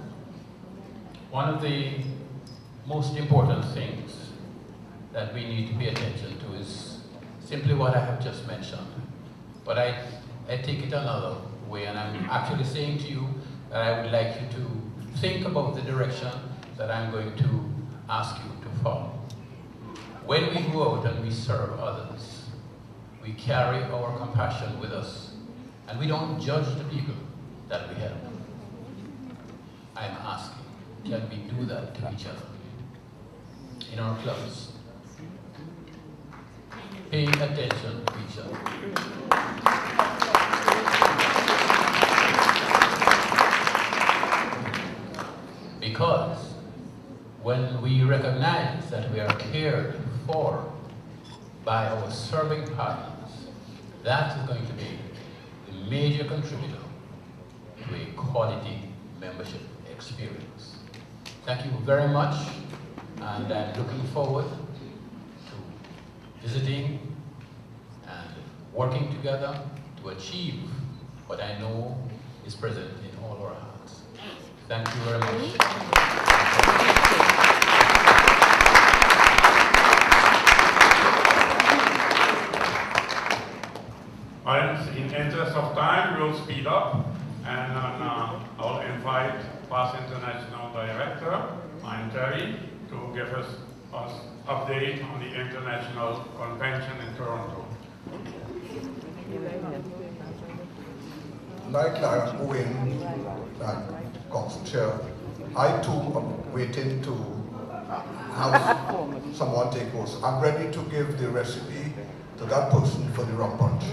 one of the most important things that we need to pay attention to is simply what I have just mentioned. But I take it another way, and I'm actually saying to you that I would like you to think about the direction that I'm going to ask you to follow. When we go out and we serve others, we carry our compassion with us, and we don't judge the people that we help. I'm asking, can we do that to each other? In our clubs, paying attention to each other. Because when we recognize that we are cared for by our serving partners, that is going to be the major contributor to a quality membership experience. Thank you very much, and I'm looking forward to visiting and working together to achieve what I know is present in all our hearts. Thank you very much. And in interest of time, we'll speed up, and I'll invite past international director, Mine Terry, to give us update on the international convention in Toronto. Like Owen, like Council Chair, I too am waiting to have someone take over. I'm ready to give the recipe to that person for the rum punch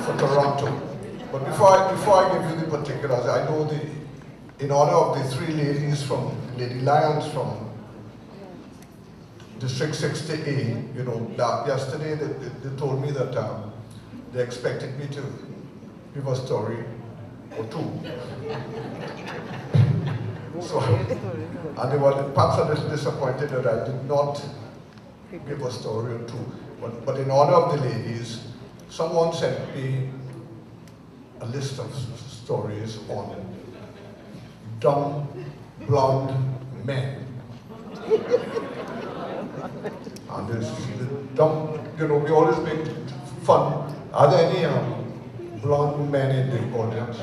for Toronto. But before I give you the particulars, I know in honor of the three ladies from Lady Lions from District 60A, you know, that yesterday they told me that they expected me to give a story or two. So, and they were perhaps a little disappointed that I did not give a story or two. But in honor of the ladies, someone sent me a list of stories on dumb, blonde men. And this, the dumb, you know, we always make fun. Are there any blonde men in the audience?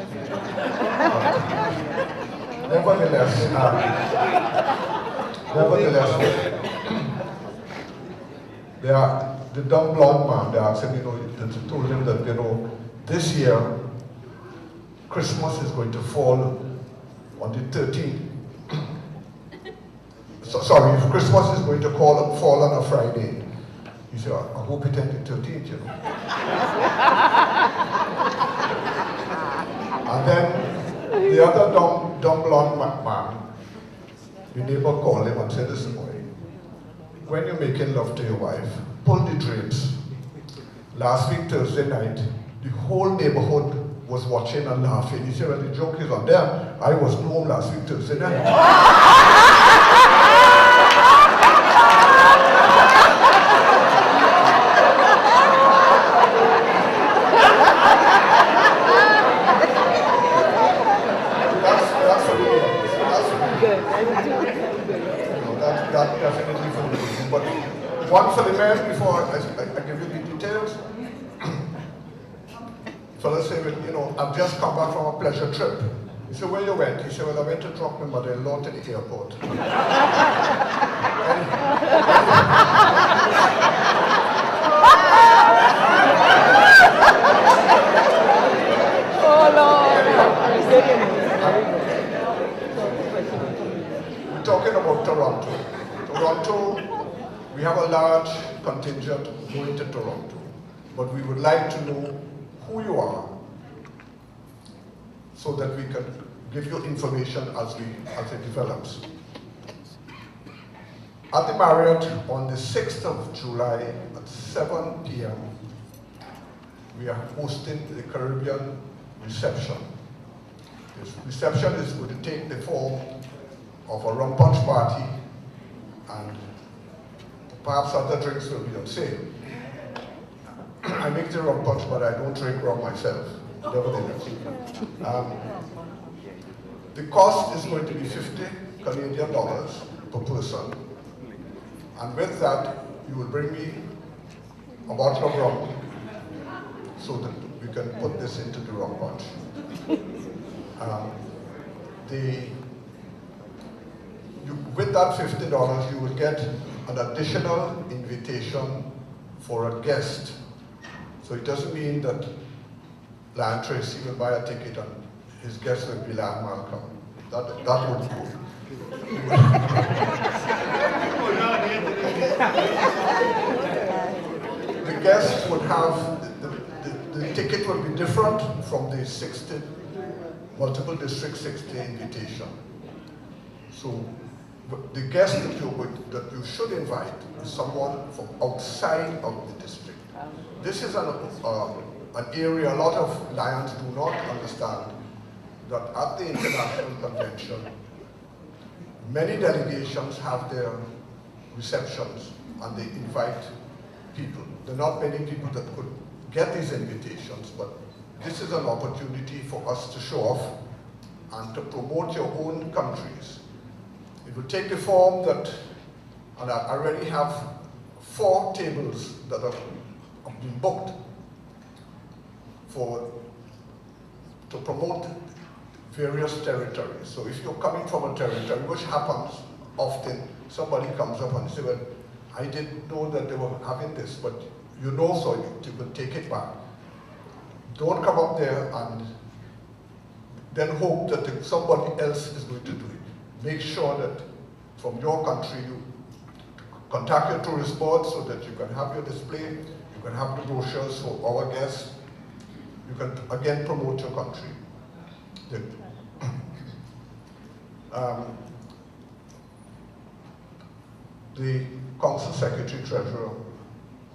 Nevertheless, they are the dumb blonde man. They asked, you know, they told him that, you know, this year Christmas is going to fall on the 13th. So, sorry, if Christmas is going to fall on a Friday. He said, I hope it ends the 13th, you know. And then the other dumb blonde man, the neighbor called him and said, listen, boy, when you're making love to your wife, pull the drapes. Last week, Thursday night, the whole neighborhood was watching and laughing. He said, well, the joke is on them. I was home last week, Thursday night. That definitely for the reason. But one for the men before I give you the details. Fellas say, well, you know, I've just come back from a pleasure trip. He said, where you went? He said, well, I went to drop my mother-in-law to the airport. Oh, Lord. We're talking about Toronto. Toronto, we have a large contingent going to Toronto, but we would like to know who you are so that we can give you information as it develops. At the Marriott on the 6th of July at 7 p.m., we are hosting the Caribbean reception. This reception is going to take the form of a rum punch party, and perhaps other drinks will be on sale. I make the rum punch, but I don't drink rum myself, nevertheless. The cost is going to be 50 Canadian dollars per person, and with that, you will bring me a bottle of rum so that we can put this into the rum punch. With that $50, you will get an additional invitation for a guest. So it doesn't mean that Lion Tracy will buy a ticket and his guest will be Lion Malcolm. That would be good. The guest would have, the ticket will be different from the 60, multiple district 60 invitation. So the guest that you should invite is someone from outside of the district. This is an area a lot of Lions do not understand, that at the International Convention, many delegations have their receptions and they invite people. There are not many people that could get these invitations, but this is an opportunity for us to show off and to promote your own countries. It will take the form that, and I already have 4 tables that have been booked to promote various territories. So if you're coming from a territory, which happens often, somebody comes up and says, well, I didn't know that they were having this, but you know, so you will take it back. Don't come up there and then hope that somebody else is going to do it. Make sure that from your country you contact your tourist board so that you can have your display, you can have the brochures for our guests, you can again promote your country. The Council Secretary Treasurer,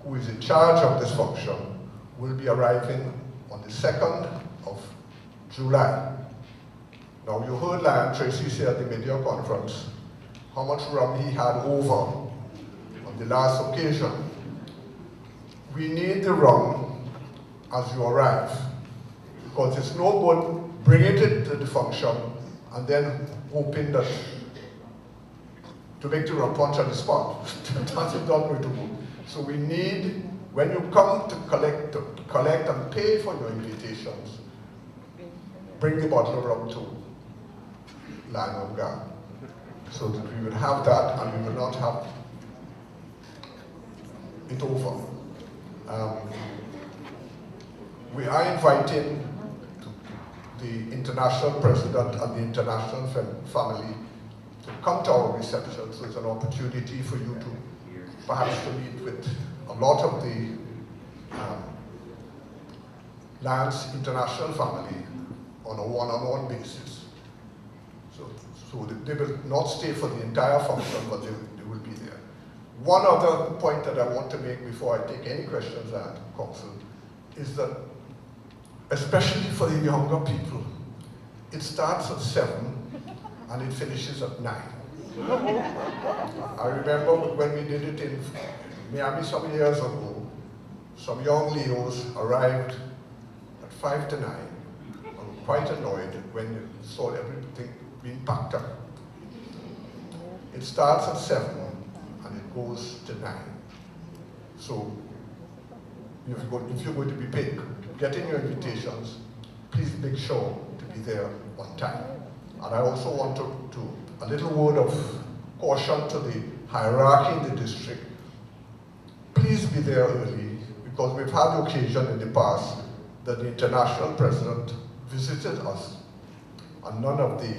who is in charge of this function, will be arriving on the 2nd of July. Now you heard Lion Tracy say at the media conference how much rum he had over on the last occasion. We need the rum as you arrive, because it's no good bringing it to the function and then hoping that to make the rum punch on the spot. That's not going to work. So we need, when you come to collect and pay for your invitations, bring the bottle of rum to Lion of God, so that we will have that and we will not have it over. We are inviting the international president and the international family to come to our reception, so it's an opportunity for you to perhaps to meet with a lot of the Lions international family on a one-on-one basis. So they will not stay for the entire function, but they will be there. One other point that I want to make before I take any questions at Council is that, especially for the younger people, it starts at 7 and it finishes at 9. I remember when we did it in Miami some years ago, some young Leos arrived at 5 to 9 and were quite annoyed when they saw everything being packed up. It starts at 7 and it goes to 9. So if you're going to be getting your invitations, please make sure to be there on time. And I also want to a little word of caution to the hierarchy in the district. Please be there early, because we've had the occasion in the past that the international president visited us and none of the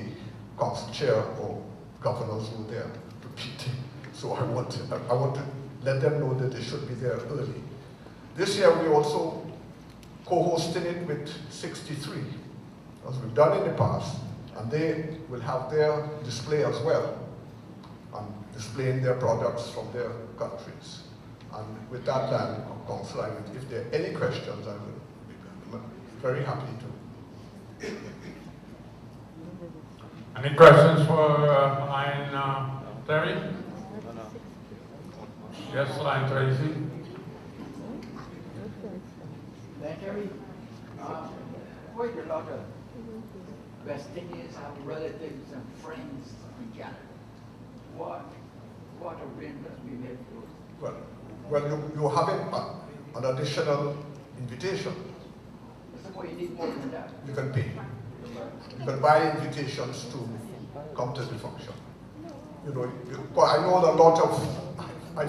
council chair or governors were there to meet him. So I want to let them know that they should be there early. This year we also co-hosting it with 63, as we've done in the past, and they will have their display as well, and displaying their products from their countries. And with that, Council, if there are any questions, I will be very happy to. Any questions for Line Terry? Yes, Line Tracy. Terry, quite a lot of West Indians have relatives and friends in Canada. What arrangements we made for those? Well, you have an additional invitation. So you need more than that. You can pay. You can buy invitations to come to the function. You know, I know a lot of,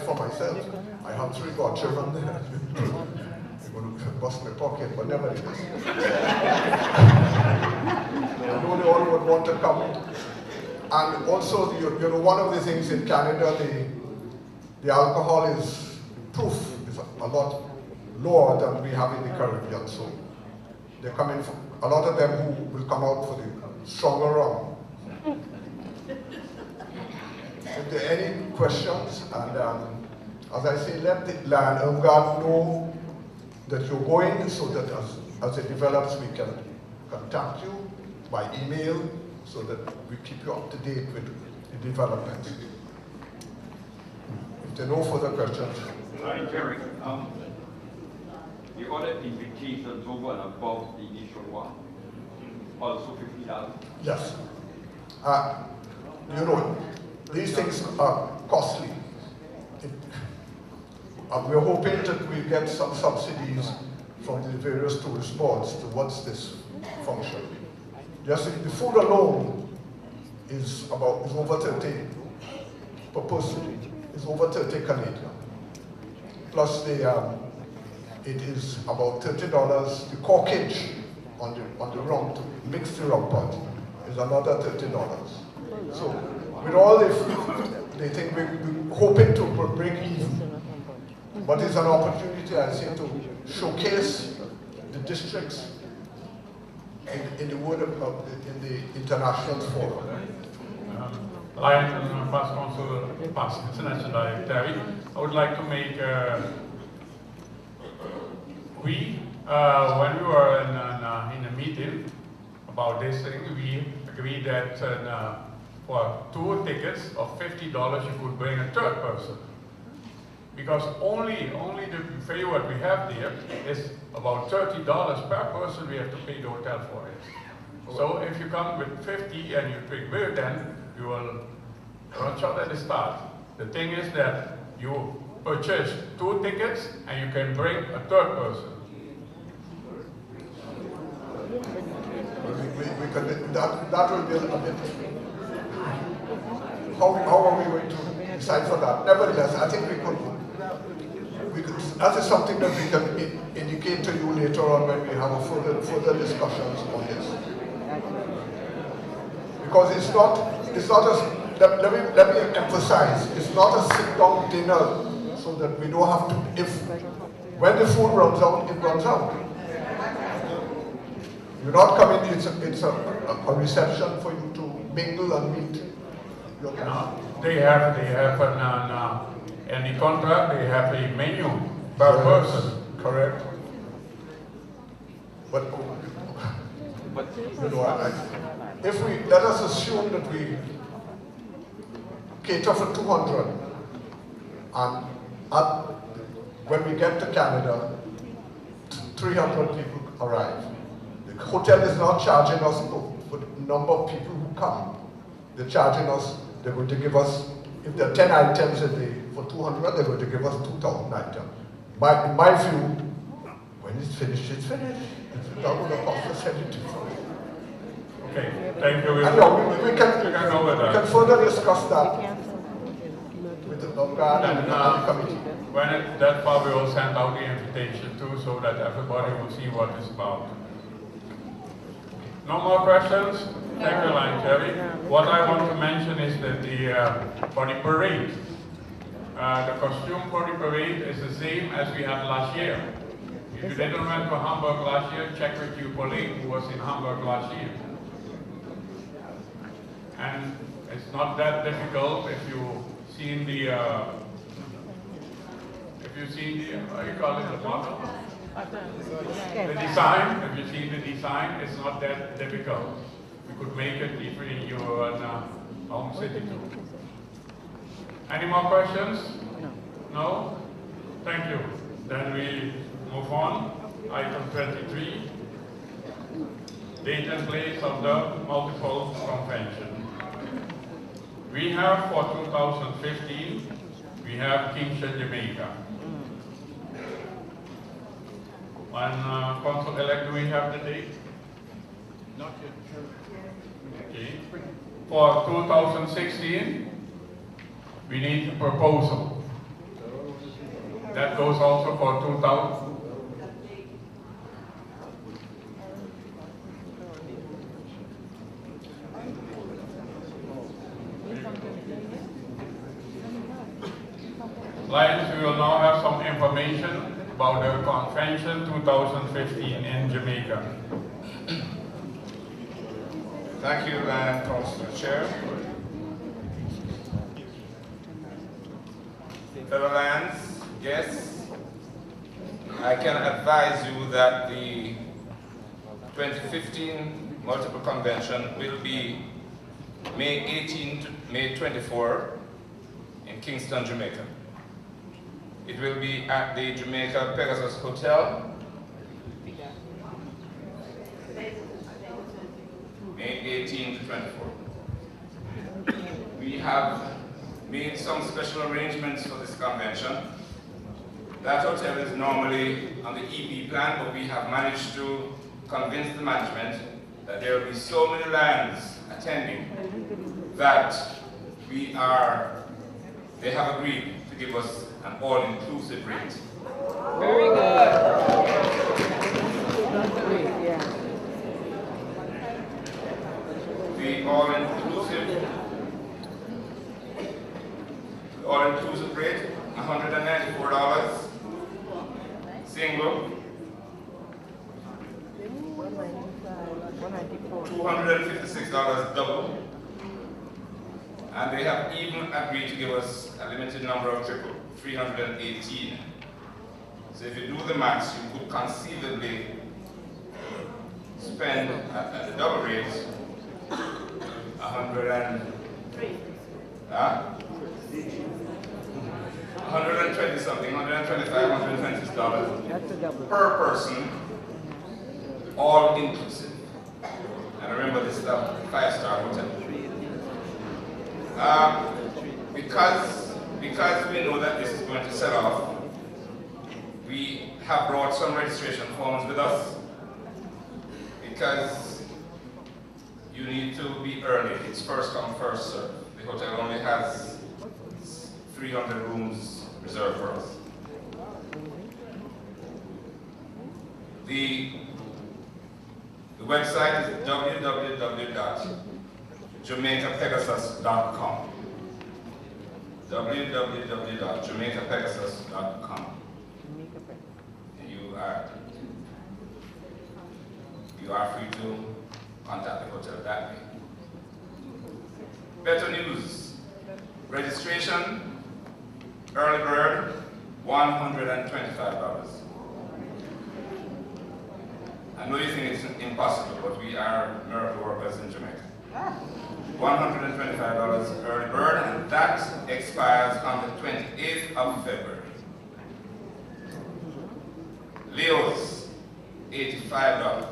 for myself, I have 3 godchildren there. They're going to bust my pocket, but nevertheless. I know they all would want to come. And also, you know, one of the things in Canada, the alcohol proof is a lot lower than we have in the Caribbean. So they're coming from, a lot of them who will come out for the stronger rum. If there are any questions, and as I say, let the land guard know that you're going, so that as it develops, we can contact you by email, so that we keep you up to date with the developments. If there are no further questions. Hi, Jerry. The other invitations over and above the initial one, also $50. Yes. You know, these things are costly. We're hoping that we get some subsidies from the various tourist boards towards this function. Just the food alone is over 30 per person. Is over 30 Canadian. Plus it is about $30. The corkage on the rum to mix the rum pot is another $30. So with all this, they think we're hoping to break even. But it's an opportunity, I think, to showcase the districts in the world in the international forum. Line Past Consul, Past International Terry, I would like to make, when we were in a meeting about this thing, we agreed that for 2 tickets of $50, you could bring a 3rd person. Because only the buffet what we have there is about $30 per person we have to pay the hotel for it. So if you come with 50 and you drink beer, then you will run short at the start. The thing is that you purchase 2 tickets and you can bring a 3rd person. That will be a bit. How are we going to decide for that? Nevertheless, I think we could. That is something that we can indicate to you later on when we have further discussions on this. Because it's not let me emphasize, it's not a sit-down dinner so that we don't have to, when the food runs out, it runs out. You're not coming, it's a reception for you to mingle and meet your guests. They have in the contract, they have a menu per person. Correct. But you know, if we, let us assume that we cater for 200, and when we get to Canada, 300 people arrive. The hotel is not charging us for the number of people who come. They're charging us, they're going to give us, if there are 10 items a day, for 200, they're going to give us 2,000 items. In my view, when it's finished, it's finished. It's not going to cost us anything for it. Okay, thank you. We can further discuss that with the Longard and the committee. When that part, we will send out the invitation too, so that everybody will see what it's about. No more questions? Thank you, Line Terry. What I want to mention is that for the parade, The costume for the parade is the same as we had last year. If you didn't went to Hamburg last year, check with your colleague who was in Hamburg last year. And it's not that difficult if you've seen the, how you call it, the model? The design, if you see the design, it's not that difficult. You could make it even in your home city too. Any more questions? No? Thank you. Then we move on. Item 23. Date and place of the multiple convention. We have for 2015, we have Kingston, Jamaica. And Consul-elect, do we have the date? Not yet. Okay. For 2016, we need a proposal. That goes also for 2000. Lions, we will now have some information about the convention 2015 in Jamaica. Thank you, Councillor Chair. Fellow lands, guests, I can advise you that the 2015 multiple convention will be May 18 to May 24 in Kingston, Jamaica. It will be at the Jamaica Pegasus Hotel, May 18 to 24. We have made some special arrangements for this convention. That hotel is normally on the EP plan, but we have managed to convince the management that there will be so many lands attending that they have agreed to give us an all-inclusive rate. Very good. The all-inclusive rate, $194 single, $256 double, and they have even agreed to give us a limited number of triple, 318. So if you do the maths, you could conceivably spend at the double rate 120 something, $125, $126 per person, all inclusive. And remember, this is a 5-star hotel. Because we know that this is going to set off, we have brought some registration forms with us, because you need to be early. It's first come, first served. The hotel only has 300 rooms reserved for us. The website is www.jamaicapegasus.com. www.jamaicapegasus.com. You are free to contact the hotel that way. Better news. Registration, early bird, $125. I know you think it's impossible, but we are miracle workers in Jamaica. $125 early bird, and that expires on the 28th of February. Leo's, $85.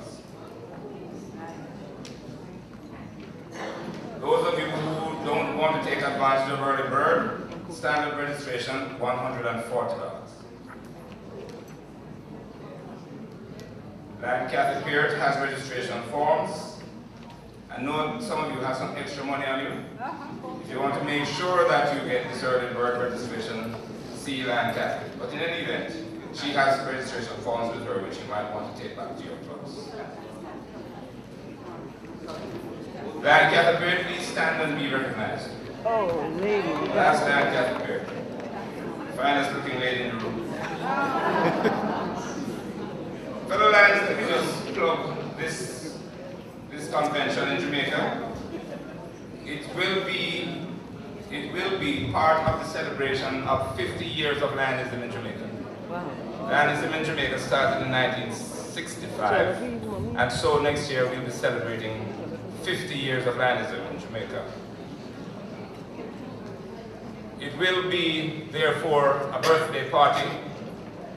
Those of you who don't want to take advantage of early bird, standard registration, $140. Land Catholic Peert has registration forms. I know some of you have some extra money on you. If you want to make sure that you get this early bird registration, see Land Catholic. But in any event, she has registration forms with her which you might want to take back to your clubs. Land Catholic Peert, please stand and be recognized. Oh, lady. Last Land Catholic Peert. finest looking lady in the room. Fellow Lions, let me just plug this convention in Jamaica. It will be part of the celebration of 50 years of Lionism in Jamaica. Wow. Lionism in Jamaica started in 1965, and so next year we'll be celebrating 50 years of Lionism in Jamaica. It will be, therefore, a birthday party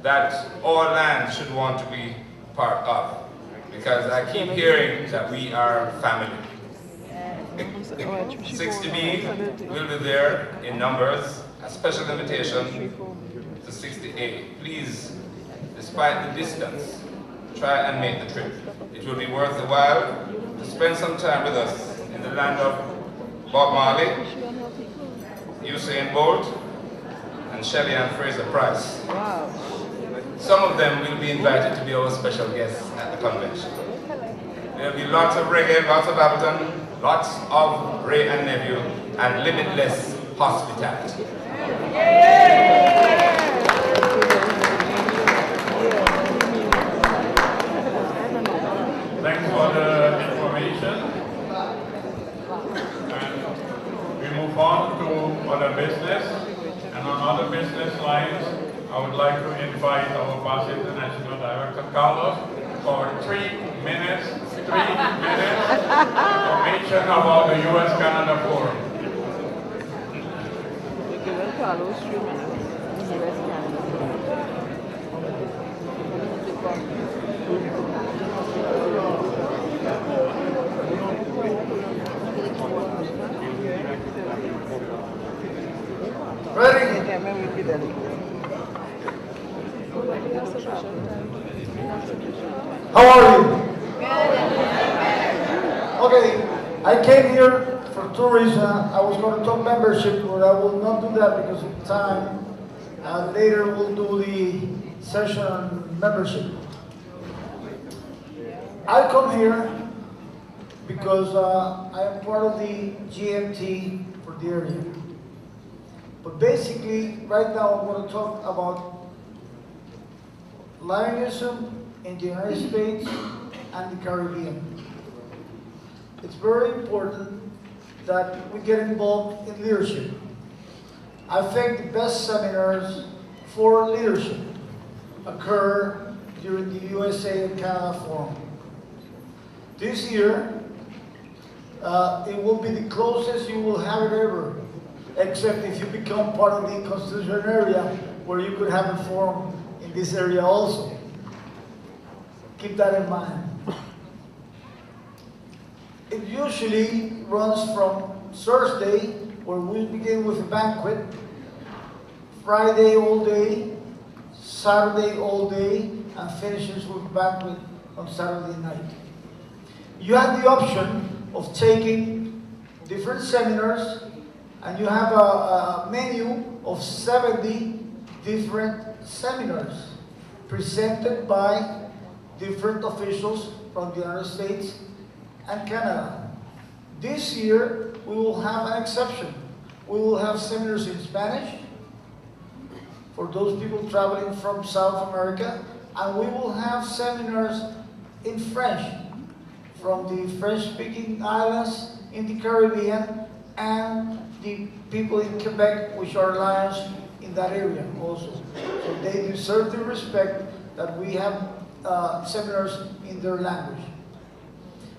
that all Lions should want to be part of, because I keep hearing that we are family. 60B will be there in numbers. A special invitation to 60A. Please, despite the distance, try and make the trip. It will be worth the while to spend some time with us in the land of Bob Marley, Usain Bolt, and Shelley and Fraser Price. Wow. Some of them will be invited to be our special guests at the convention. There will be lots of reggae, lots of Ableton, lots of Ray and Nephew, and limitless hospitality. Thanks for the information. And we move on to other business. And on other business lines, I would like to invite our past international director, Carlos, for 3 minutes information about the U.S.-Canada Forum. Given Carlos 3 minutes, U.S.-Canada Forum. Ready? How are you? Okay, I came here for 2 reasons. I was going to talk membership, but I will not do that because of time. Later we'll do the session on membership. I come here because I am part of the GMT for the area. But basically, right now I'm going to talk about Lionism in the United States and the Caribbean. It's very important that we get involved in leadership. I think the best seminars for leadership occur during the USA and Canada Forum. This year, it will be the closest you will have it ever, except if you become part of the constitutional area where you could have a forum in this area also. Keep that in mind. It usually runs from Thursday, where we begin with a banquet, Friday all day, Saturday all day, and finishes with a banquet on Saturday night. You have the option of taking different seminars, and you have a menu of 70 different seminars presented by different officials from the United States and Canada. This year, we will have an exception. We will have seminars in Spanish for those people traveling from South America, and we will have seminars in French from the French-speaking islands in the Caribbean and the people in Quebec, which are Lions in that area also. So they deserve the respect that we have seminars in their language.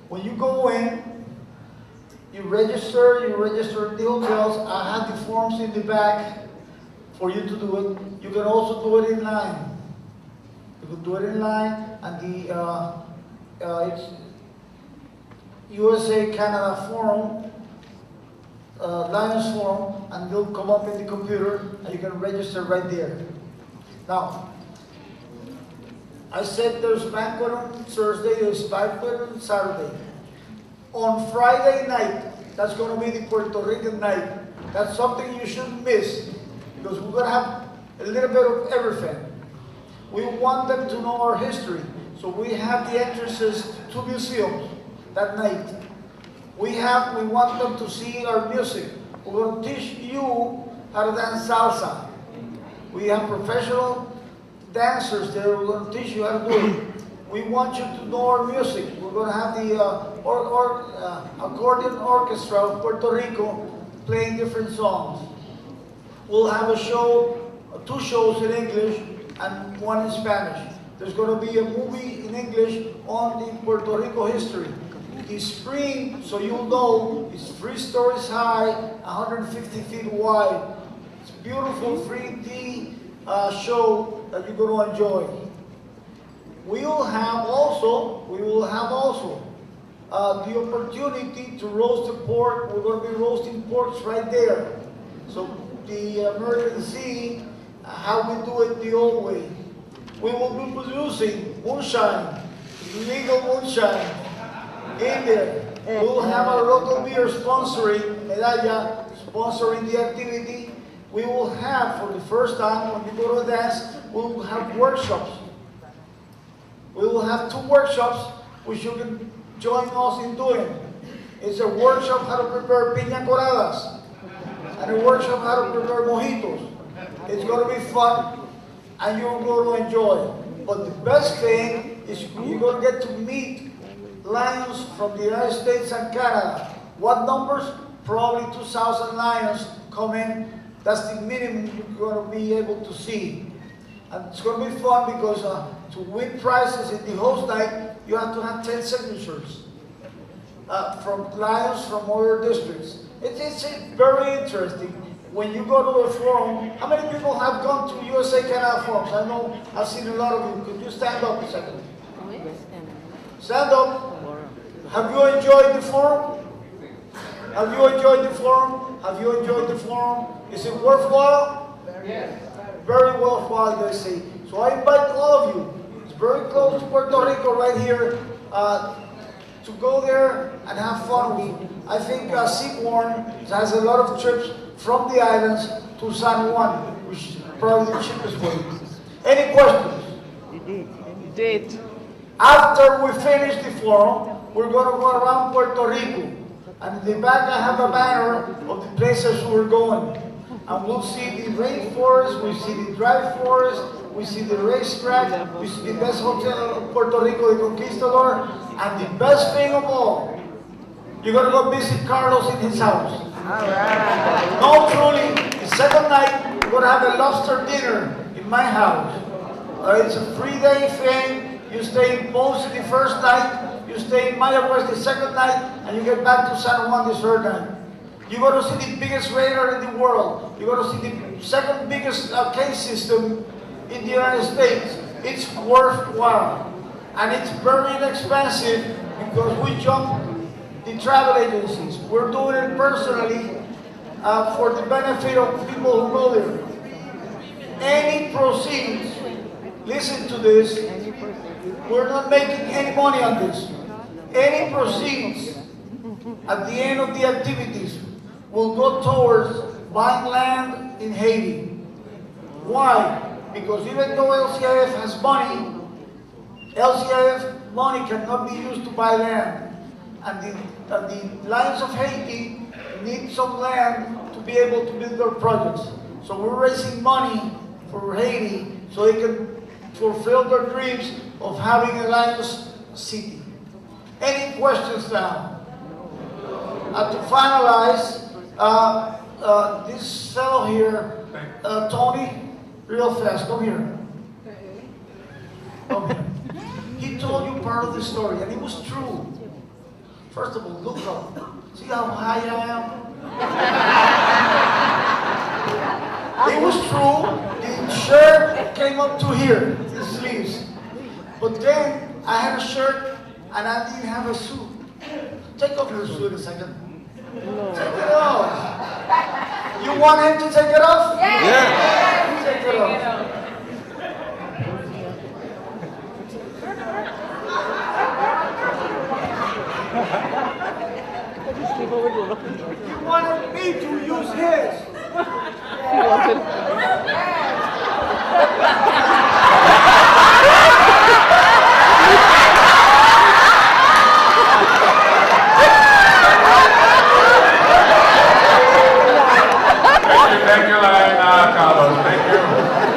When you go in, you register at the hotels. I have the forms in the back for you to do it. You can also do it in line. You can do it in line, and it's USA-Canada Forum, Lions Forum, and they'll come up in the computer, and you can register right there. Now, I said there's banquet on Thursday, there's banquet on Saturday. On Friday night, that's going to be the Puerto Rican night. That's something you shouldn't miss, because we're going to have a little bit of everything. We want them to know our history, so we have the entrances to 2 museums that night. We want them to see our music. We're going to teach you how to dance salsa. We have professional dancers that are going to teach you how to do it. We want you to know our music. We're going to have the accordion orchestra of Puerto Rico playing different songs. We'll have a show, 2 shows in English and 1 in Spanish. There's going to be a movie in English on the Puerto Rico history. The screen, so you'll know, is 3 stories high, 150 feet wide. It's a beautiful 3D show that you're going to enjoy. We will have also the opportunity to roast the pork. We're going to be roasting porks right there. So the American see how we do it the old way. We will be producing moonshine, legal moonshine in there. We'll have our local beer sponsoring, Medalla, sponsoring the activity. We will have, for the first time, when you go to a dance, we will have workshops. We will have 2 workshops which you can join us in doing. It's a workshop how to prepare piña coladas and a workshop how to prepare mojitos. It's going to be fun and you're going to enjoy. But the best thing is you're going to get to meet lions from the United States and Canada. What numbers? Probably 2,000 lions come in. That's the minimum you're going to be able to see. And it's going to be fun because to win prizes in the host night, you have to have 10 signatures from lions from other districts. It's very interesting. When you go to a forum, how many people have gone to USA Canada forums? I know I've seen a lot of you. Could you stand up a second? Stand up. Have you enjoyed the forum? Have you enjoyed the forum? Have you enjoyed the forum? Is it worthwhile? Yes. Very worthwhile, they say. So I invite all of you. It's very close to Puerto Rico right here. To go there and have fun. I think Seaborn has a lot of trips from the islands to San Juan, which is probably the cheapest way. Any questions? You did. After we finish the forum, we're going to go around Puerto Rico. And in the back I have a banner of the places we're going. And we'll see the rainforest, we see the dry forest, we see the racetrack, we see the best hotel of Puerto Rico, the Conquistador, and the best thing of all, you're going to go visit Carlos in his house. Right. No, truly, the second night, we're going to have a lobster dinner in my house. It's a 3-day thing. You stay in Ponce the first night, you stay in Mayagüez the second night, and you get back to San Juan the third night. You're going to see the biggest radar in the world. You're going to see the second biggest case system in the United States. It's worthwhile. And it's very inexpensive because we jump the travel agencies. We're doing it personally for the benefit of people who go there. Any proceeds, listen to this, we're not making any money on this. Any proceeds at the end of the activities will go towards buying land in Haiti. Why? Because even though LCIF has money, LCIF money cannot be used to buy land. And the Lions of Haiti need some land to be able to build their projects. So we're raising money for Haiti so they can fulfill their dreams of having a Lions City. Any questions now? To finalize, this fellow here, Tony, real fast, come here. Come here. He told you part of the story, and it was true. First of all, look up. See how high I am? It was true. The shirt came up to here, the sleeves. But then I had a shirt, and I didn't have a suit. Take off your suit a second. No. Take it off. You want him to take it off? Yeah. Take it off. You wanted me to use his. Thank you, Carlos. Thank you.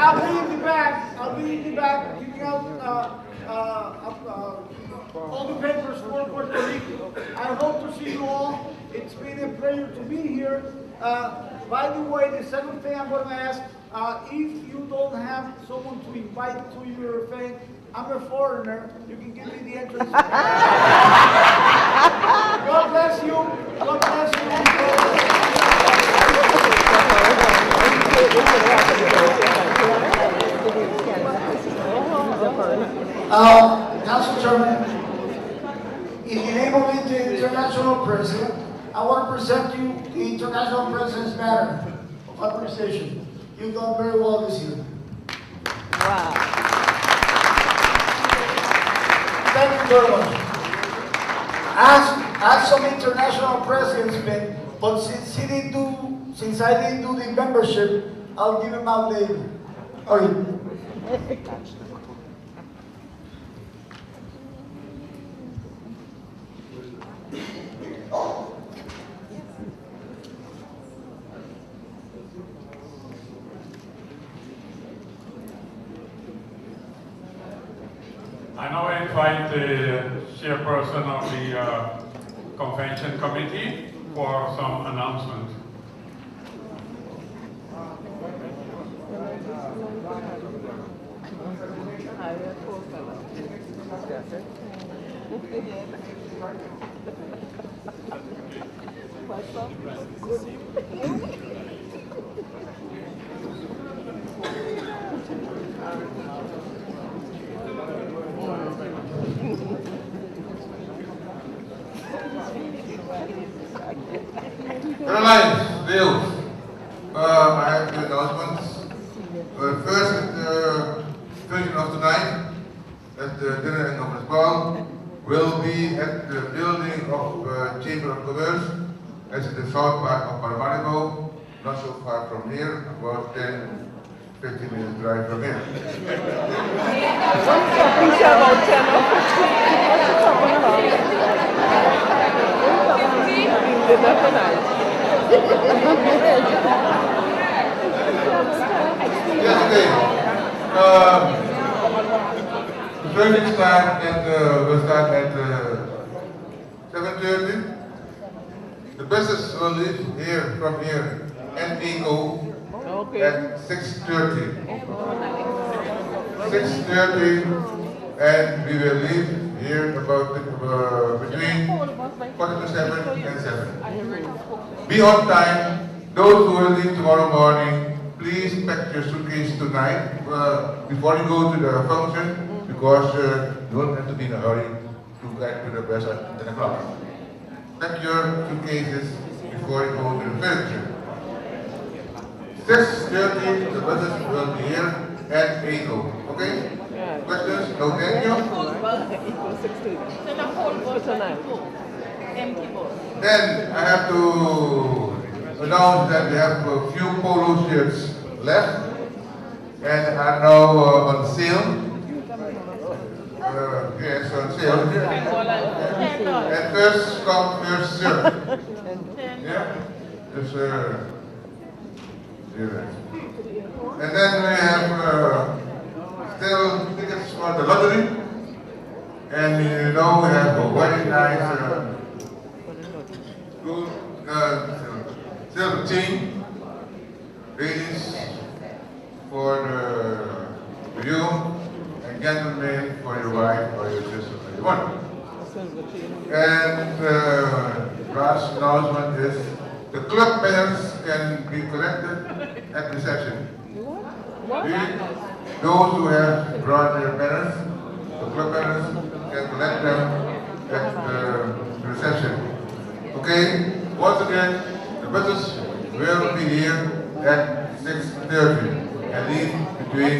I'll be in the back. I'll be in the back giving out all the papers for Puerto Rico. I hope to see you all. It's been a pleasure to be here. By the way, the second thing I'm going to ask, if you don't have someone to invite to your thing, I'm a foreigner. You can give me the entrance. God bless you. God bless you. Council Chairman, in the name of the International President, I want to present you the International President's Banner of Appreciation. You've done very well this year. Wow. Thank you very much. As some international presidents been, but since I didn't do the membership, I'll give him out later. Okay. I now invite the chairperson of the convention committee for some announcement. Airlines, Wales. I have two announcements. First, at the conclusion of tonight, at the dinner and conference ball, will be at the building of Chamber of Commerce. That's in the south part of Paramaribo, not so far from here, about 10-15 minutes drive from here. Yes, okay. The training will start at 7:30. The buses will leave from here and go at 6:30. 6:30, and we will leave here about between 6:45 and 7. Be on time. Those who will leave tomorrow morning, please pack your suitcase tonight before you go to the function, because you don't have to be in a hurry to get to the bus at 10 o'clock. Pack your suitcases before you go to the function. 6:30, the buses will be here at 8. Okay? Questions? No, thank you. Then I have to announce that we have a few polo shirts left and are now on sale. Yes, on sale. And first come, first serve. Yeah? Just, and then we have still tickets for the lottery. And you know we have a very nice silver chain, ladies for you, and gentlemen for your wife or your sister or your one. And last announcement is the club banners can be collected at reception. Those who have brought their banners, the club banners, can collect them at the reception. Okay? Once again, the buses will be here at 6:30 and leave between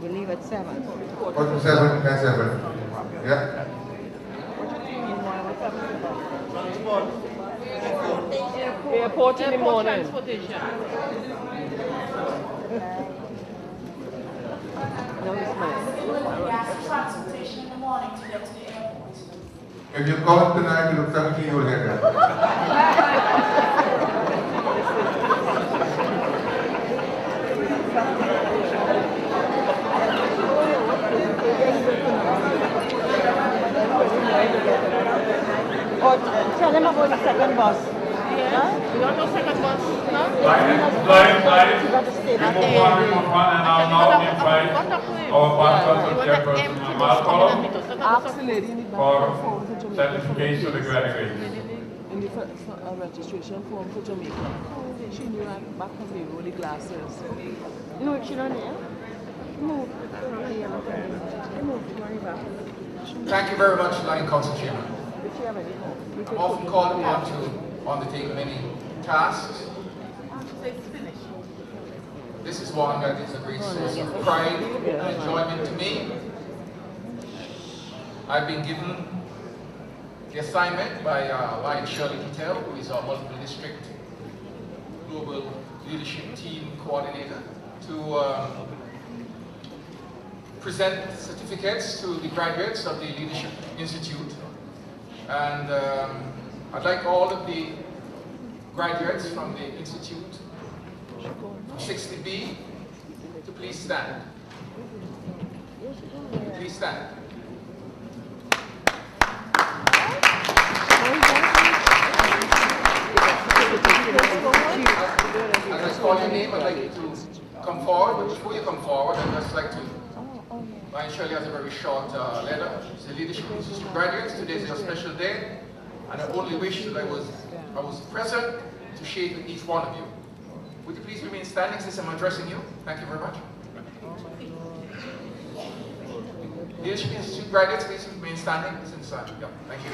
We leave at 7. 47 and 7. Yeah? Airport in the morning. Transportation. No, it's mine. Transportation in the morning to get to the airport. If you call tonight to the function, you will hear that. Oh, tell them about the second bus. Yeah. You want no second bus? No? Lion, remove one, and I'll now invite our pastor and chairperson, Malcolm, Ask the lady in the back for certification of the graduates. in the registration form for Jamaica. She knew at back of me with the glasses. No, she don't there. No. Thank you very much, Lion Council Chairman. I'm often called upon to undertake many tasks. This is one that is a great source of pride and enjoyment to me. I've been given the assignment by Lion Shirley Patel, who is our multiple district global leadership team coordinator, to present certificates to the graduates of the Leadership Institute. And I'd like all of the graduates from the Institute, 60B, to please stand. Please stand. As I call your name, I'd like you to come forward, but before you come forward, I'd just like to, Lion Shirley has a very short letter. It's the Leadership Institute graduates. Today is a special day, and I only wish that I was present to shake with each one of you. Would you please remain standing since I'm addressing you? Thank you very much. Leadership Institute graduates, please remain standing since yeah, thank you.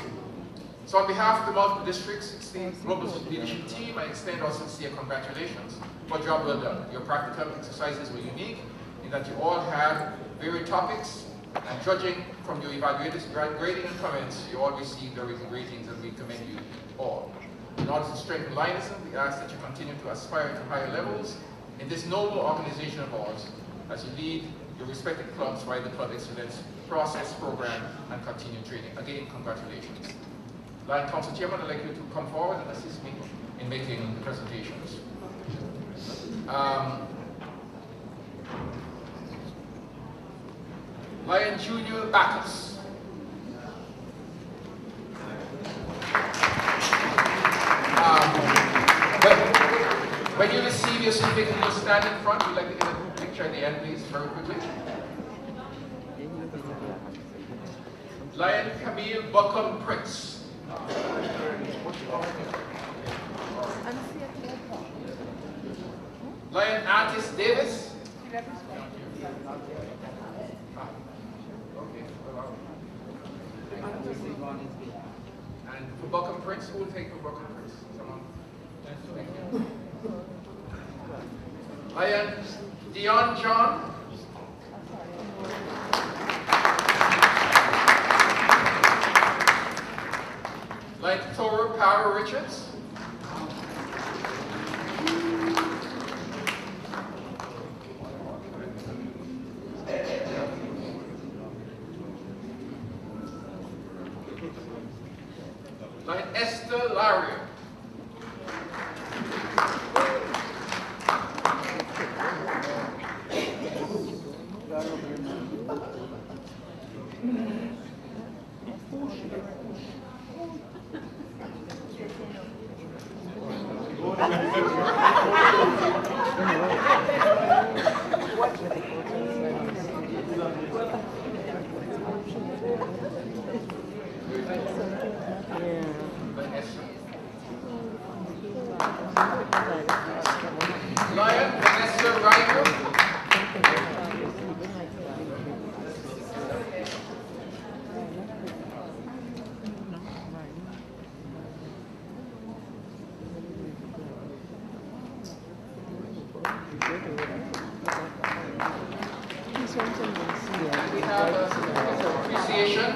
So on behalf of the multiple district 16 global leadership team, I extend our sincere congratulations for job well done. Your practical exercises were unique in that you all had varied topics, and judging from your evaluators' grading and comments, you all received very good ratings, and we commend you all. In order to strengthen Lionism, we ask that you continue to aspire to higher levels in this noble organization of ours as you lead your respective clubs via the Club Excellence process, program, and continued training. Again, congratulations. Lion Council Chairman, I'd like you to come forward and assist me in making the presentations. Lion Junior Bacchus. When you receive your certificate, you stand in front. We'd like to get a picture at the end, please, very quickly. Lion Camille Buckham Prince. Lion Artis Davis. And for Buckham Prince, who will take for Buckham Prince? Someone? Thank you. Lion Dion John. Lion Thora Power Richards. Lion Esther Laria. Lion Vanessa Ryder. We have appreciation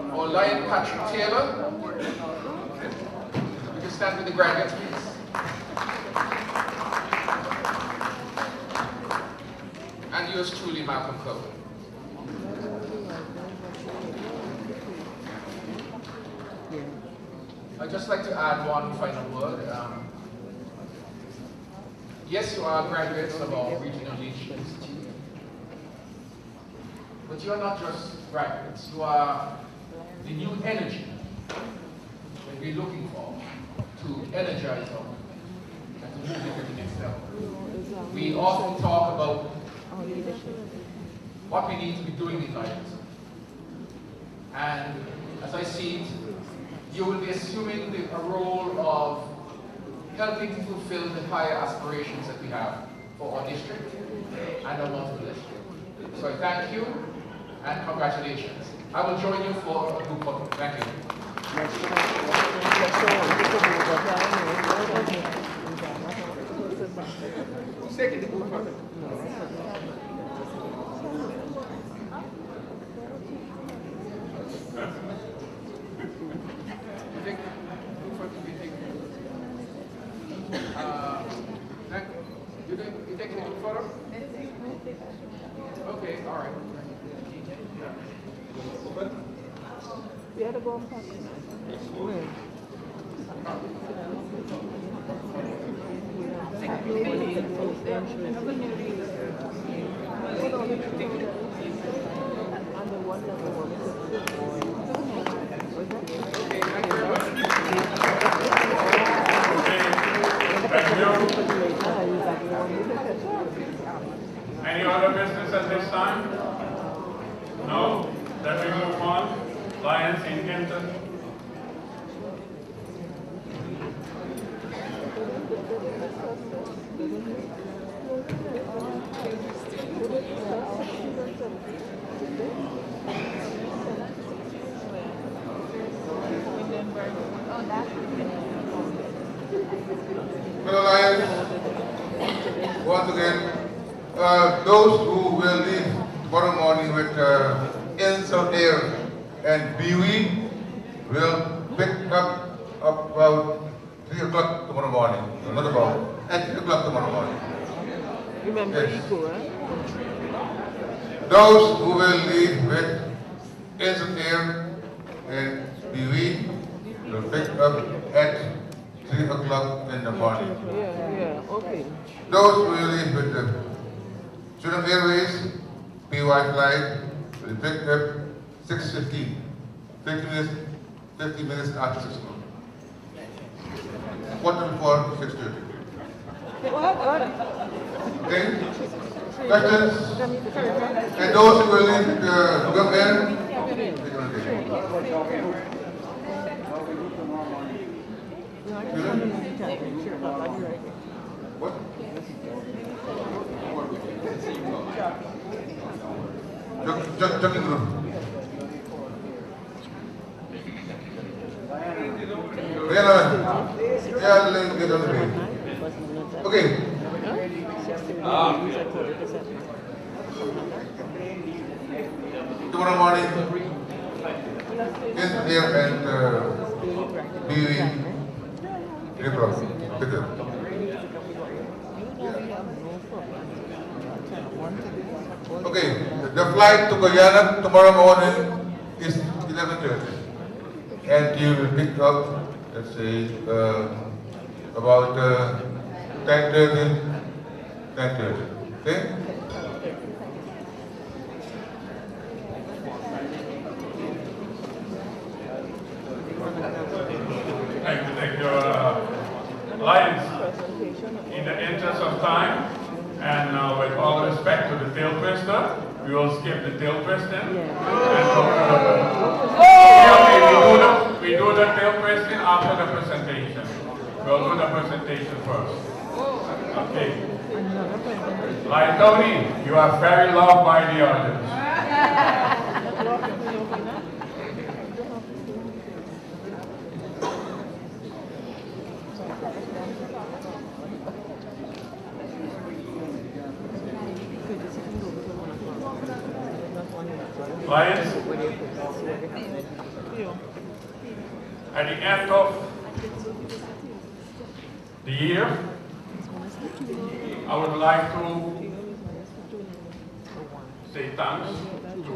for Lion Patrick Taylor. We can stand with the graduates, please. And yours truly, Malcolm Coe. I'd just like to add one final word. Yes, you are graduates of our Regional Leadership Institute, but you are not just graduates. You are the new energy that we're looking for to energize us and to move it to the next level. We often talk about what we need to be doing in life. And as I see it, you will be assuming a role of helping to fulfill the higher aspirations that we have for our district and our multiple district. So I thank you and congratulations. I will join you for a group photo. Thank you. Who's taking the group photo? You taking a group photo? Okay, all right. We had to go and park. Any other business at this time? No? Then we move on. Lions in Kenton. Fellow Lions, once again, those who will leave tomorrow morning with ends of air and BWE will pick up about 3 o'clock tomorrow morning. Not about, at 3 o'clock tomorrow morning. Remember Yes. Eco, eh? Those who will leave with ends of air and BWE will pick up at 3 o'clock in the morning. Yeah, okay. Those who will leave with the Suriname Airways PY flight will be picked up 6:15, 50 minutes after 6 o'clock. Quarter before 6:30. Okay? Questions? And those who will leave Gulf Air, they're going to take What? Jogging group. Yeah, let's get on the way. Okay. Tomorrow morning, is here and BWE Bigger. Okay, the flight to Guyana tomorrow morning is 11:30, and you will pick up, let's say, about 10:30. Okay? Thank you, Lions. In the interest of time, and with all respect to the tail twister, we will skip the tail twisting. We do the tail twisting after the presentation. We'll do the presentation first. Okay. Lion Tony, you are very loved by the audience. Lions, at the end of the year, I would like to say thanks to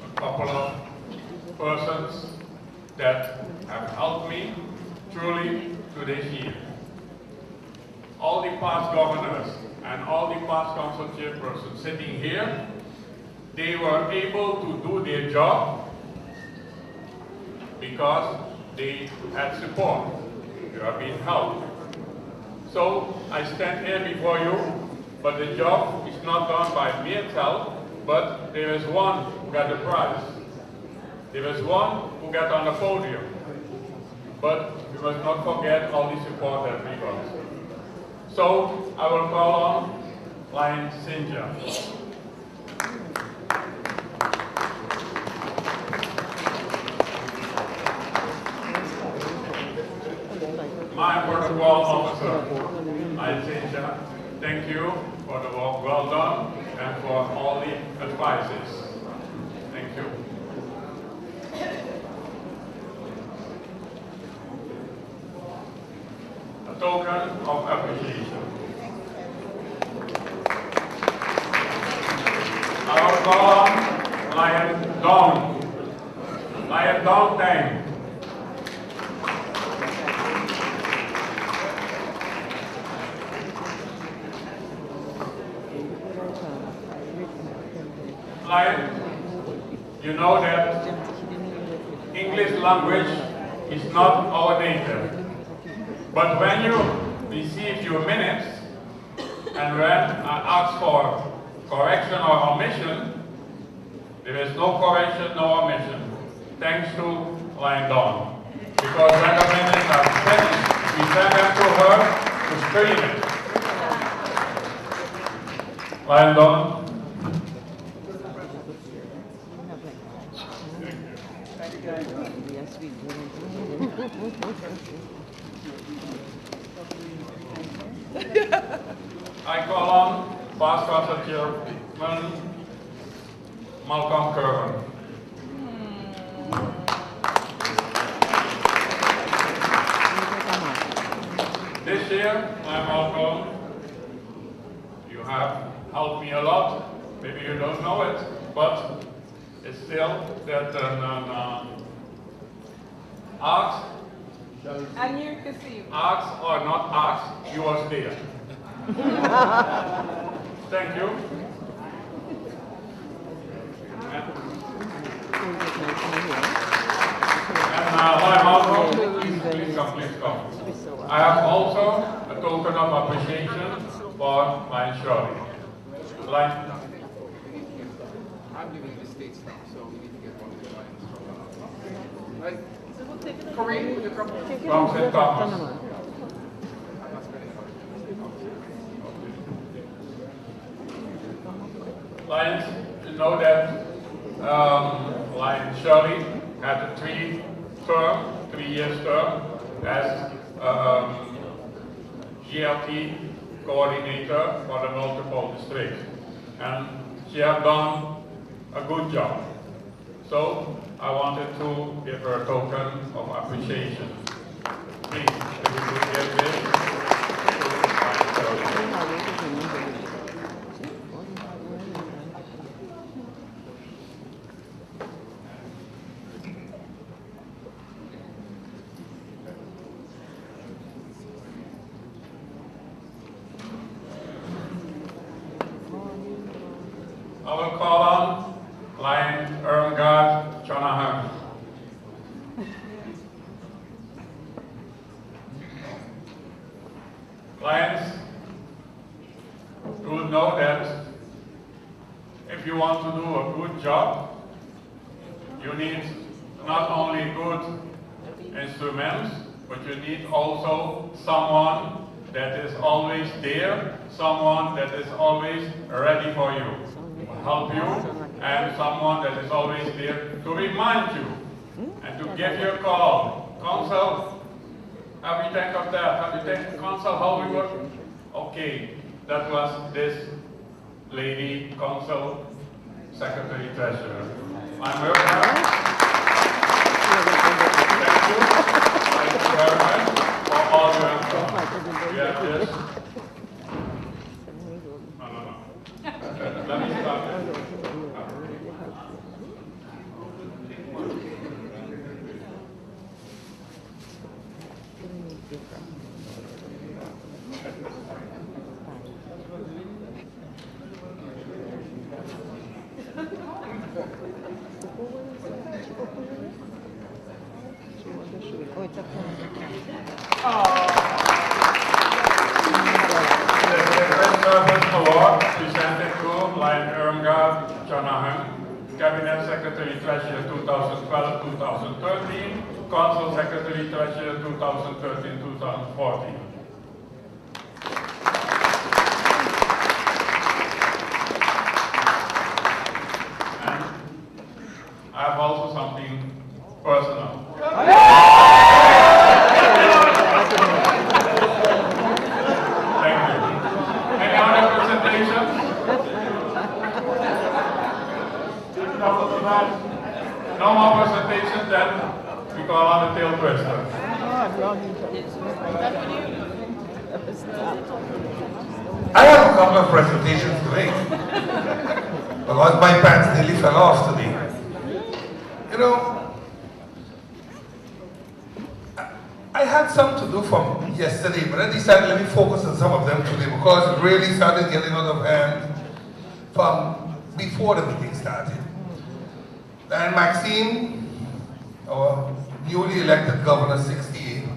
a couple of persons that have helped me truly to this year. all the past governors and all the past council chairpersons sitting here, they were able to do their job because they had support. You have been helped. So I stand here before you, but the job is not done by me itself, but there is one who got the prize. There is one who got on the podium. But we must not forget all the support that we got. So I will call on Lion Cynthia. My protocol officer, Lion Cynthia, thank you for the work well done and for all the advices. Thank you. A token of appreciation. I will call on Lion Dawn. Lion Dawn Tang. Lion, you know that English language is not our native. But when you receive your minutes, and when I ask for correction or omission, there is no correction, no omission. Thanks to Lion Dawn. Because when the minutes are finished, we send them to her to screen it. Lion Dawn. I call on Past Council Chairman Malcolm Curran. This year, Malcolm, you have helped me a lot. Maybe you don't know it, but it's still that ask. And you can see. Ask or not ask, you was there. Thank you. And Malcolm, please come. I have also a token of appreciation for Lion Shirley. Lion. I'm leaving the States now, so we need to get one of the lions from Kareem, will you come? From St. Thomas. Lions, you know that Lion Shirley had a 3-year term as GLT coordinator for the multiple districts. And she has done a good job. So I wanted to give her a token of appreciation. Please, if you could give this to Lion Shirley. I will call on Lion Ermgard Jonahan. Lions, you will know that if you want to do a good job, you need not only good instruments, but you need also someone that is always there, someone that is always ready for you, to help you, and someone that is always there to remind you and to give you a call. Council, have you think of that? Have you think, Council, how we work? Okay, that was this lady, Council Secretary Treasurer. I'm very proud. Thank you. Thank you very much for all you have done. You have this. No. Let me start this. Service Award presented to Lion Irmgard Jonahan, Cabinet Secretary Treasurer 2012-2013, Council Secretary Treasurer 2013-2014. And I have also something personal. No more presentations, then we call on the tail twister. I have a couple of presentations to make because my pants nearly fell off today. You know, I had some to do from yesterday, but I decided let me focus on some of them today because it really started getting out of hand from before the meeting started. And Maxime, our newly elected governor, 68,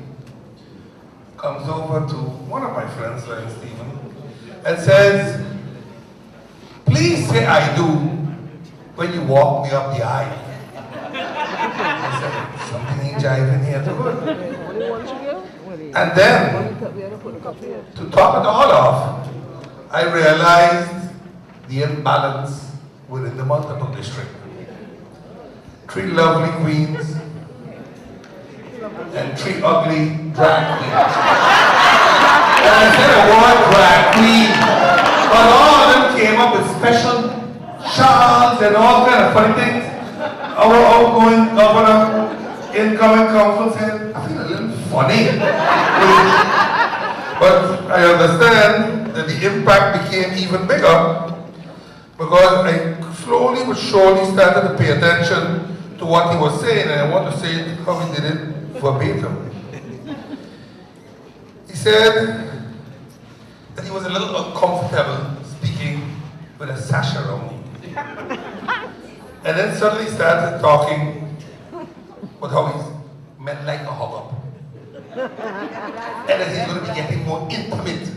comes over to one of my friends, like Stephen, and says, please say I do when you walk me up the aisle. I said, something ain't jiving here too good. And then, to top it all off, I realized the imbalance within the multiple district. 3 lovely queens and 3 ugly drag queens. And I said I want drag queen, but all of them came up with special shawls and all kind of funny things. Our outgoing governor, incoming council said, I feel a little funny. But I understand that the impact became even bigger because I slowly but surely started to pay attention to what he was saying, and I want to say it how he did it verbatim. He said that he was a little uncomfortable speaking with a sash around him. And then suddenly started talking about how he's men like a hug up. And that he's going to be getting more intimate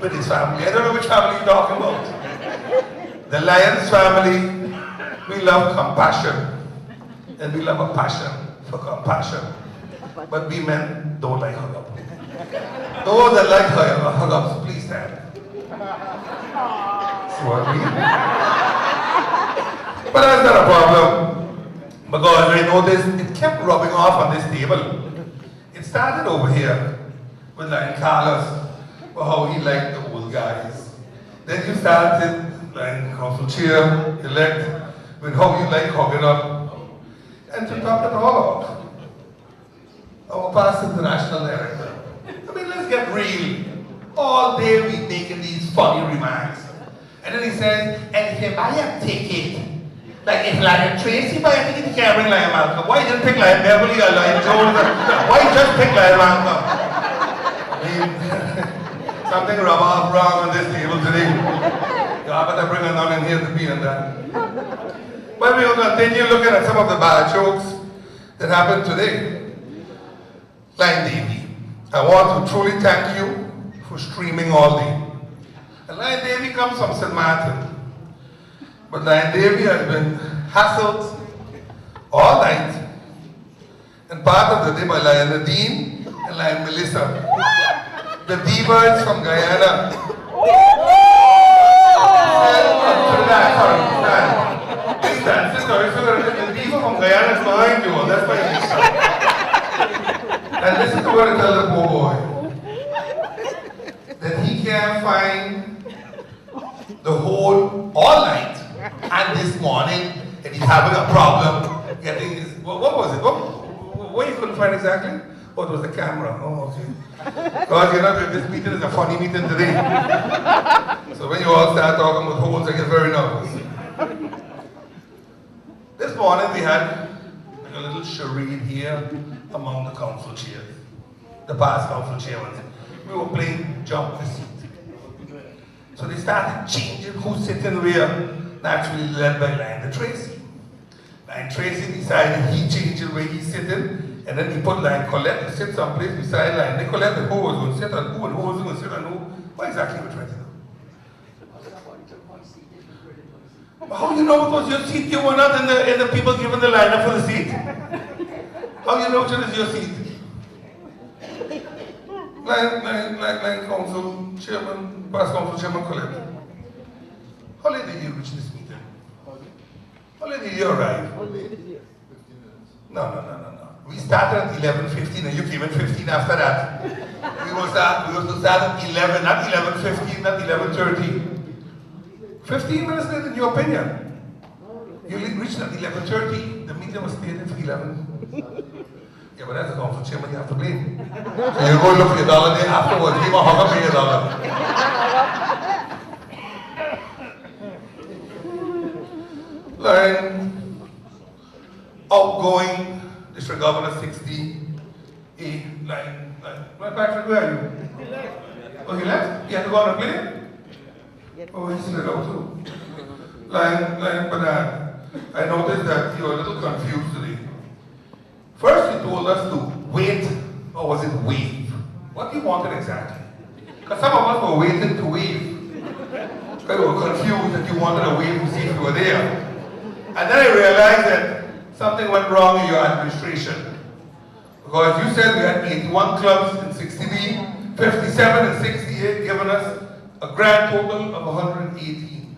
with his family. I don't know which family you're talking about. The Lions family, we love compassion. And we love a passion for compassion. But we men don't like hug-up. Those that like hug-ups, please stand. See what I mean? But that's not a problem. Because I noticed it kept rubbing off on this table. It started over here with like Carlos, for how he liked the old guys. Then you started like council chair, elect, with how you like hugging up. And to top it all off, our past international director. I mean, let's get real. All day we making these funny remarks. And then he says, and if you buy a ticket, like if Lion Tracy buy a ticket, you can't bring Lion Malcolm. Why you didn't pick Lion Beverly or Lion Jones? Why you just pick Lion Malcolm? I mean, something rub off wrong on this table today. I better bring another in here to be on that. But we will continue looking at some of the bad jokes that happened today. Lion Davy, I want to truly thank you for streaming all day. And Lion Davy comes from St. Martin. But Lion Davy has been hassled all night and part of the day by Lion Nadine and Lion Melissa. The D-Birds from Guyana. The people from Guyana is behind you, that's why you and listen to what I tell the poor boy. That he can't find the whole all night and this morning, and he's having a problem getting his, what was it? What you couldn't find exactly? Oh, it was the camera. Oh, okay. Because you know, this meeting is a funny meeting today. So when you all start talking about holes, I get very nervous. This morning we had like a little charade here among the council chairs, the past council chairmen. We were playing jump the seat. So they started changing who's sitting where, naturally led by Lion Tracy. Lion Tracy decided he changed the way he's sitting, And then he put like Colette to sit someplace beside line. They Colette and who was going to sit on who and who was going to sit on who. What exactly were we trying to do? How you know it was your seat? You were not in the people given the lineup for the seat? How you know it was your seat? Line Council Chairman, Past Council Chairman Colette. How late did you reach this meeting? How late did you arrive? No. We started at 11:15 and you came in 15 after that. We were to start at 11, not 11:15, not 11:30. 15 minutes late in your opinion. You reached at 11:30, the meeting was stated for 11. Yeah, but as a council chairman, you have to blame. So you go look for your dollar there afterwards, give a hug up for your dollar. Line outgoing District Governor 60A line. Patrick, where are you? Oh, he left? He had to go on a plane? Oh, he slid out too. Line Bernard, I noticed that you were a little confused today. First, you told us to wait, or was it wave? What you wanted exactly? Because some of us were waiting to wave. Because we were confused that you wanted a wave to see if you were there. And then I realized that something went wrong in your administration. Because you said we had 81 clubs in 60B, 57 and 68, giving us a grand total of 118.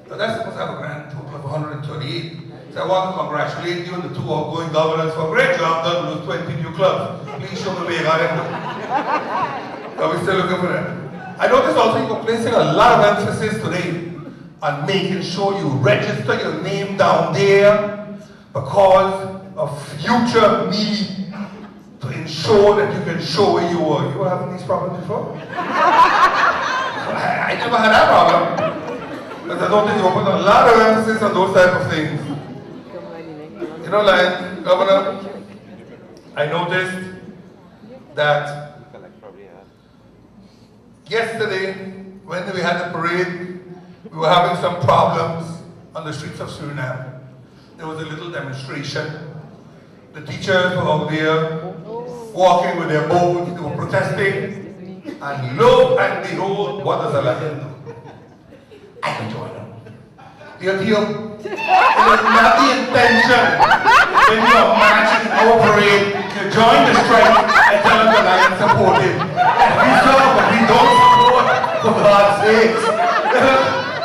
So that's supposed to have a grand total of 128. So I want to congratulate you and the two outgoing governors for a great job done with those 20 new clubs. Please show me where you got them. So we're still looking for them. I noticed also you're placing a lot of emphasis today on making sure you register your name down there because of future need to ensure that you can show where you were. You were having these problems before? I never had that problem. Because I don't think you put a lot of emphasis on those type of things. You know, like, Governor, I noticed that yesterday, when we had the parade, we were having some problems on the streets of Suriname. There was a little demonstration. The teachers were out there walking with their boards, they were protesting. And lo and behold, what does a lion do? I can join them. Dear, it was not the intention when you are marching in our parade to join the strike and tell them the lion supported. We serve, but we don't support, for God's sakes.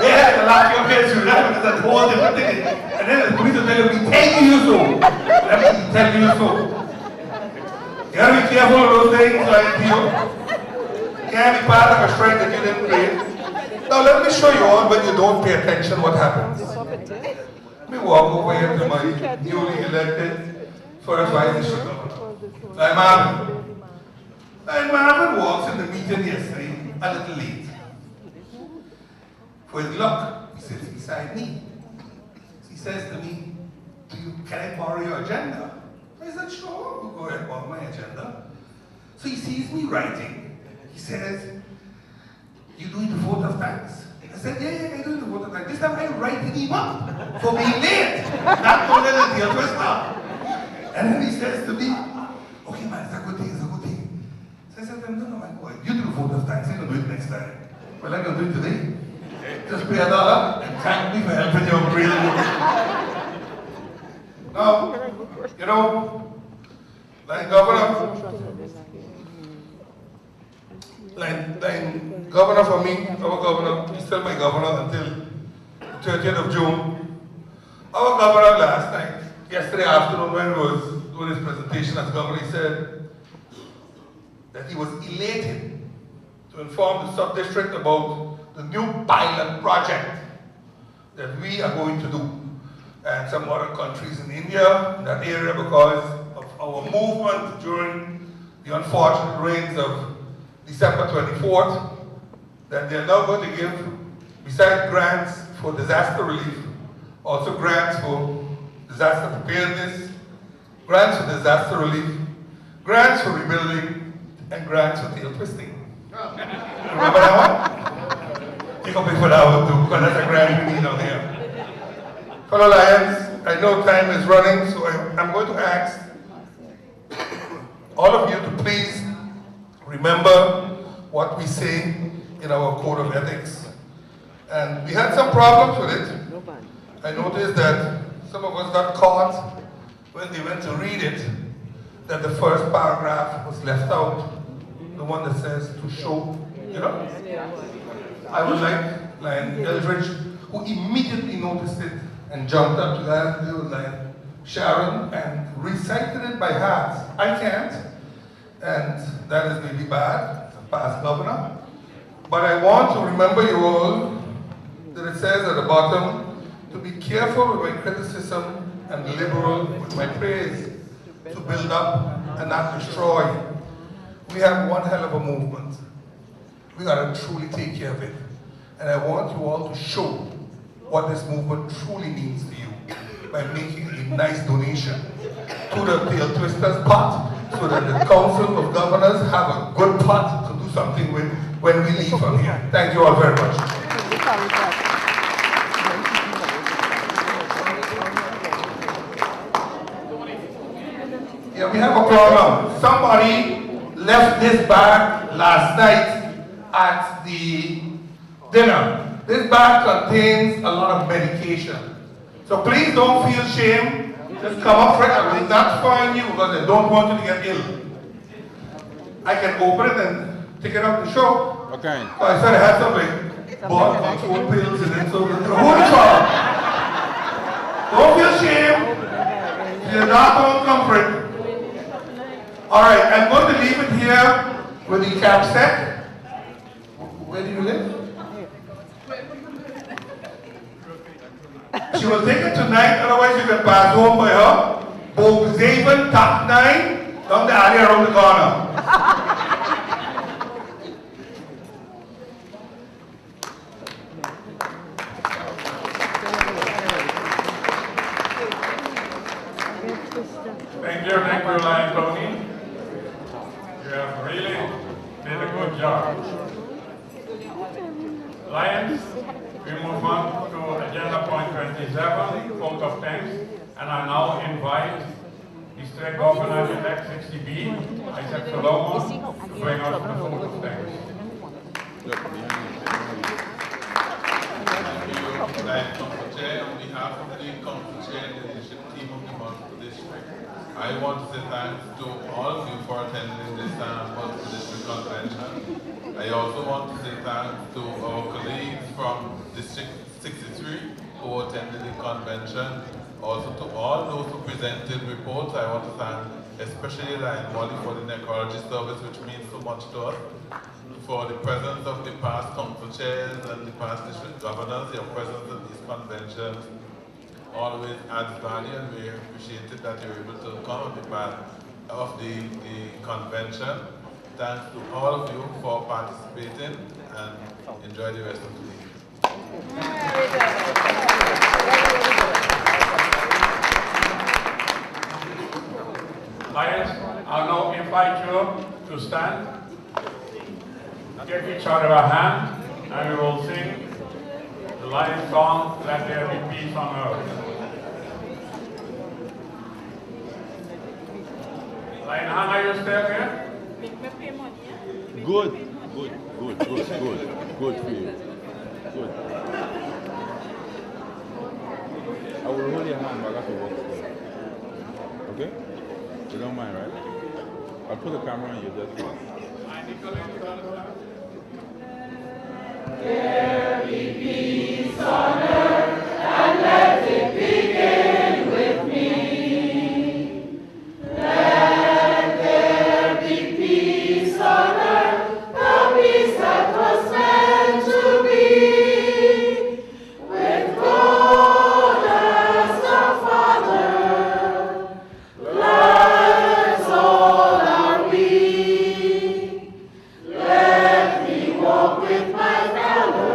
They had to laugh your heads through that because that's a whole different thing. And then the police will tell you, we tell you so. Let me tell you so. You gotta be careful of those things, like, you know. Can't be part of a strike that you didn't pay. Now let me show you all when you don't pay attention what happens. Let me walk over here to my newly elected first vice district governor. Marvin walks in the meeting yesterday a little late. For his luck, he sits beside me. He says to me, can I borrow your agenda? I said, sure, go ahead, borrow my agenda. So he sees me writing. He says, you doing the vote of thanks? I said, yeah, I'm doing the vote of thanks. This time I write him up for being late. Not knowing that the other stop. And then he says to me, okay man, it's a good thing, it's a good thing. So I said, no, man, boy, you do the vote of thanks, you can do it next time. Well, I'm going to do it today. Just pay $1 and thank me for helping your breathing. Now, you know, like Governor for me, our governor, he's still my governor until the 30th of June. Our governor last night, yesterday afternoon when he was doing his presentation as governor, he said that he was elated to inform the sub-district about the new pilot project that we are going to do. And some other countries in India, in that area, because of our movement during the unfortunate rains of December 24th, that they're now going to give, besides grants for disaster relief, also grants for disaster preparedness, grants for disaster relief, grants for rebuilding, and grants for tail twisting. Remember that one? You can pay for that one too, because that's a grant we need out here. Fellow Lions, I know time is running, so I'm going to ask all of you to please remember what we say in our code of ethics. And we had some problems with it. I noticed that some of us got caught when they went to read it, that the first paragraph was left out, the one that says to show, you know. I would like Lion Eldridge, who immediately noticed it and jumped up to that little Lion Sharon and recited it by heart. I can't, and that is really bad, as a past governor. But I want to remember you all that it says at the bottom, to be careful with my criticism and liberal with my praise, to build up and not destroy. We have one hell of a movement. We gotta truly take care of it. And I want you all to show what this movement truly means to you by making a nice donation to the Tail Twisters pot, so that the Council of Governors have a good pot to do something with when we leave from here. Thank you all very much. Yeah, we have a problem. Somebody left this bag last night at the dinner. This bag contains a lot of medication. So please don't feel shame. Just come up front. I will not fine you because I don't want you to get ill. I can open it and take it up the show. Okay. So I said I had some like blood control pills in it. So hold it on. Don't feel shame. You're not uncomfort. Alright, I'm going to leave it here with the cap set. Where do you live? She will take it tonight, otherwise you can pass home by her. Boogzaven, top 9, down the alley around the corner. Thank you, Lion Tony. You have really did a good job. Lions, we move on to agenda point 27, vote of thanks, and I now invite District Governor-elect 60B, Isaac Solomon, to bring us the vote of thanks. On behalf of the Council Chair and the leadership team of the Multiple District, I want to say thanks to all of you for attending this Multiple District Convention. I also want to say thanks to our colleagues from District 63 who attended the convention. Also to all those who presented reports, I want to thank especially Lion Molly for the necrology service, which means so much to us. For the presence of the past council chairs and the past district governors, your presence at these conventions always adds value, and we appreciate it that you're able to come on the part of the convention. Thanks to all of you for participating, and enjoy the rest of the day. Lions, I'll now invite you to stand. Give each other a hand, and we will sing the Lion song, Let There Be Peace on Earth. Lion Han, are you still here? Good for you. Good. I will hold your hand, but I got to walk slow. Okay? You don't mind, right? I'll put the camera on you just once. There be peace on earth, and let it begin with me. Let there be peace on earth, the peace that was meant to be. With God as the Father, lives all are we. Let me walk with my fellow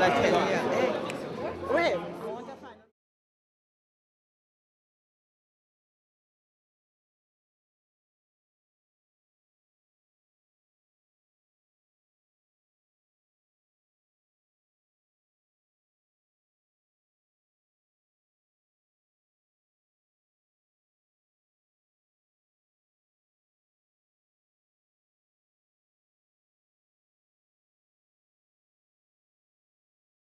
like